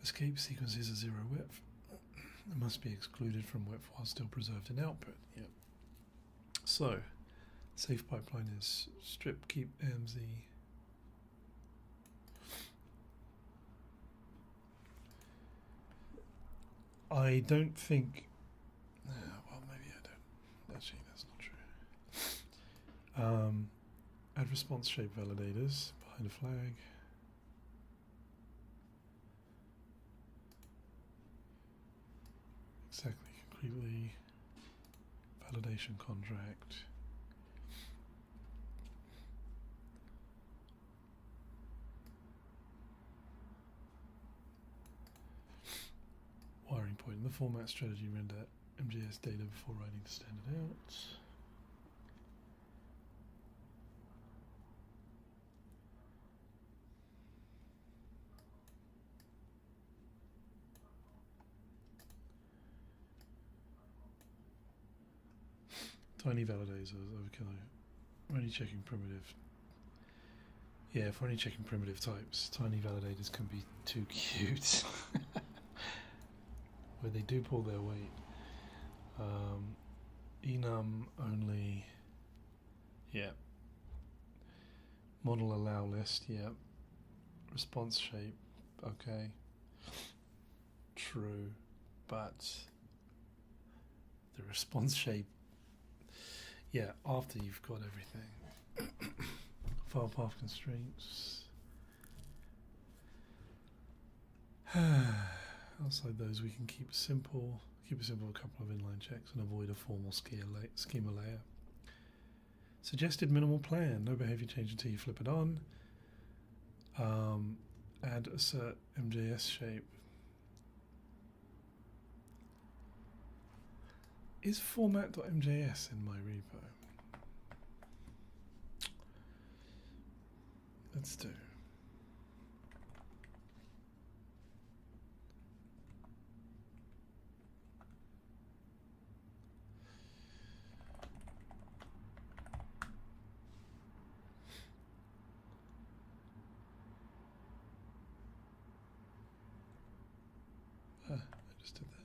Escape sequences are zero width. It must be excluded from width while still preserved in output. Yep. So, safe pipeline is strip keep AMZ. I don't think. Well, maybe I don't. Actually, that's not true. Add response shape validators behind a flag. Exactly, concretely. Validation contract. Wiring point in the format strategy, render MJS data before writing the standard out. Tiny validators, overkill. We're only checking primitive. Yeah, if we're only checking primitive types, tiny validators can be too cute. Where they do pull their weight. Enum only. Yeah. Model allow list. Yeah. Response shape. Okay. True. But the response shape. Yeah, after you've got everything. File path constraints. Outside those, we can keep it simple. Keep it simple, a couple of inline checks, and avoid a formal schema layer. Suggested minimal plan, no behavior change until you flip it on. Add assert MJS shape. Is format.mjs in my repo? Let's do. I just did that.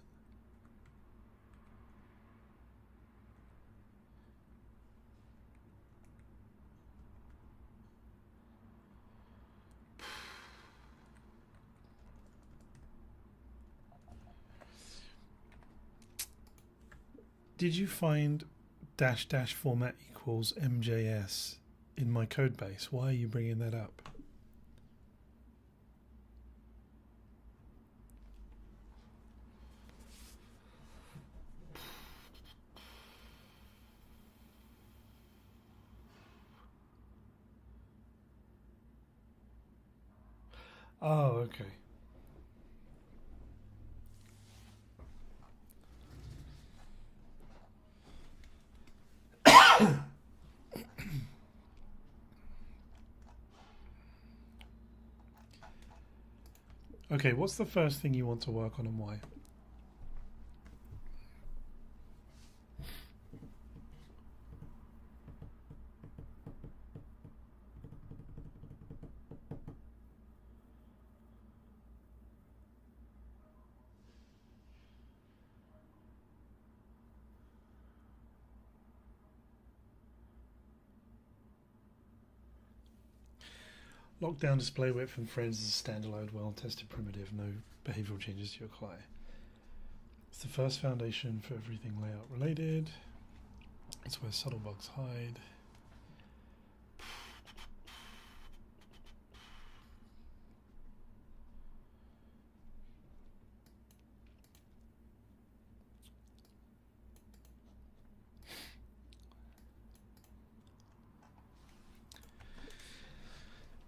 Did you find -- format equals MJS in my code base? Why are you bringing that up? Oh, okay. Okay, what's the first thing you want to work on and why? Lockdown display width and frames is a standalone, well-tested primitive, no behavioral changes to your CLI. It's the first foundation for everything layout related. It's where subtle bugs hide.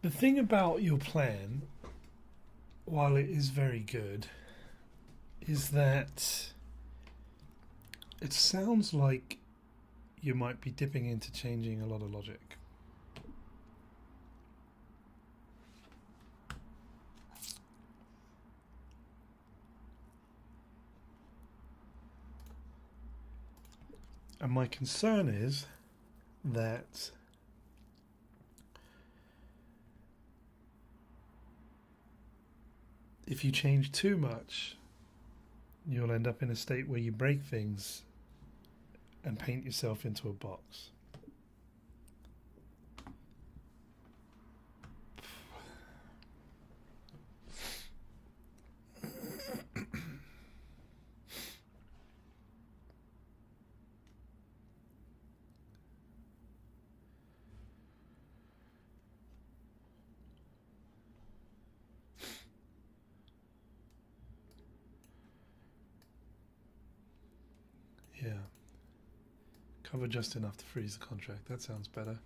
The thing about your plan, while it is very good, is that it sounds like you might be dipping into changing a lot of logic. And my concern is that If you change too much, you'll end up in a state where you break things and paint yourself into a box. Yeah. Cover just enough to freeze the contract. That sounds better.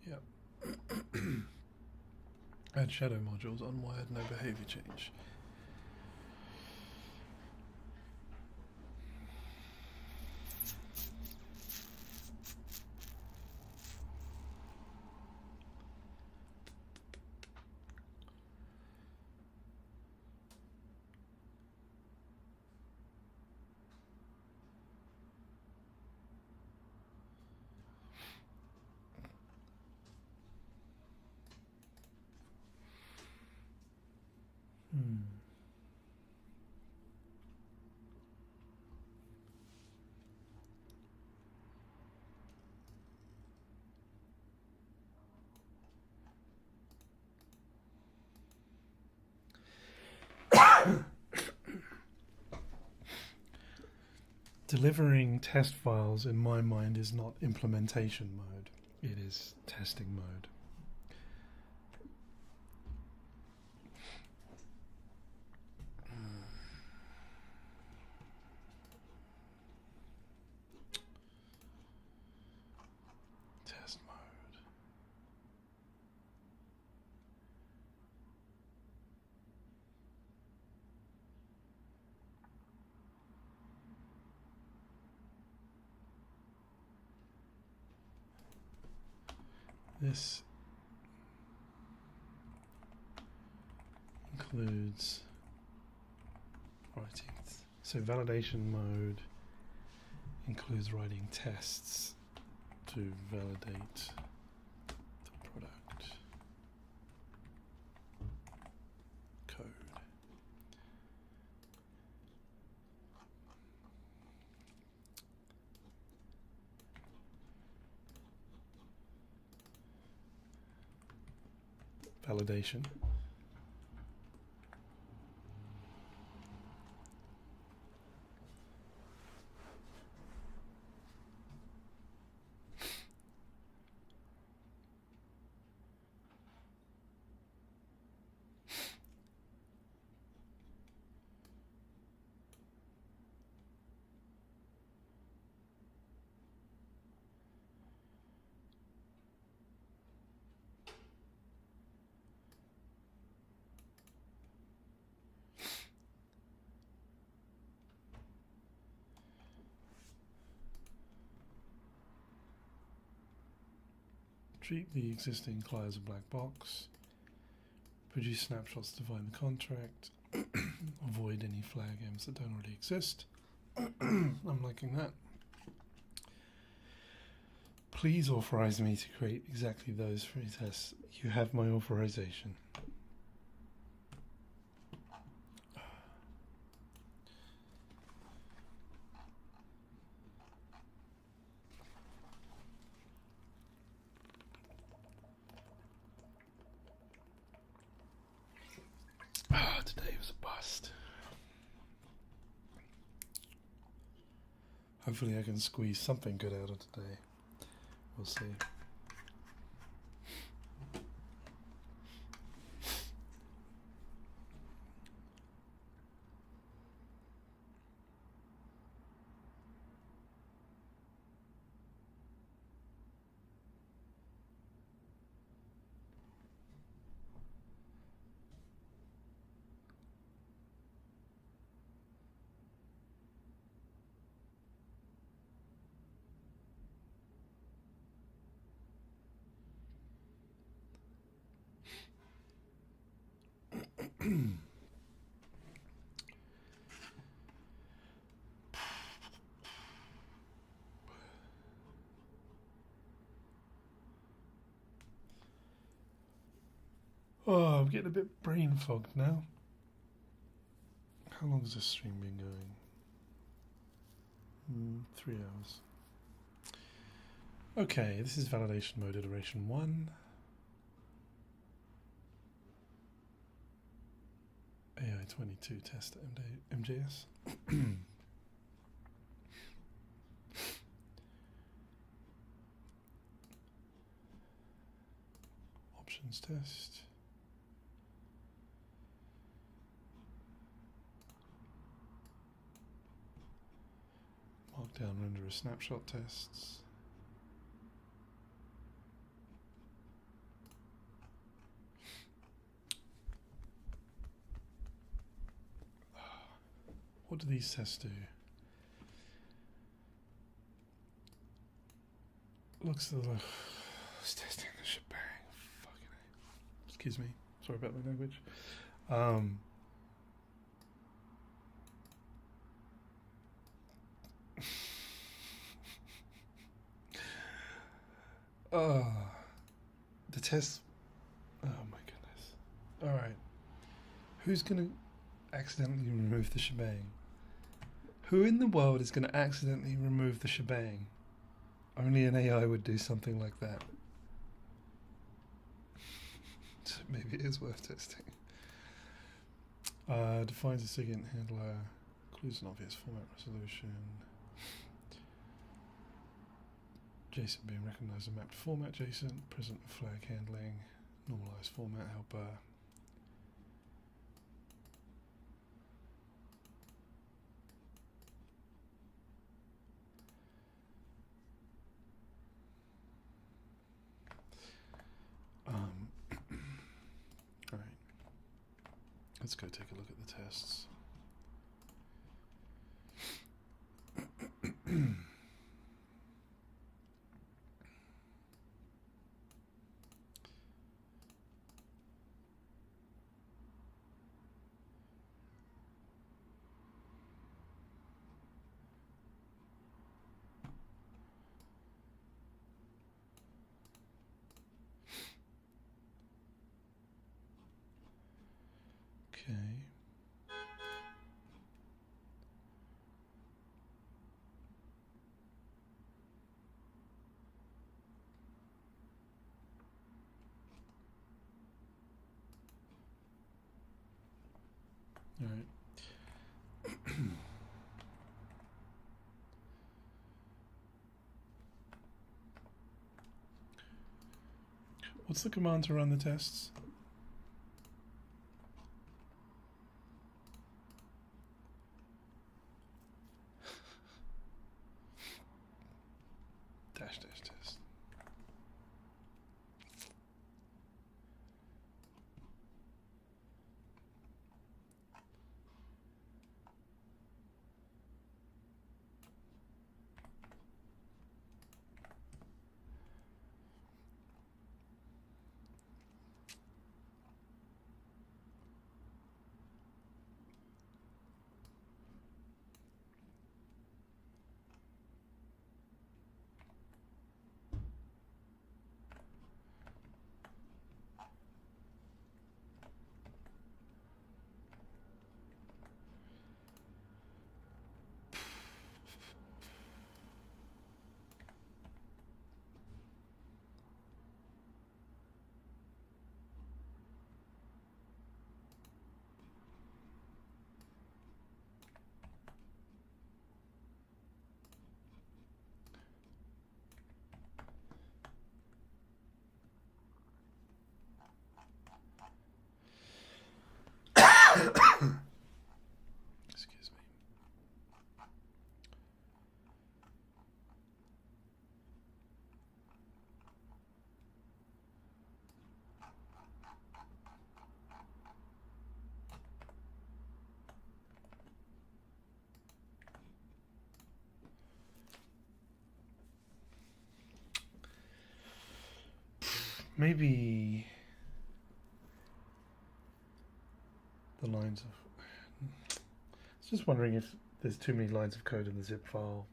Yep. Add shadow modules, unwired, no behavior change. Delivering test files, in my mind, is not implementation mode. It is testing mode. Test mode. This includes writing. So validation mode includes writing tests to validate the product code. Validation. Treat the existing CLI as a black box. Produce snapshots to find the contract. Avoid any flag M's that don't already exist. I'm liking that. Please authorize me to create exactly those three tests. You have my authorization. Today was a bust. Hopefully I can squeeze something good out of today. We'll see. Oh, I'm getting a bit brain fogged now. How long has this stream been going? 3 hours. Okay, this is validation mode iteration 1. AI 22 test MJS. Options test. Markdown render a snapshot tests. What do these tests do? Looks like it's testing the shebang. Fucking hell. Excuse me. Sorry about my language. The test. Oh my goodness. All right. Who's going to accidentally remove the shebang? Who in the world is going to accidentally remove the shebang? Only an AI would do something like that. So maybe it is worth testing. Defines a SIGINT handler. Includes an obvious format resolution. JSON being recognized and mapped format JSON. Present flag handling. Normalized format helper. All right. Let's go take a look at the tests. Okay. All right. What's the command to run the tests? Dash dash test. Excuse me. Maybe the lines of... I was just wondering if there's too many lines of code in the zip file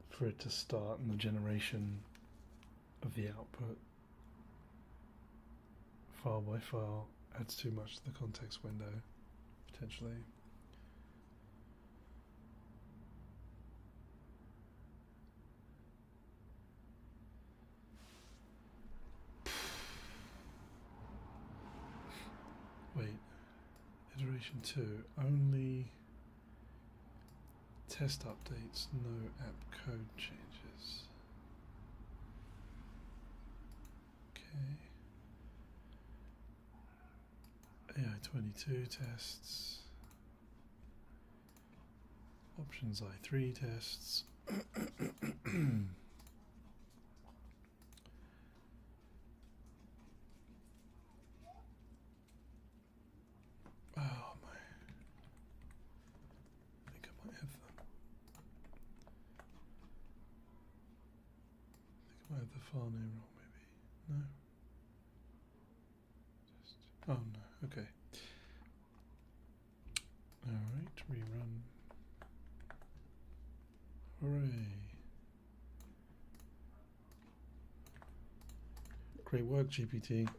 for it to start in the generation of the output. File by file adds too much to the context window, potentially. Wait, iteration 2, only test updates, no app code changes. Okay. AI22 tests. Options I3 tests. Oh my. I think I might have them. I think I might have the file name wrong, maybe. No? Just, oh no, okay. Alright, rerun. Hooray. Great work, GPT.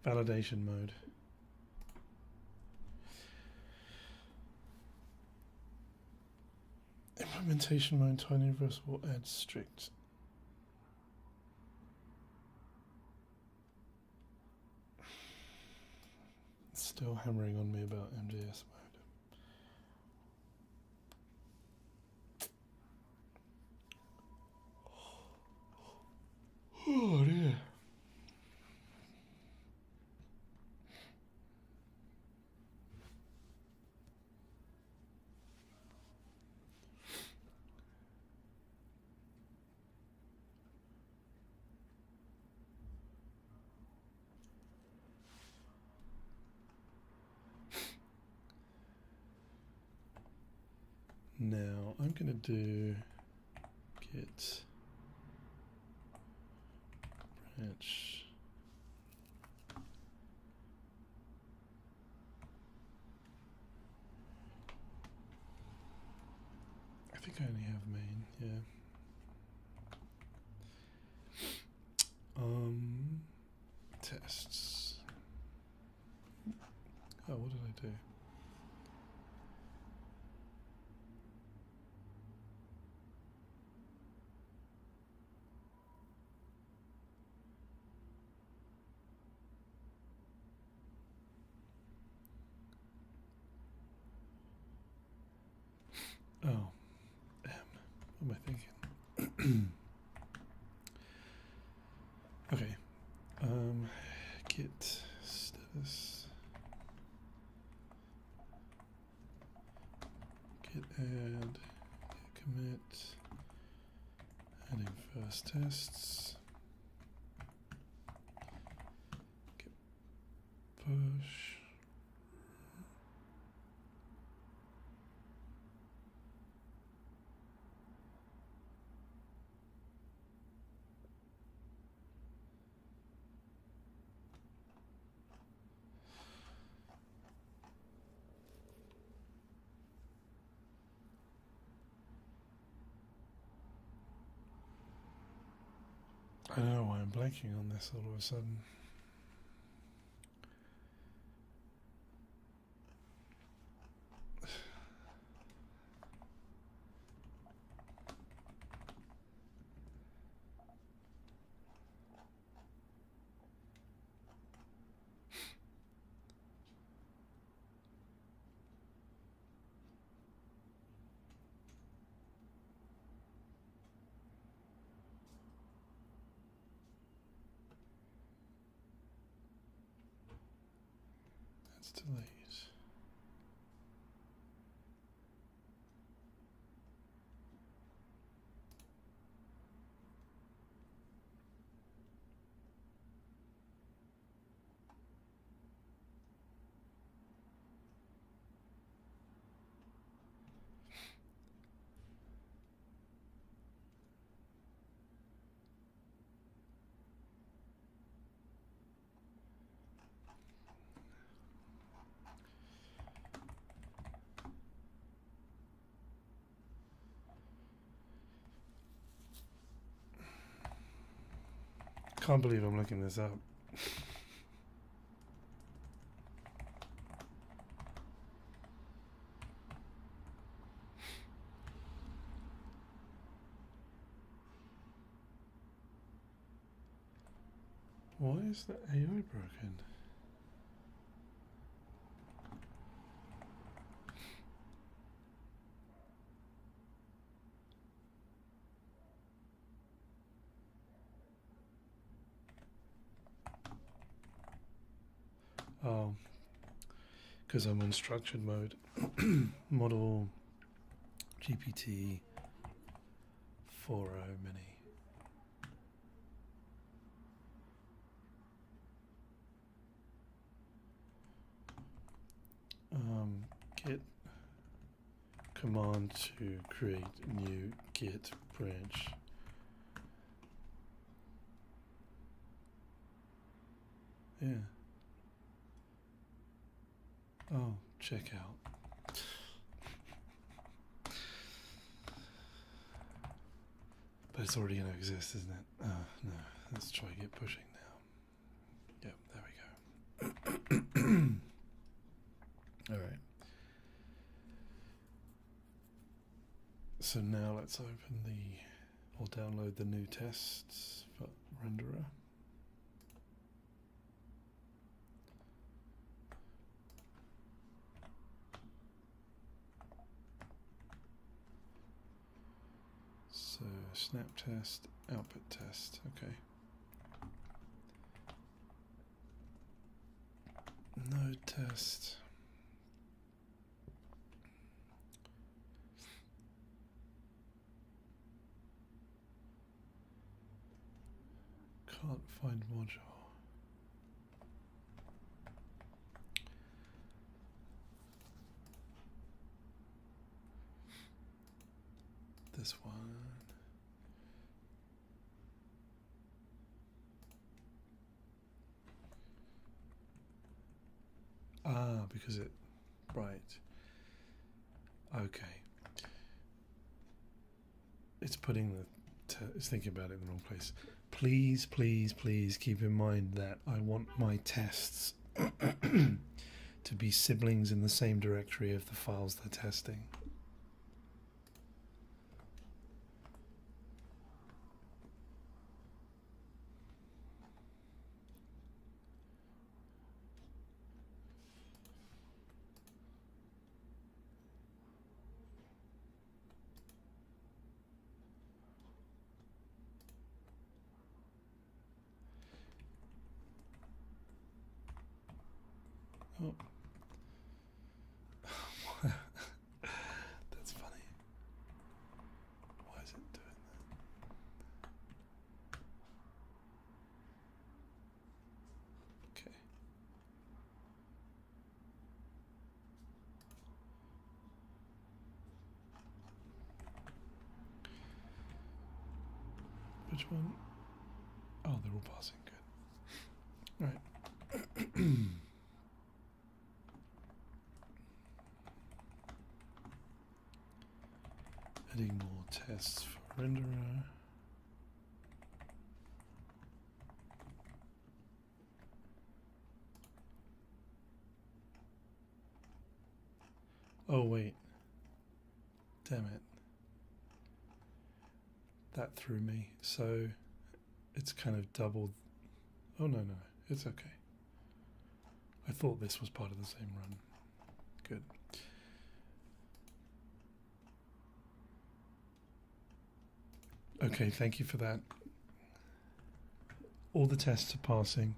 Validation mode. Implementation mode, tiny universe will add strict. It's still hammering on me about MJS mode. Oh dear. Now I'm going to do git branch I think I only have main, yeah. Tests. Oh, what did I do? Oh, what am I thinking? Okay, git status, git add, git commit, adding first tests, git push. I don't know why I'm blanking on this all of a sudden. Let's delete. Can't believe I'm looking this up. Why is the AI broken? Oh, because I'm in structured mode. Model GPT 4.0 mini. Git command to create new Git branch. Yeah. Oh, check out. But it's already going to exist, isn't it? Oh, no. Let's try Git pushing now. Yep, there we go. All right. So now let's open or download the new tests for renderer. So snap test, output test, okay. Node test. Can't find module. This one. Ah, because right. Okay. It's putting it's thinking about it in the wrong place. Please, please, please keep in mind that I want my tests to be siblings in the same directory of the files they're testing. Oh. That's funny. Why is it doing that? Okay. Which one? Oh, they're all passing. Good. Right. Adding more tests for renderer. Oh wait. Damn it. That threw me. So it's kind of doubled. Oh no, it's okay. I thought this was part of the same run. Good. Okay, thank you for that. All the tests are passing.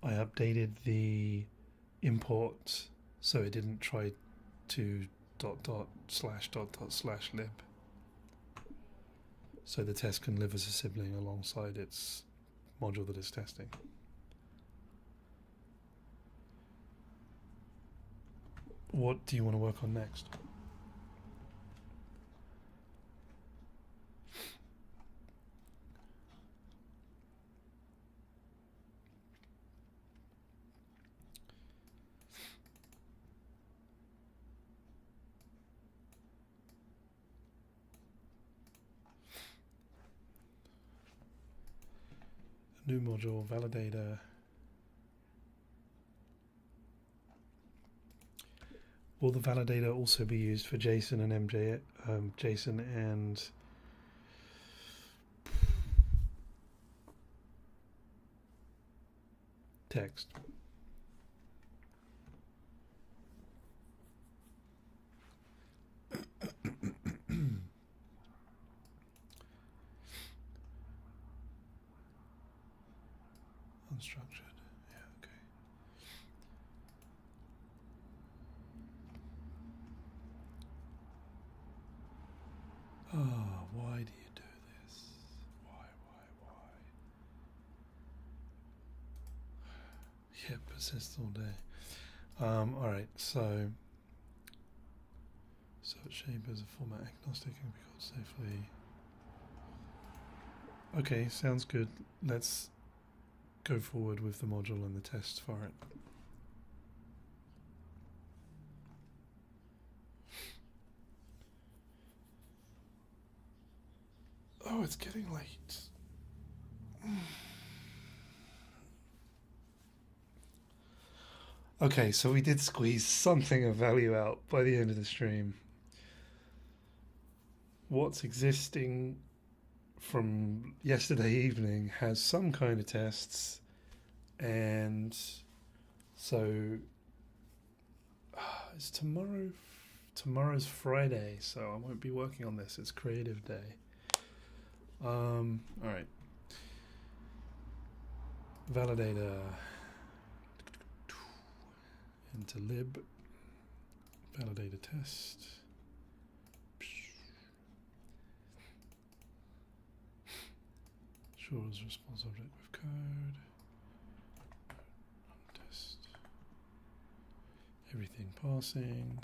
I updated the import so it didn't try to //lib. So the test can live as a sibling alongside its module that it's testing. What do you want to work on next? New module, validator. Will the validator also be used for JSON and JSON and text? Unstructured. Yeah, okay. Oh, why do you do this? Why? Yeah, persists all day. Alright, so shape as a format agnostic can be called safely. Okay, sounds good. Let's go forward with the module and the tests for it. Oh, it's getting late. Okay, so we did squeeze something of value out by the end of the stream. What's existing from yesterday evening has some kind of tests, and so it's tomorrow's Friday, so I won't be working on this. It's creative day. All right, validator into lib, validator test. Sure as response object with code. Test. Everything passing.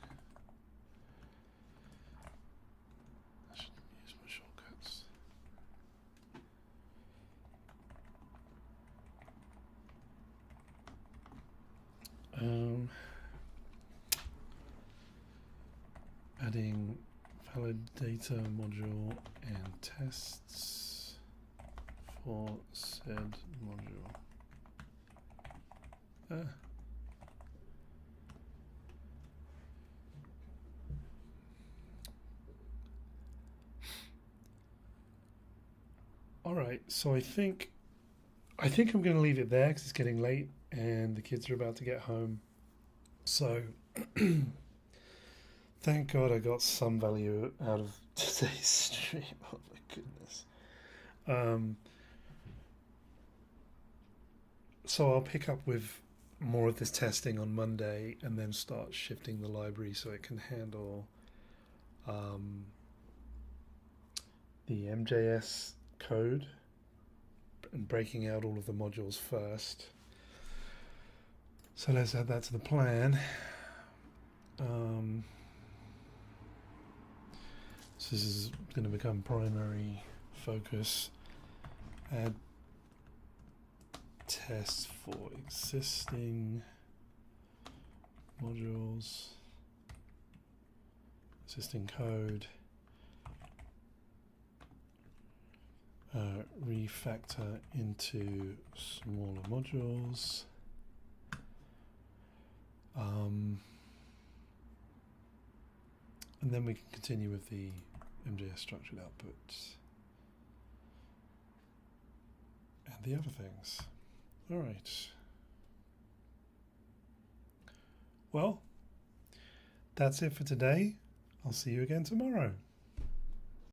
I should use my shortcuts. Adding validator module and tests for said module. All right, so I think I'm going to leave it there because it's getting late and the kids are about to get home. So thank God I got some value out of today's stream. Oh my goodness. So I'll pick up with more of this testing on Monday and then start shifting the library so it can handle the MJS code and breaking out all of the modules first. So let's add that to the plan. So this is going to become primary focus. Add tests for existing modules, existing code, refactor into smaller modules, and then we can continue with the MJS structured outputs and the other things. All right. Well, that's it for today. I'll see you again tomorrow.